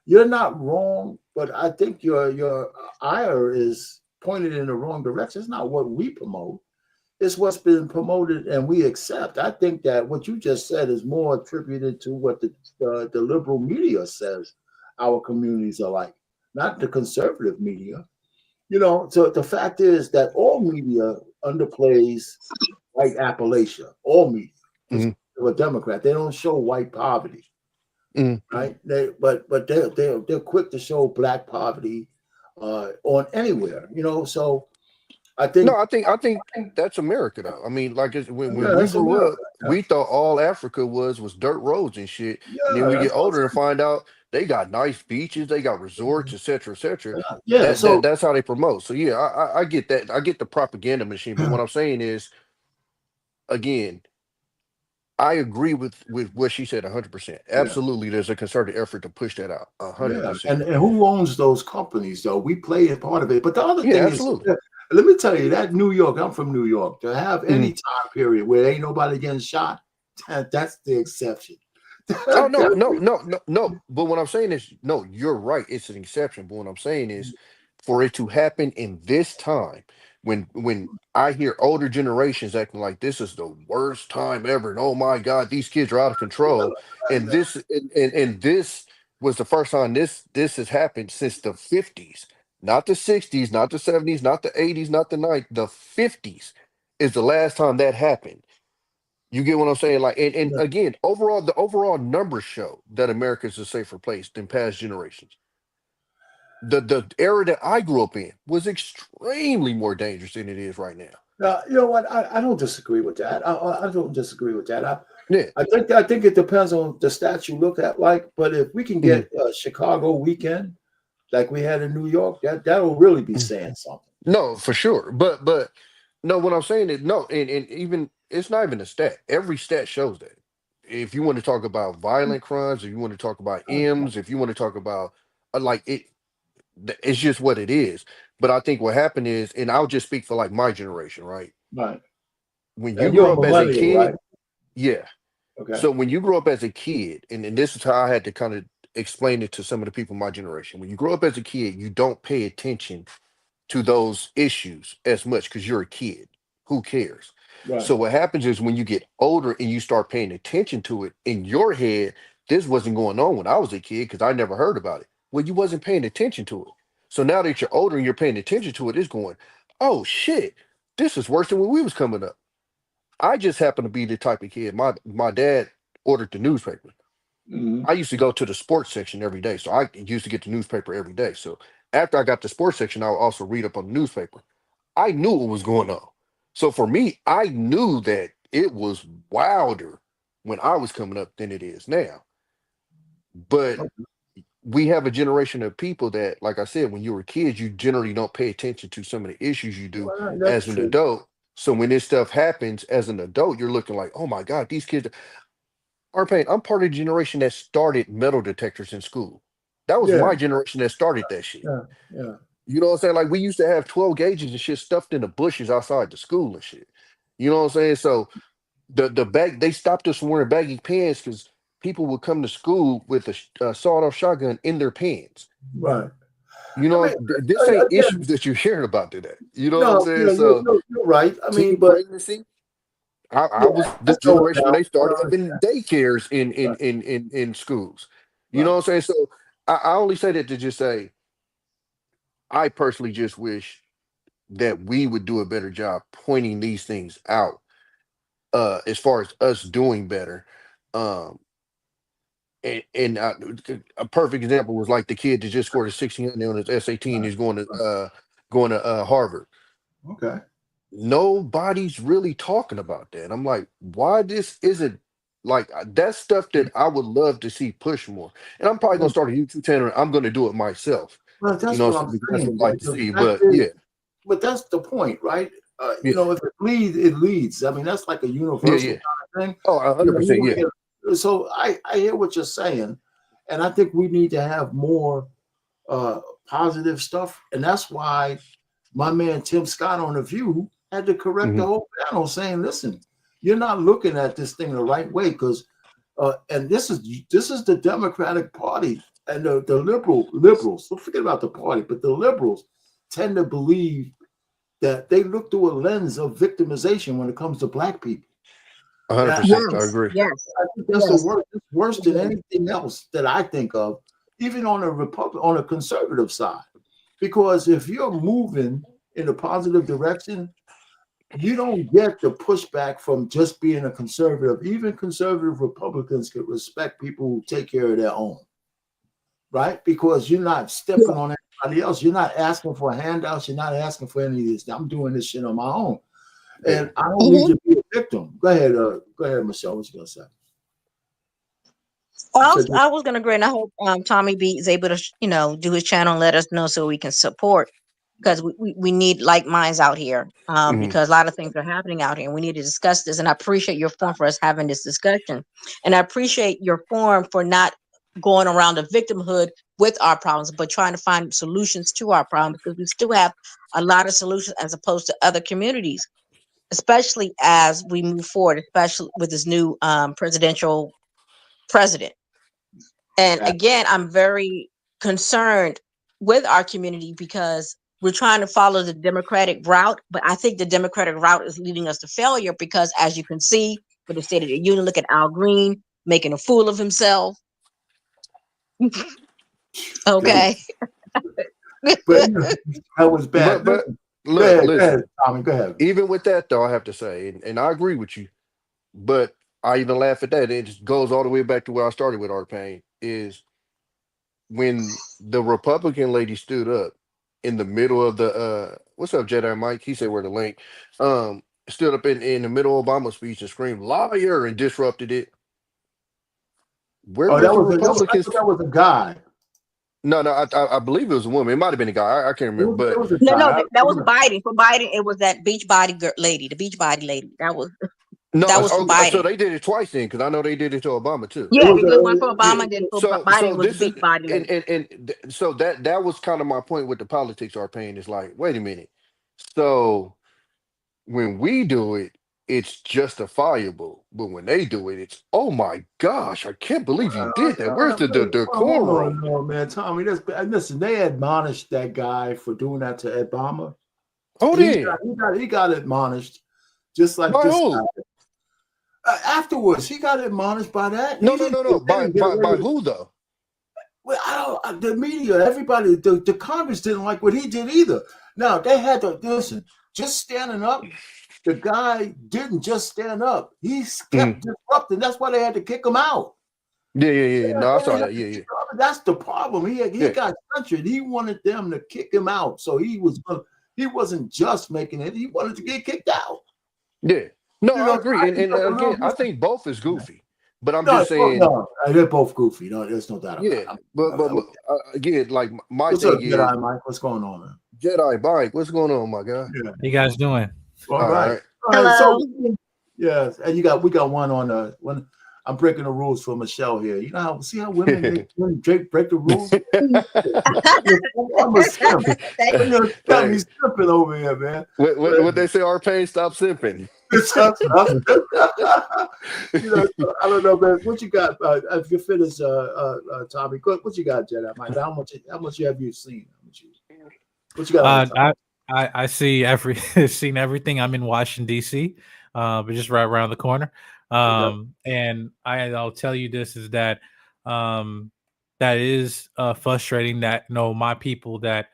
You're not wrong, but I think your ire is pointed in the wrong direction. It's not what we promote; it's what's been promoted and we accept. I think that what you just said is more attributed to what the liberal media says our communities are like, not the conservative media. So the fact is that all media underplays white Appalachia, all media. A Democrat, they don't show white poverty, right? But they're quick to show Black poverty on anywhere. So I think No, I think that's America though. I mean, like when we that's grew America. up, we thought all Africa was dirt roads and shit. And then we that's get older and find out they got nice beaches, they got resorts, etc., etc. Yeah, so That's how they promote. So yeah, I get that. I get the propaganda machine. But what I'm saying is, again, I agree with what she said 100%. Absolutely, there's a concerted effort to push that out 100%. And who owns those companies though? We play a part of it. But the other thing absolutely. is, let me tell you, that New York, I'm from New York, to have any time period where ain't nobody getting shot, that's the exception. Oh no. But what I'm saying is, no, you're right. It's an exception. But what I'm saying is, for it to happen in this time, when I hear older generations acting like this is the worst time ever, and oh my God, these kids are out of control, and this was the first time this has happened since the 50s, not the 60s, not the 70s, not the 80s, not the 90s, the 50s is the last time that happened. You get what I'm saying? Like, and again, the overall numbers show that America is a safer place than past generations. The era that I grew up in was extremely more dangerous than it is right now. Now, you know what? I don't disagree with that. I don't disagree with that. I think it depends on the stats you look at. But if we can get a Chicago weekend like we had in New York, that'll really be saying something. No, for sure. But no, what I'm saying is no, and even it's not even a stat. Every stat shows that. If you want to talk about violent crimes, if you want to talk about M's, if you want to talk about it's just what it is. But I think what happened is, and I'll just speak for like my generation, right? Right. When you grew up as a kid, right? yeah. Okay. So when you grew up as a kid, and this is how I had to kind of explain it to some of the people in my generation. When you grow up as a kid, you don't pay attention to those issues as much because you're a kid. Who cares? Right. So what happens is when you get older and you start paying attention to it in your head, this wasn't going on when I was a kid because I never heard about it. Well, you wasn't paying attention to it. So now that you're older and you're paying attention to it, it's going, oh shit, this is worse than when we was coming up. I just happen to be the type of kid. My dad ordered the newspaper. I used to go to the sports section every day. So I used to get the newspaper every day. So after I got the sports section, I would also read up on the newspaper. I knew what was going on. So for me, I knew that it was wilder when I was coming up than it is now. But we have a generation of people that, like I said, when you were kids, you generally don't pay attention to some of the issues you do as an adult. So when this stuff happens as an adult, you're looking like, oh my God, these kids are paying. I'm part of the generation that started metal detectors in school. That was my generation that started that shit. Yeah. You know what I'm saying? Like we used to have 12 gauges and shit stuffed in the bushes outside the school and shit. You know what I'm saying? So they stopped us from wearing baggy pants because people would come to school with a sawed-off shotgun in their pants. Right. You know, this ain't issues that you're hearing about today. You know what I'm saying? Yeah, So you're right. I mean, teen but pregnancy. I was this generation when they started having daycares in schools. You know what I'm saying? So I only say that to just say, I personally just wish that we would do a better job pointing these things out as far as us doing better. And a perfect example was like the kid that just scored a 1600 on his SAT and he's going to Harvard. Okay. Nobody's really talking about that. I'm like, why this isn't like that's stuff that I would love to see push more. And I'm probably gonna start a YouTube channel. I'm gonna do it myself. Well, that's You know, what I'm that's saying. what I like to see. The But fact is- yeah, But that's the point, right? You know, if it leads, it leads. I mean, that's like a universal yeah. kind of thing. Oh, 100%, yeah. So I hear what you're saying, and I think we need to have more positive stuff, and that's why my man Tim Scott on The View had to correct the whole panel, saying, "Listen, you're not looking at this thing the right way," because and this is the Democratic Party and the liberals. Don't forget about the party, but the liberals tend to believe that they look through a lens of victimization when it comes to black people. 100%. I agree. Yes. I think that's the worst. It's worse than anything else that I think of, even on a conservative side. Because if you're moving in a positive direction, you don't get the pushback from just being a conservative. Even conservative Republicans can respect people who take care of their own, right? Because you're not stepping on anybody else. You're not asking for handouts. You're not asking for any of this. I'm doing this shit on my own. And I don't need to be a victim. Go ahead, Michelle. What you gonna say? I was gonna agree, and I hope Tommy B is able to, do his channel and let us know so we can support, because we need like minds out here, because a lot of things are happening out here, and we need to discuss this. And I appreciate your forum for us having this discussion, and I appreciate your forum for not going around the victimhood with our problems, but trying to find solutions to our problems, because we still have a lot of solutions as opposed to other communities, especially as we move forward, especially with this new president. And again, I'm very concerned with our community because we're trying to follow the Democratic route, but I think the Democratic route is leading us to failure because, as you can see, with the State of the Union, look at Al Green making a fool of himself. Okay. But that was bad. But Look, listen, go ahead, Tommy, go ahead. Even with that, though, I have to say, and I agree with you, but I even laugh at that. It just goes all the way back to where I started with Art Payne, is when the Republican lady stood up in the middle of the what's up, Jedi Mike? He said, where the link? Stood up in the middle of Obama's speech and screamed liar and disrupted it. Where was the Republicans? That was a guy. No, I believe it was a woman. It might have been a guy. I can't remember. But that was Biden. For Biden, it was that beach body lady, the beach body lady. That was for Biden. So they did it twice then, because I know they did it to Obama too. Yeah, they did one for Obama, then for Biden was the beach body lady. And so that was kind of my point with the politics are paying. Is like, wait a minute. So when we do it, it's justifiable. But when they do it, it's oh my gosh, I can't believe you did that. Where's the Hold decorum? on, no, man, Tommy. Listen, they admonished that guy for doing that to Obama. Oh, he got admonished, just like by this who? guy. Afterwards, he got admonished by that. No, He no, didn't- no, no. they By didn't get away by with it. who though? Well, the media, everybody, the Congress didn't like what he did either. Now they had to listen. Just standing up, the guy didn't just stand up. He kept disrupting. That's why they had to kick him out. Yeah. No, I saw that. Yeah. That's the problem. He got censored. He wanted them to kick him out, so he wasn't just making it. He wanted to get kicked out. Yeah. No, You know, I agree. And again, I think both is goofy. But I'm just saying, no, they're both goofy. No, there's no doubt about it. yeah. But again, like my What's thing up, is Jedi Mike? What's going on, man? Jedi Mike. What's going on, my guy? Yeah. You guys doing? All right. Hello. So, yes, and we got one on when I'm breaking the rules for Michelle here. You know how women break the rules. I'm a simp. You're simping over here, man. What they say? Our pain, stop simping. You know, I don't know, man. What you got? If you finish, Tommy, what you got, Jedi Mike? How much have you seen? What you got? I see seen everything. I'm in Washington D.C., but just right around the corner. And I'll tell you this is that that is frustrating that my people that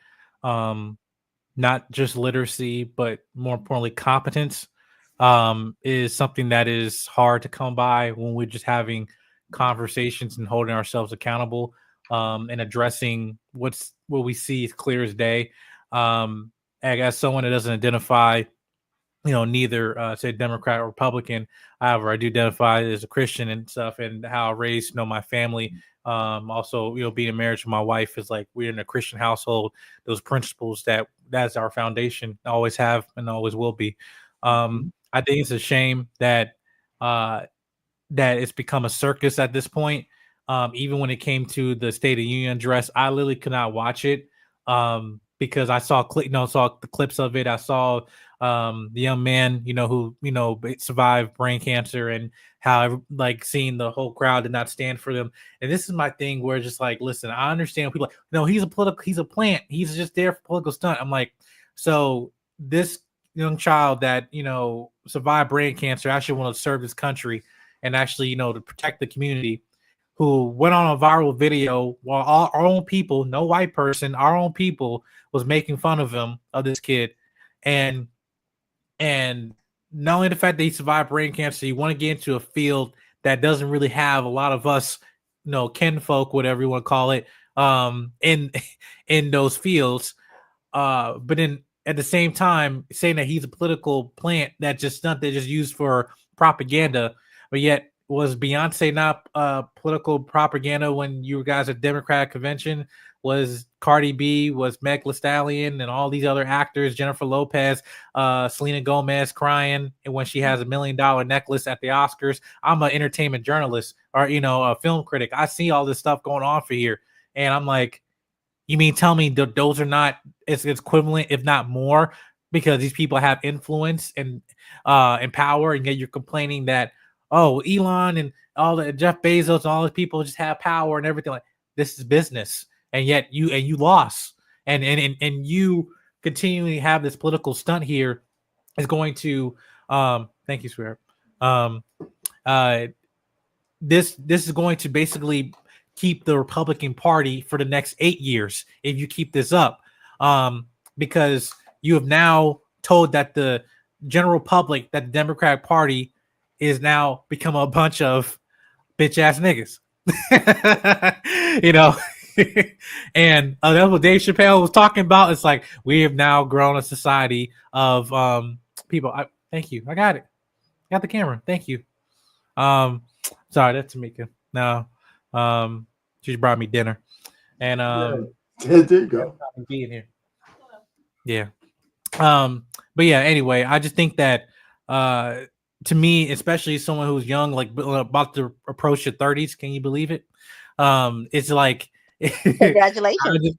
not just literacy but more importantly competence is something that is hard to come by when we're just having conversations and holding ourselves accountable and addressing what we see as clear as day. As someone that doesn't identify neither say Democrat or Republican. However, I do identify as a Christian and stuff, and how I raised, my family. Also, being in marriage with my wife is like we're in a Christian household. Those principles that's our foundation, always have and always will be. I think it's a shame that that it's become a circus at this point. Even when it came to the State of Union address, I literally could not watch it because I saw the clips of it. I saw the young man, who survived brain cancer, and how seeing the whole crowd did not stand for them. And this is my thing where just like, listen, I understand people he's a plant. He's just there for political stunt. I'm like, so this young child that survived brain cancer actually want to serve this country and actually to protect the community, who went on a viral video while our own people, no white person, our own people was making fun of this kid. And not only the fact that he survived brain cancer, you want to get into a field that doesn't really have a lot of us, kinfolk, whatever you want to call it, in those fields. But then at the same time, saying that he's a political plant that just used for propaganda, but yet was Beyonce not political propaganda when you guys at Democratic convention? Was Cardi B, was Meg Thee Stallion, and all these other actors, Jennifer Lopez, Selena Gomez crying when she has $1 million necklace at the Oscars? I'm an entertainment journalist or, a film critic. I see all this stuff going on for here. And I'm like, you mean tell me those are not it's equivalent, if not more, because these people have influence and power, and yet you're complaining that, oh, Elon and all the Jeff Bezos and all these people just have power and everything. Like, this is business. And yet you lost, and you continually have this political stunt here is going to thank you, swear. This is going to basically keep the Republican Party for the next 8 years if you keep this up, because you have now told that the general public that the Democratic Party is now become a bunch of bitch ass niggas. And that's what Dave Chappelle was talking about. It's like we have now grown a society of people. Thank you. I got it. Got the camera. Thank you. Sorry, that's Tamika. No, she brought me dinner, and there you go. Being here. Yeah. But yeah. Anyway, I just think that to me, especially someone who's young, like about to approach your 30s, can you believe it? It's like congratulations.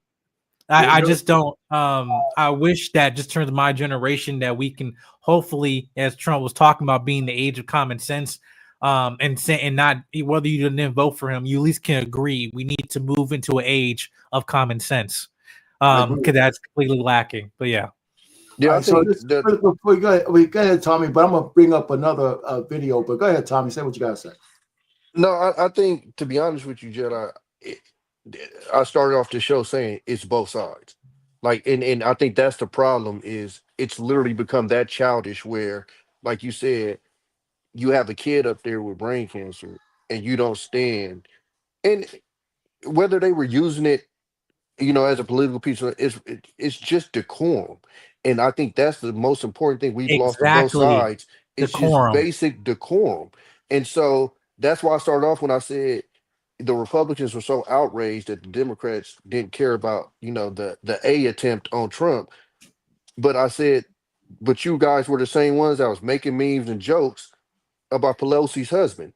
I just don't. I wish that just turns my generation that we can hopefully, as Trump was talking about, being the age of common sense, and not whether you didn't vote for him, you at least can agree we need to move into an age of common sense, because that's completely lacking. But yeah. Yeah, All I right, so think that before you go ahead, go ahead, Tommy. But I'm gonna bring up another video. But go ahead, Tommy. Say what you gotta say. no, I think to be honest with you, Jedi, I started off the show saying it's both sides. Like, and I think that's the problem is it's literally become that childish where, like you said, you have a kid up there with brain cancer and you don't stand. And whether they were using it, as a political piece, it's just decorum. And I think that's the most important thing we've lost on both Exactly. sides. It's just Decorum. basic decorum. And so that's why I started off when I said the Republicans were so outraged that the Democrats didn't care about, the A attempt on Trump. But I said, but you guys were the same ones that was making memes and jokes about Pelosi's husband.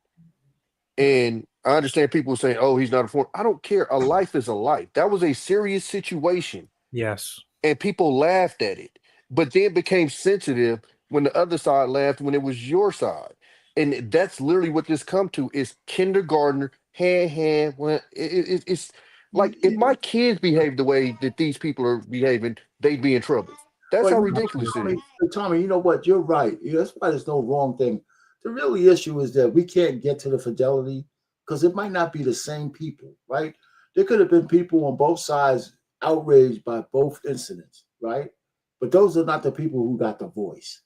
And I understand people saying, "Oh, he's not a foreign." I don't care. A life is a life. That was a serious situation, Yes. and people laughed at it, but then became sensitive when the other side laughed when it was your side. And that's literally what this come to is kindergartner hand. When it's like if my kids behave the way that these people are behaving, they'd be in trouble. That's Well, how ridiculous it is. Tommy, you know what? You're right. That's why there's no wrong thing. The real issue is that we can't get to the fidelity because it might not be the same people, right? There could have been people on both sides outraged by both incidents, right? But those are not the people who got the voice.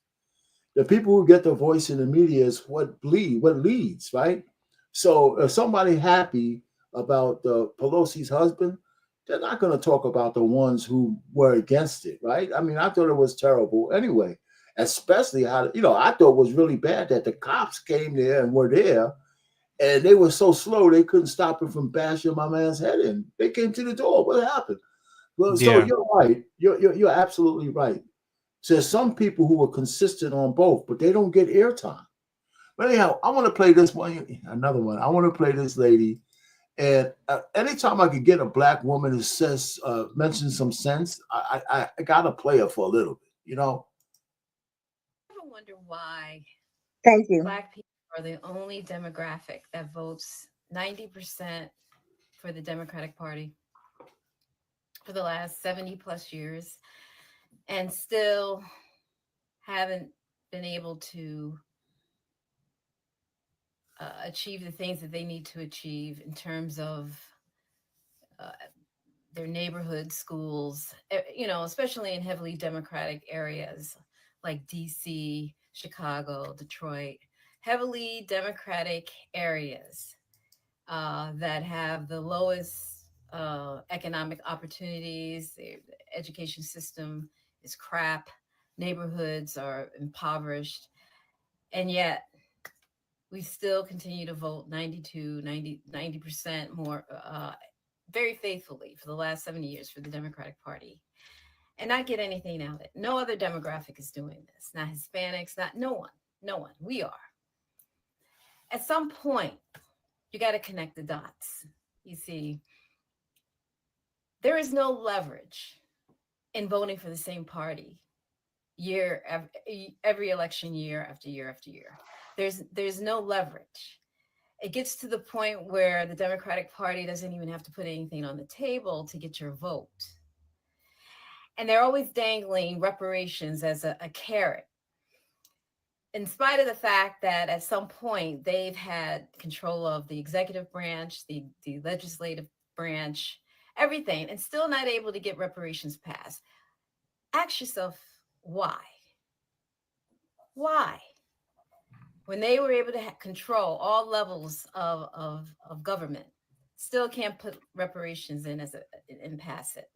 The people who get the voice in the media is what leads, right? So if somebody happy about Pelosi's husband, they're not going to talk about the ones who were against it, right? I mean, I thought it was terrible anyway, especially how, I thought it was really bad that the cops came there and were there and they were so slow they couldn't stop him from bashing my man's head in. They came to the door. What happened? Well, so Yeah. you're right. You're absolutely right. So there's some people who are consistent on both, but they don't get airtime. But anyhow, I want to play this one, another one. I want to play this lady. And anytime I could get a black woman who says, mentions some sense, I got to play her for a little bit, I wonder why Thank you. Black people are the only demographic that votes 90% for the Democratic Party for the last 70 plus years and still haven't been able to achieve the things that they need to achieve in terms of their neighborhood schools, especially in heavily Democratic areas like DC, Chicago, Detroit, heavily Democratic areas that have the lowest economic opportunities. The education system is crap. Neighborhoods are impoverished. And yet we still continue to vote 90% more very faithfully for the last 70 years for the Democratic Party and not get anything out of it. No other demographic is doing this. Not Hispanics, no one. We are. At some point, you got to connect the dots. You see, there is no leverage in voting for the same party every election year after year after year. There's no leverage. It gets to the point where the Democratic Party doesn't even have to put anything on the table to get your vote. And they're always dangling reparations as a carrot. In spite of the fact that at some point they've had control of the executive branch, the legislative branch, everything, and still not able to get reparations passed. Ask yourself, why? Why? When they were able to control all levels of government, still can't put reparations in and pass it.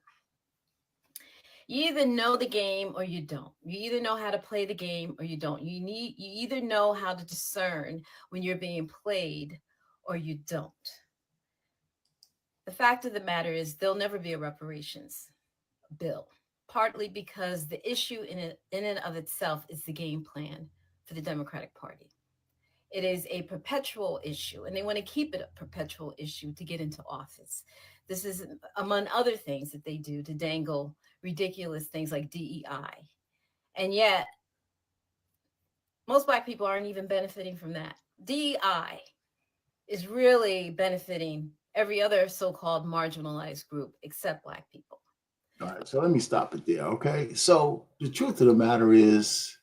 You either know the game or you don't. You either know how to play the game or you don't. You either know how to discern when you're being played or you don't. The fact of the matter is there'll never be a reparations bill, partly because the issue in and of itself is the game plan for the Democratic Party. It is a perpetual issue, and they want to keep it a perpetual issue to get into office. This is among other things that they do to dangle ridiculous things like DEI. And yet, most Black people aren't even benefiting from that. DEI is really benefiting every other so-called marginalized group except Black people. All right, so let me stop it there, okay? So the truth of the matter is,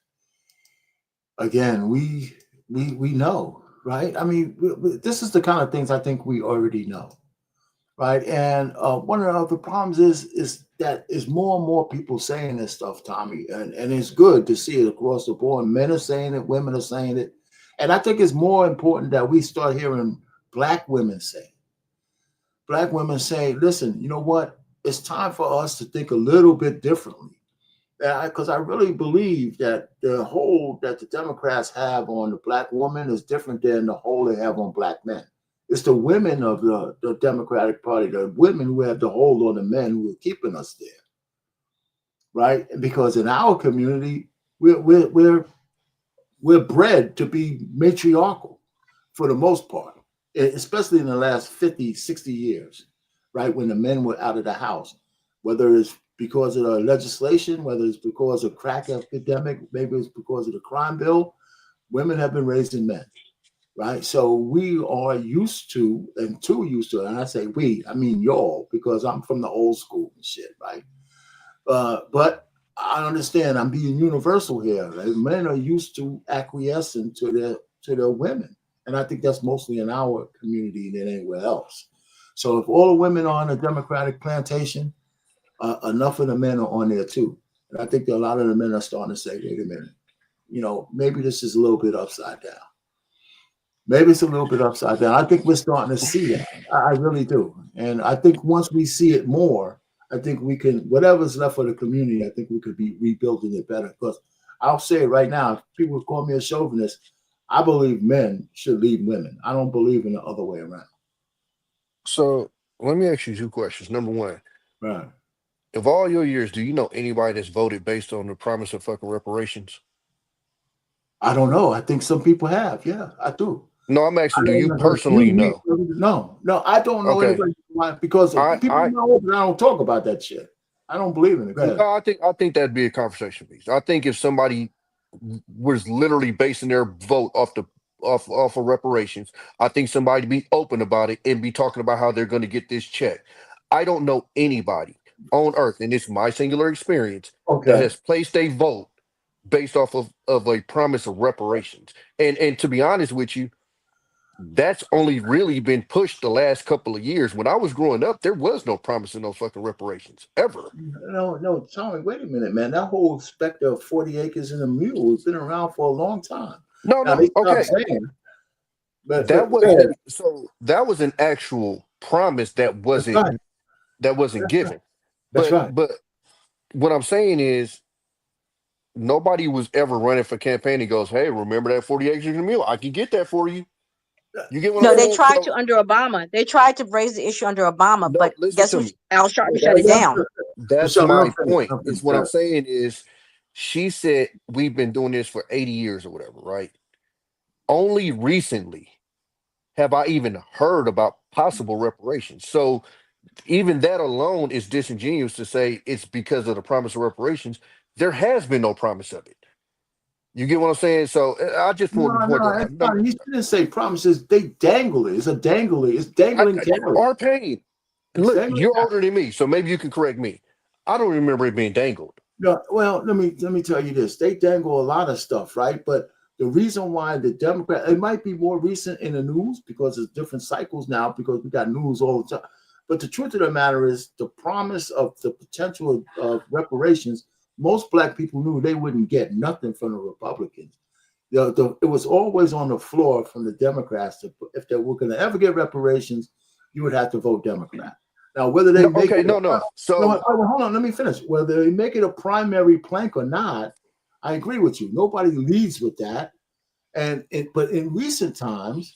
again, we know, right? I mean, this is the kind of things I think we already know, right? And one of the problems is that is more and more people saying this stuff, Tommy, and it's good to see it across the board. Men are saying it, women are saying it, and I think it's more important that we start hearing Black women say it. Black women say, listen, you know what? It's time for us to think a little bit differently. Because I really believe that the hold that the Democrats have on the Black woman is different than the hold they have on Black men. It's the women of the Democratic Party, the women who have the hold on the men who are keeping us there, right? Because in our community, we're bred to be matriarchal for the most part, especially in the last 50, 60 years, right? When the men were out of the house, whether it's because of the legislation, whether it's because of crack epidemic, maybe it's because of the crime bill, women have been raising men, right? So we are used to, and I say we, I mean y'all, because I'm from the old school and shit, right? But I understand I'm being universal here. Right? Men are used to acquiescing to their women. And I think that's mostly in our community than anywhere else. So if all the women are on a Democratic plantation, enough of the men are on there too. And I think that a lot of the men are starting to say, wait a minute, you know, maybe this is a little bit upside down. Maybe it's a little bit upside down. I think we're starting to see that. I really do. And I think once we see it more, I think we can, whatever's left for the community, I think we could be rebuilding it better. Because I'll say it right now, if people call me a chauvinist, I believe men should lead women. I don't believe in the other way around. So let me ask you two questions. Number one, right. Of all your years, do you know anybody that's voted based on the promise of fucking reparations? I don't know. I think some people have. Yeah, I do. No, I'm asking, do you personally know? No, I don't know anybody because people are not open. I don't talk about that shit. I don't believe in it. Go ahead. No, I think that'd be a conversation piece. I think if somebody was literally basing their vote off of reparations, I think somebody be open about it and be talking about how they're going to get this check. I don't know anybody on earth, and it's my singular experience, that has placed a vote based off of a promise of reparations. And to be honest with you, that's only really been pushed the last couple of years. When I was growing up, there was no promise of no fucking reparations ever. No, Tommy, wait a minute, man. That whole specter of 40 acres and a mule has been around for a long time. Okay. But that was an actual promise that wasn't given. That's right. But what I'm saying is, nobody was ever running for campaign and goes, "Hey, remember that 40 acres and a mule? I can get that for you." You get what I'm saying? They tried to under Obama. They tried to raise the issue under Obama, but guess what? Al Sharpton shut it down. That's my point. Is what I'm saying is, she said we've been doing this for 80 years or whatever, right? Only recently have I even heard about possible reparations. So even that alone is disingenuous to say it's because of the promise of reparations. There has been no promise of it. You get what I'm saying? So I just want to point that out. He didn't say promises. They dangle it. It's a dangling. It's dangling. Arpain, look, you're older than me, so maybe you can correct me. I don't remember it being dangled. No, well, let me tell you this. They dangle a lot of stuff, right? But the reason why the Democrat, it might be more recent in the news because it's different cycles now because we got news all the time. But the truth of the matter is the promise of the potential of reparations, most Black people knew they wouldn't get nothing from the Republicans. It was always on the floor from the Democrats. If they were going to ever get reparations, you would have to vote Democrat. Now, whether they So hold on, let me finish. Whether they make it a primary plank or not, I agree with you. Nobody leads with that. But in recent times,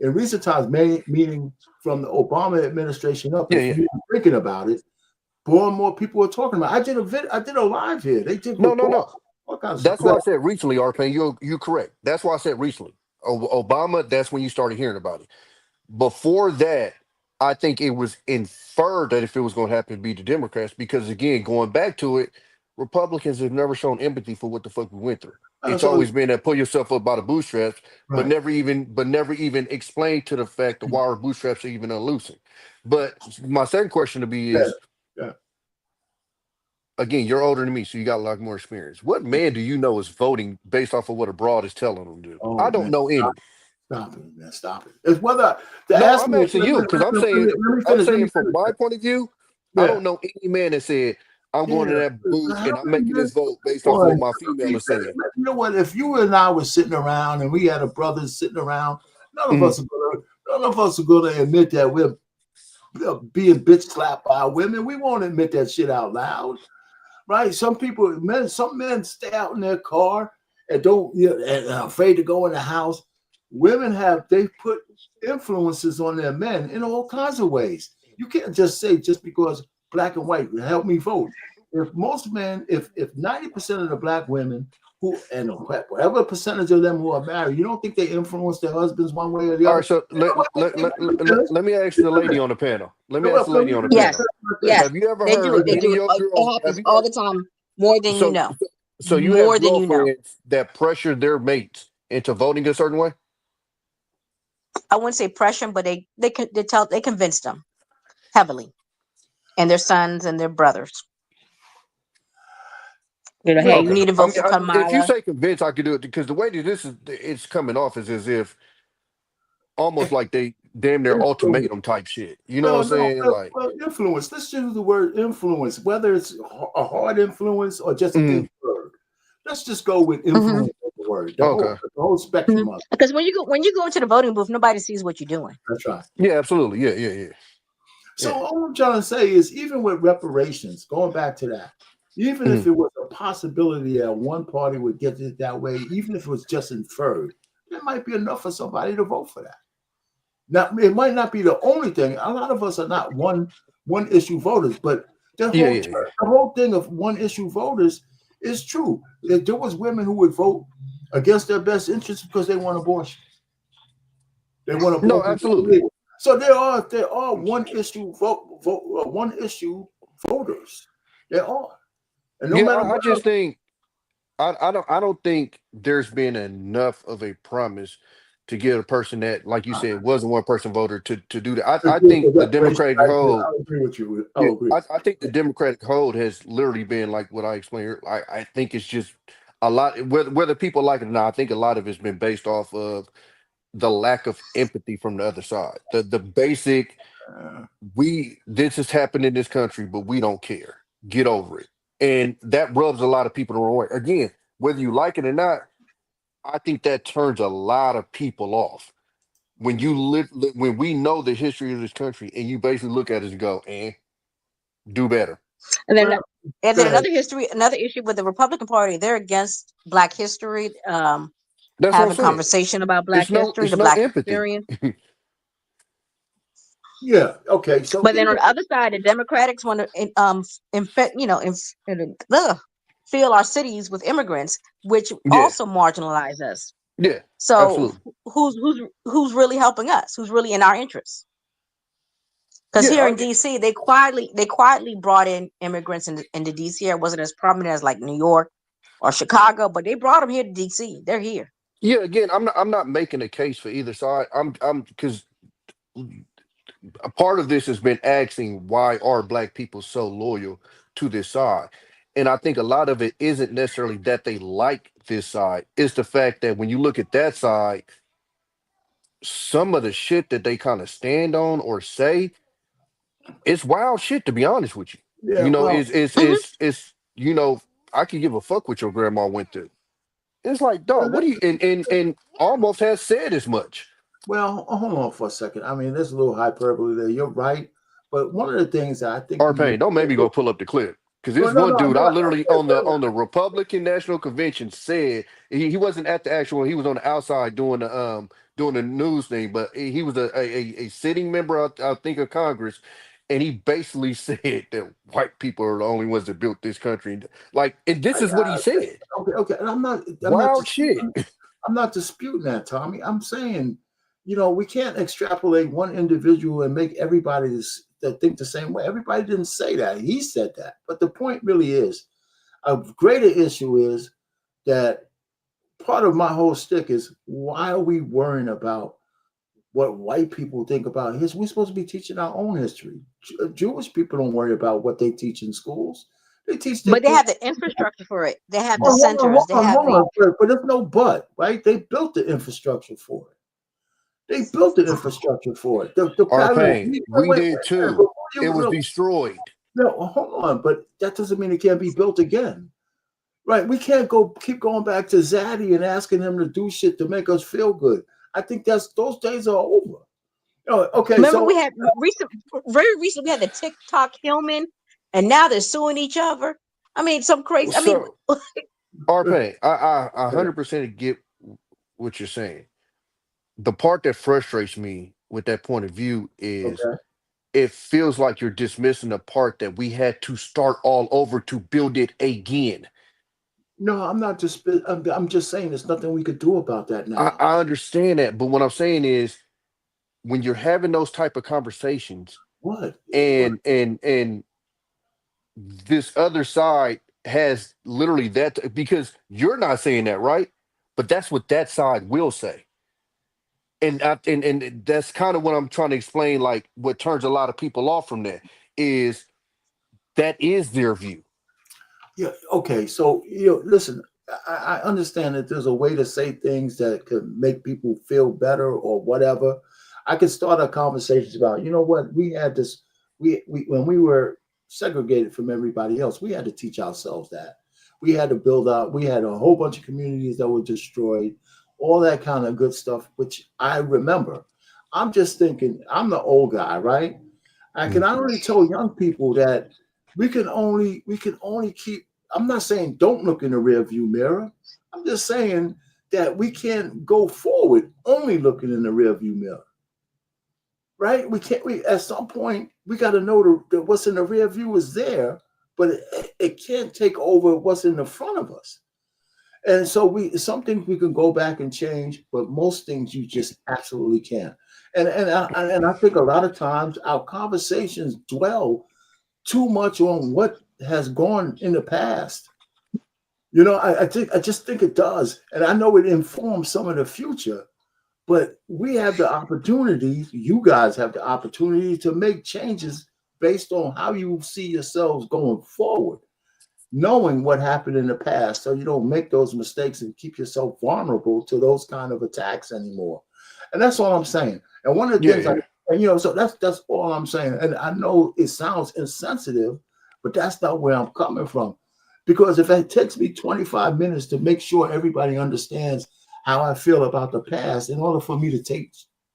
meaning from the Obama administration up, if you were thinking about it, more and more people are talking about it. I did a live here. They did no. That's why I said recently, Arpain. You're correct. That's why I said recently. Obama, that's when you started hearing about it. Before that, I think it was inferred that if it was going to happen, it'd be the Democrats, because again, going back to it, Republicans have never shown empathy for what the fuck we went through. It's So- always been that pull yourself up by the bootstraps, Right. but never even explain to the fact of why our bootstraps are even unloosing. But my second question to be is, Yeah. again, you're older than me, so you got a lot more experience. What man do you know is voting based off of what a broad is telling them to do? Oh, I don't man, know any. Stop it, man. Stop it. It's whether No, ask I'm me- asking you because I'm let me saying, finish. from my point of view, Yeah. I don't know any man that said, I'm going to Yeah. that booth and How I'm making many this vote based off Boy, what my female is saying. You know what? If you and I were sitting around and we had a brother sitting around, none of us are going to admit that we're being bitch slapped by women. We won't admit that shit out loud, right? Some men stay out in their car and don't, and are afraid to go in the house. Women they put influences on their men in all kinds of ways. You can't just say just because black and white help me vote. If most men, if 90% of the black women and whatever percentage of them who are married, you don't think they influence their husbands one way or the All other? right, so let me ask the lady on the panel. Let me ask the lady on the Yes, panel. yes. Have you ever They heard do of it. They any do of it. your It girls? happens all the time, more than you know. So you More have than you know. girlfriends that pressure their mates into voting a certain way? I wouldn't say pressure, but they convince them heavily, and their sons and their brothers. Hey, you need to vote for If you Kamala. say convince, I could do it, because the way that it's coming off is as if almost like they damn near ultimatum type shit. You know what I'm saying? Like, well, influence. Let's use the word influence, whether it's a hard influence or just inferred. Let's just go with influence as the word. The whole spectrum of it. Because when you go into the voting booth, nobody sees what you're doing. That's right. Yeah, absolutely. Yeah. So all I'm trying to say is, even with reparations, going back to that, even if it was a possibility that one party would get it that way, even if it was just inferred, it might be enough for somebody to vote for that. Now, it might not be the only thing. A lot of us are not one issue voters, but the whole thing of one issue voters is true. There was women who would vote against their best interests because they want abortion. They want abortion. No, absolutely. So there are one issue voters. There are. And no matter I what just think I don't think there's been enough of a promise to give a person that, like you said, was a one person voter to do that. I think the Democratic hold. I agree with you. I think the Democratic hold has literally been like what I explained. I think it's just a lot, whether people like it or not. I think a lot of it's been based off of the lack of empathy from the other side. The basic, this has happened in this country, but we don't care. Get over it. And that rubs a lot of people the wrong way. Again, whether you like it or not, I think that turns a lot of people off. When when we know the history of this country, and you basically look at it and go, do better. And then another issue with the Republican Party, they're against Black history. That's having conversation about Black history, the Black experience. Yeah. Okay. So, but then on the other side, the Democrats want to, fill our cities with immigrants, which also marginalize us. Yeah. So who's really helping us? Who's really in our interests? Because here in DC, they quietly brought in immigrants into DC. It wasn't as prominent as like New York or Chicago, but they brought them here to DC. They're here. Yeah. Again, I'm not making a case for either side. I'm because a part of this has been asking, why are Black people so loyal to this side? And I think a lot of it isn't necessarily that they like this side. It's the fact that when you look at that side, some of the shit that they kind of stand on or say, it's wild shit, to be honest with you. Yeah, it's I could give a fuck what your grandma went through. It's like, dog, what do you and almost has said as much. Well, hold on for a second. I mean, there's a little hyperbole there. You're right. But one of the things that I think Arpain, don't make me go pull up the clip. Because this one dude, I literally on the Republican National Convention said he wasn't at the actual, he was on the outside doing the news thing, but he was a sitting member, I think, of Congress, and he basically said that white people are the only ones that built this country. Like, and this is what he said. Okay, and I'm not wild shit. I'm not disputing that, Tommy. I'm saying, we can't extrapolate one individual and make everybody that think the same way. Everybody didn't say that. He said that. But the point really is, a greater issue is that part of my whole stick is, why are we worrying about what white people think about history? We're supposed to be teaching our own history. Jewish people don't worry about what they teach in schools. They teach, But they have the infrastructure for it. They have the hold on, centers. They have hold on. But there's no but, right? They built the infrastructure for it. They built the infrastructure for it. The Arpain, we wait, did too. before you- It was no, destroyed. No, hold on, but that doesn't mean it can't be built again. Right? We can't keep going back to Zaddy and asking him to do shit to make us feel good. I think those days are over. Okay. Remember, so we had very recently we had the TikTok Hillman, and now they're suing each other. I mean, some crazy. I mean, So, Arpain, I 100% get what you're saying. The part that frustrates me with that point of view is it feels like you're dismissing the part that we had to start all over to build it again. no, I'm not just. I'm just saying there's nothing we could do about that now. I understand that, but what I'm saying is, when you're having those type of conversations, and this other side has literally that, because you're not saying that, right? But that's what that side will say. And that's kind of what I'm trying to explain. Like, what turns a lot of people off from that is their view. Yeah. Okay. So listen. I understand that there's a way to say things that could make people feel better or whatever. I could start a conversation about, what, we had this. We when we were segregated from everybody else, we had to teach ourselves that. We had to build out. We had a whole bunch of communities that were destroyed. All that kind of good stuff, which I remember. I'm just thinking, I'm the old guy, right? I can only tell young people that we can only keep. I'm not saying don't look in the rear view mirror. I'm just saying that we can't go forward only looking in the rear view mirror, right? We can't. At some point we got to know that what's in the rear view is there, but it can't take over what's in the front of us. And so some things we can go back and change, but most things you just absolutely can't. And I think a lot of times our conversations dwell too much on what has gone in the past. I just think it does. And I know it informs some of the future, but we have the opportunity, you guys have the opportunity to make changes based on how you see yourselves going forward, knowing what happened in the past, so you don't make those mistakes and keep yourself vulnerable to those kind of attacks anymore. And that's all I'm saying. And one of the things, so that's all I'm saying. And I know it sounds insensitive, but that's not where I'm coming from. Because if it takes me 25 minutes to make sure everybody understands how I feel about the past, in order for me to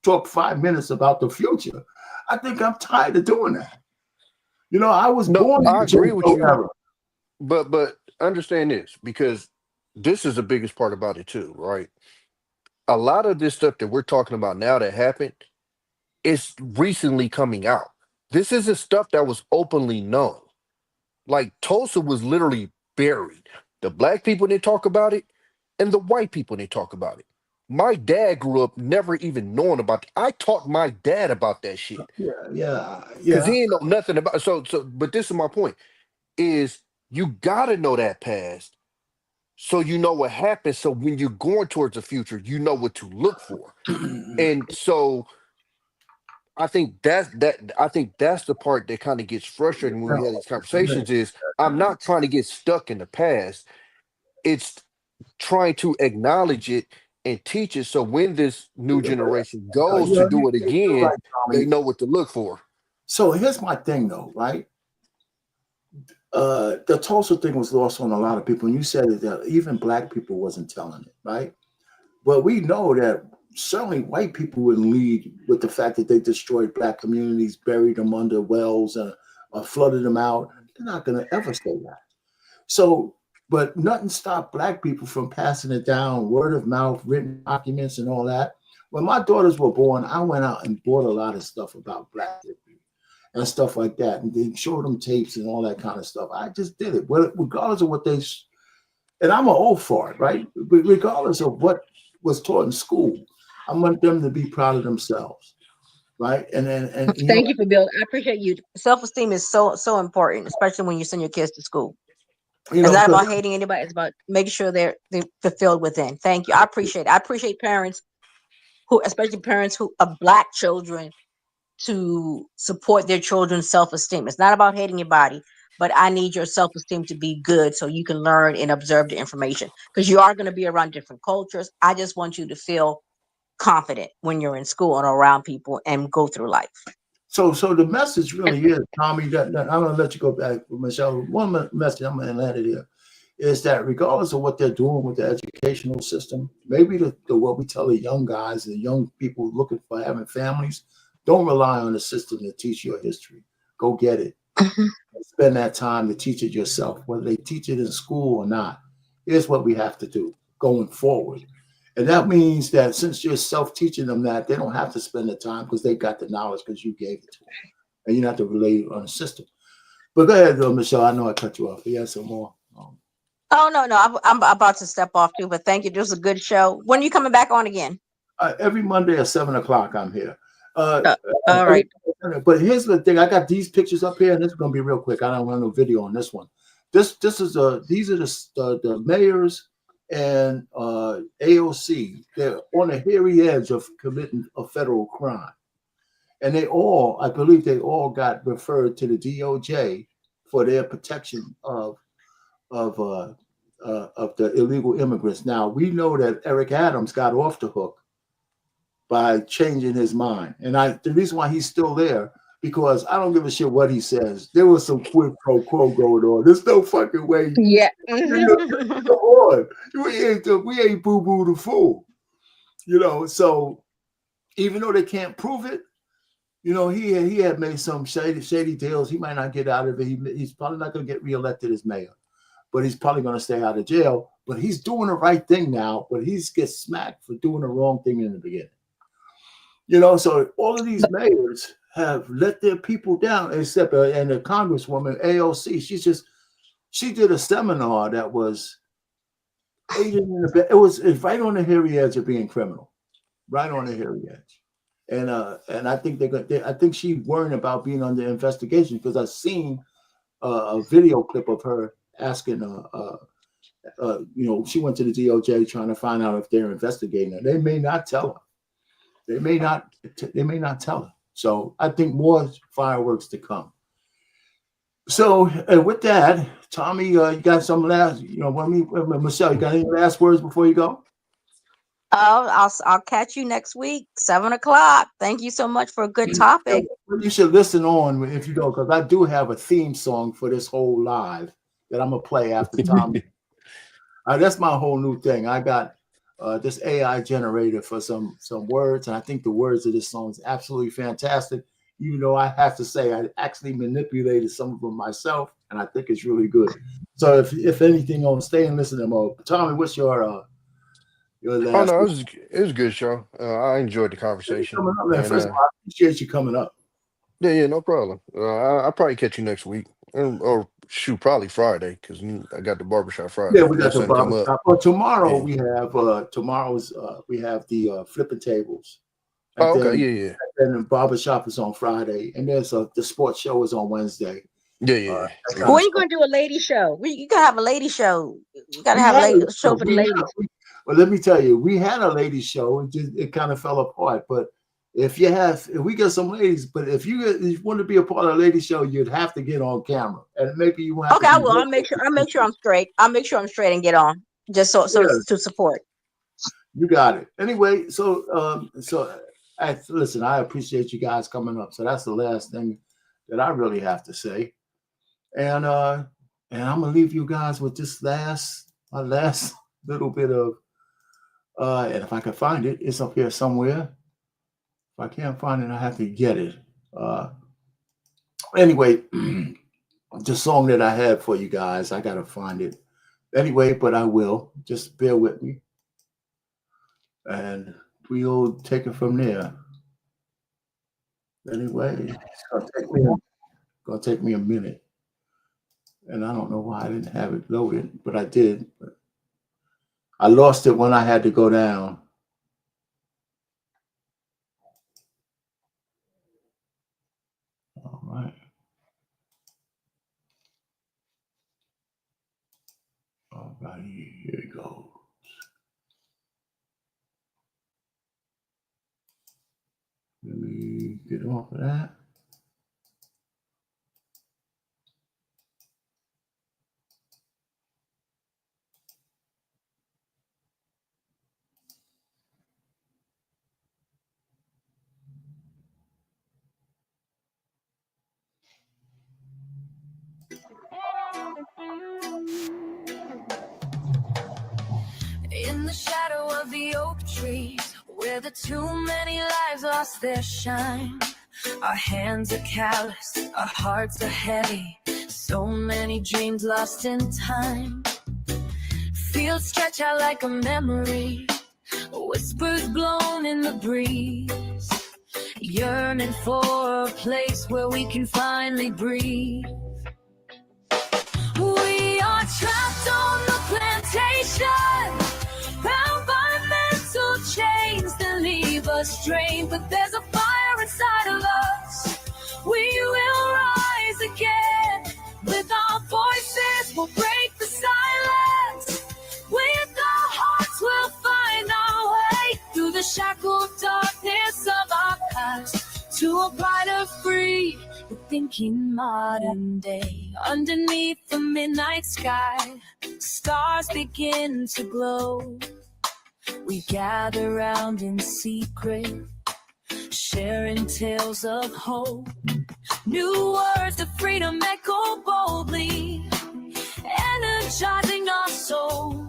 talk 5 minutes about the future, I think I'm tired of doing that. I was born. I agree with you. But understand this, because this is the biggest part about it too, right? A lot of this stuff that we're talking about now that happened is recently coming out. This isn't stuff that was openly known. Like, Tulsa was literally buried. The black people didn't talk about it, and the white people didn't talk about it. My dad grew up never even knowing about it. I taught my dad about that shit. Yeah. Because he ain't know nothing about it. But this is my point, is you gotta know that past so you know what happened. So when you're going towards the future, you know what to look for. And so I think that's the part that kind of gets frustrating when we have these conversations, is I'm not trying to get stuck in the past. It's trying to acknowledge it and teach it, so when this new generation goes to do it again, they know what to look for. So here's my thing though, right? The Tulsa thing was lost on a lot of people. And you said that even black people wasn't telling it, right? But we know that certainly white people would lead with the fact that they destroyed black communities, buried them under wells, and flooded them out. They're not going to ever say that. So, but nothing stopped black people from passing it down, word of mouth, written documents, and all that. When my daughters were born, I went out and bought a lot of stuff about black history and stuff like that, and they showed them tapes and all that kind of stuff. I just did it, regardless of what they. And I'm an old fart, right? Regardless of what was taught in school, I want them to be proud of themselves, right? And Thank you for Bill. I appreciate you. Self-esteem is so important, especially when you send your kids to school. It's not about hating anybody. It's about making sure they're fulfilled within. Thank you. I appreciate it. I appreciate parents who, especially parents who of Black children, to support their children's self-esteem. It's not about hating your body, but I need your self-esteem to be good so you can learn and observe the information, because you are going to be around different cultures. I just want you to feel confident when you're in school and around people and go through life. So the message really is, Tommy, that I'm going to let you go back, Michelle. One message I'm going to land it here is that regardless of what they're doing with the educational system, maybe the what we tell the young guys and the young people looking for having families, don't rely on the system to teach your history. Go get it. Spend that time to teach it yourself, whether they teach it in school or not. Here's what we have to do going forward. And that means that since you're self-teaching them that, they don't have to spend the time because they got the knowledge because you gave it to them. And you don't have to relay it on the system. But go ahead, Michelle. I know I cut you off. You have some more. Oh, no. I'm about to step off too, but thank you. This was a good show. When are you coming back on again? Every Monday at 7 o'clock, I'm here. All right. But here's the thing. I got these pictures up here, and this is going to be real quick. I don't want no video on this one. These are the mayors and AOC. They're on the hairy edge of committing a federal crime. And I believe they all got referred to the DOJ for their protection of the illegal immigrants. Now, we know that Eric Adams got off the hook by changing his mind. And the reason why he's still there, because I don't give a shit what he says. There was some quid pro quo going on. There's no fucking way. Yeah. Come on. We ain't boo-boo the fool. So even though they can't prove it, he had made some shady deals. He might not get out of it. He's probably not going to get reelected as mayor, but he's probably going to stay out of jail. But he's doing the right thing now, but he gets smacked for doing the wrong thing in the beginning. So all of these mayors have let their people down, except and the Congresswoman AOC. She did a seminar that was it's right on the hairy edge of being criminal, right on the hairy edge. And I think she's worrying about being under investigation because I've seen a video clip of her asking she went to the DOJ trying to find out if they're investigating her. They may not tell her. They may not tell her. So I think more fireworks to come. So with that, Tommy, you got some last, Michelle, you got any last words before you go? Oh, I'll catch you next week, 7 o'clock. Thank you so much for a good topic. You should listen on if you go, because I do have a theme song for this whole live that I'm gonna play after Tommy. That's my whole new thing. I got this AI generator for some words, and I think the words of this song is absolutely fantastic. Even though I have to say I actually manipulated some of them myself, and I think it's really good. So if anything, on stay and listen to them. Tommy, what's your last? It was a good show. I enjoyed the conversation. First of all, I appreciate you coming up. Yeah, no problem. I'll probably catch you next week, or shoot, probably Friday, because I got the barbershop Friday. Yeah, we got the barbershop. Well, tomorrow we have we have the flipping tables. Oh, okay, yeah. And the barbershop is on Friday, and there's the sports show is on Wednesday. Yeah. When are you going to do a lady show? You got to have a lady show. You got to have a show for the ladies. Well, let me tell you, we had a ladies show. It kind of fell apart. But if we get some ladies, but if you want to be a part of a ladies show, you'd have to get on camera, and maybe you won't. Okay, I will. I'll make sure I'm straight. I'll make sure I'm straight and get on, just so to support. You got it. Anyway, listen, I appreciate you guys coming up. So that's the last thing that I really have to say, and I'm gonna leave you guys with this my last little bit of. And if I can find it, it's up here somewhere. If I can't find it, I have to get it. Anyway, the song that I had for you guys, I got to find it. Anyway, but I will. Just bear with me. And we'll take it from there. Anyway, it's going to take me a minute. And I don't know why I didn't have it loaded, but I did. But I lost it when I had to go down. Right here it goes. Let me get off of that. In the shadow of the oak trees, where the too many lives lost their shine. Our hands are callous, our hearts are heavy. So many dreams lost in time. Fields stretch out like a memory, whispers blown in the breeze. Yearning for a place where we can finally breathe. We are trapped on the plantation, bound by mental chains that leave us drained. But there's a fire inside of us. We will rise again. With our voices, we'll break the silence. With our hearts, we'll find our way through the shackled darkness of our past to a brighter, free, thinking modern day. Underneath the midnight sky, stars begin to glow. We gather round in secret, sharing tales of hope. New words of freedom echo boldly, energizing our souls.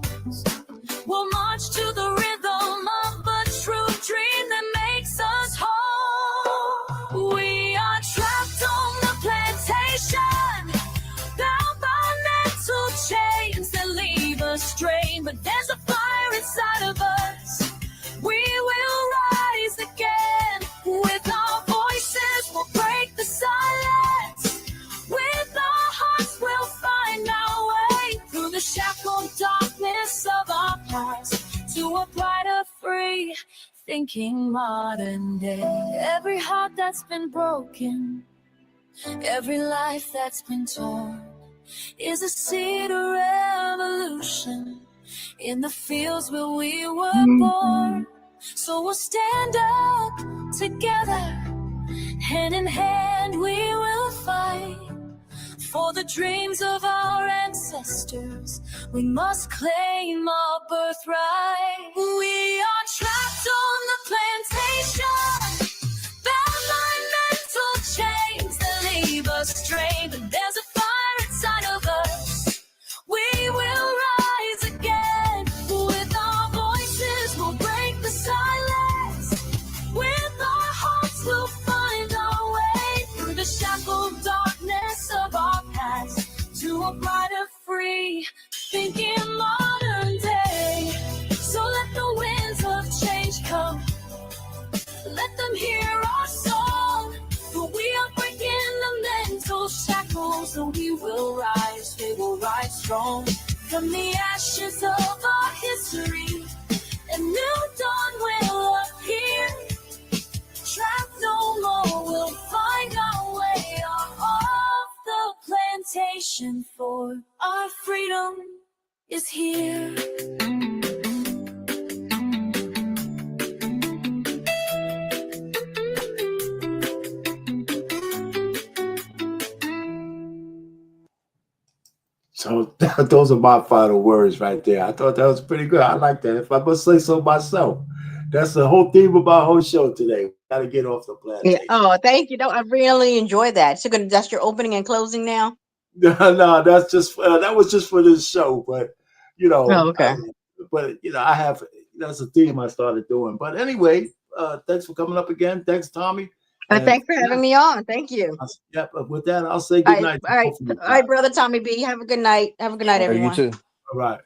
We'll march to the rhythm of a true dream that makes us whole. We are trapped on the plantation, bound by mental chains that leave us strained. But there's a fire inside of us. We will rise again. With our voices, we'll break the silence. With our hearts, we'll find our way through the shackled darkness of our past to a brighter, free, thinking modern day. Every heart that's been broken, every life that's been torn, is a seed of revolution in the fields where we were born. So we'll stand up together, hand in hand we will fight for the dreams of our ancestors. We must claim our birthright. We are trapped on the plantation, bound by mental chains that leave us strained. But there's a fire inside of us. We will rise again. With our voices, we'll break the silence. With our hearts, we'll find our way through the shackled darkness of our past to a brighter, free, thinking modern day. So let the winds of change come. Let them hear our song. For we are breaking the mental shackles, and we will rise strong. From the ashes of our history, a new dawn will appear. Trapped no more, we'll find our way off the plantation, for our freedom is here. So those are my final words right there. I thought that was pretty good. I like that. If I must say so myself, that's the whole theme of my whole show today. Got to get off the planet. Yeah. Oh, thank you. No, I really enjoyed that. So, that's your opening and closing now. No, that's just that was just for this show. But you know, Oh, okay. I have that's a theme I started doing. But anyway, thanks for coming up again. Thanks, Tommy. And Thanks for having me on. Thank you. yeah, with that, I'll say All good right, night. all right, all right, brother Tommy B. Have a good night. Have a good night, Hey, you everyone. too. All right.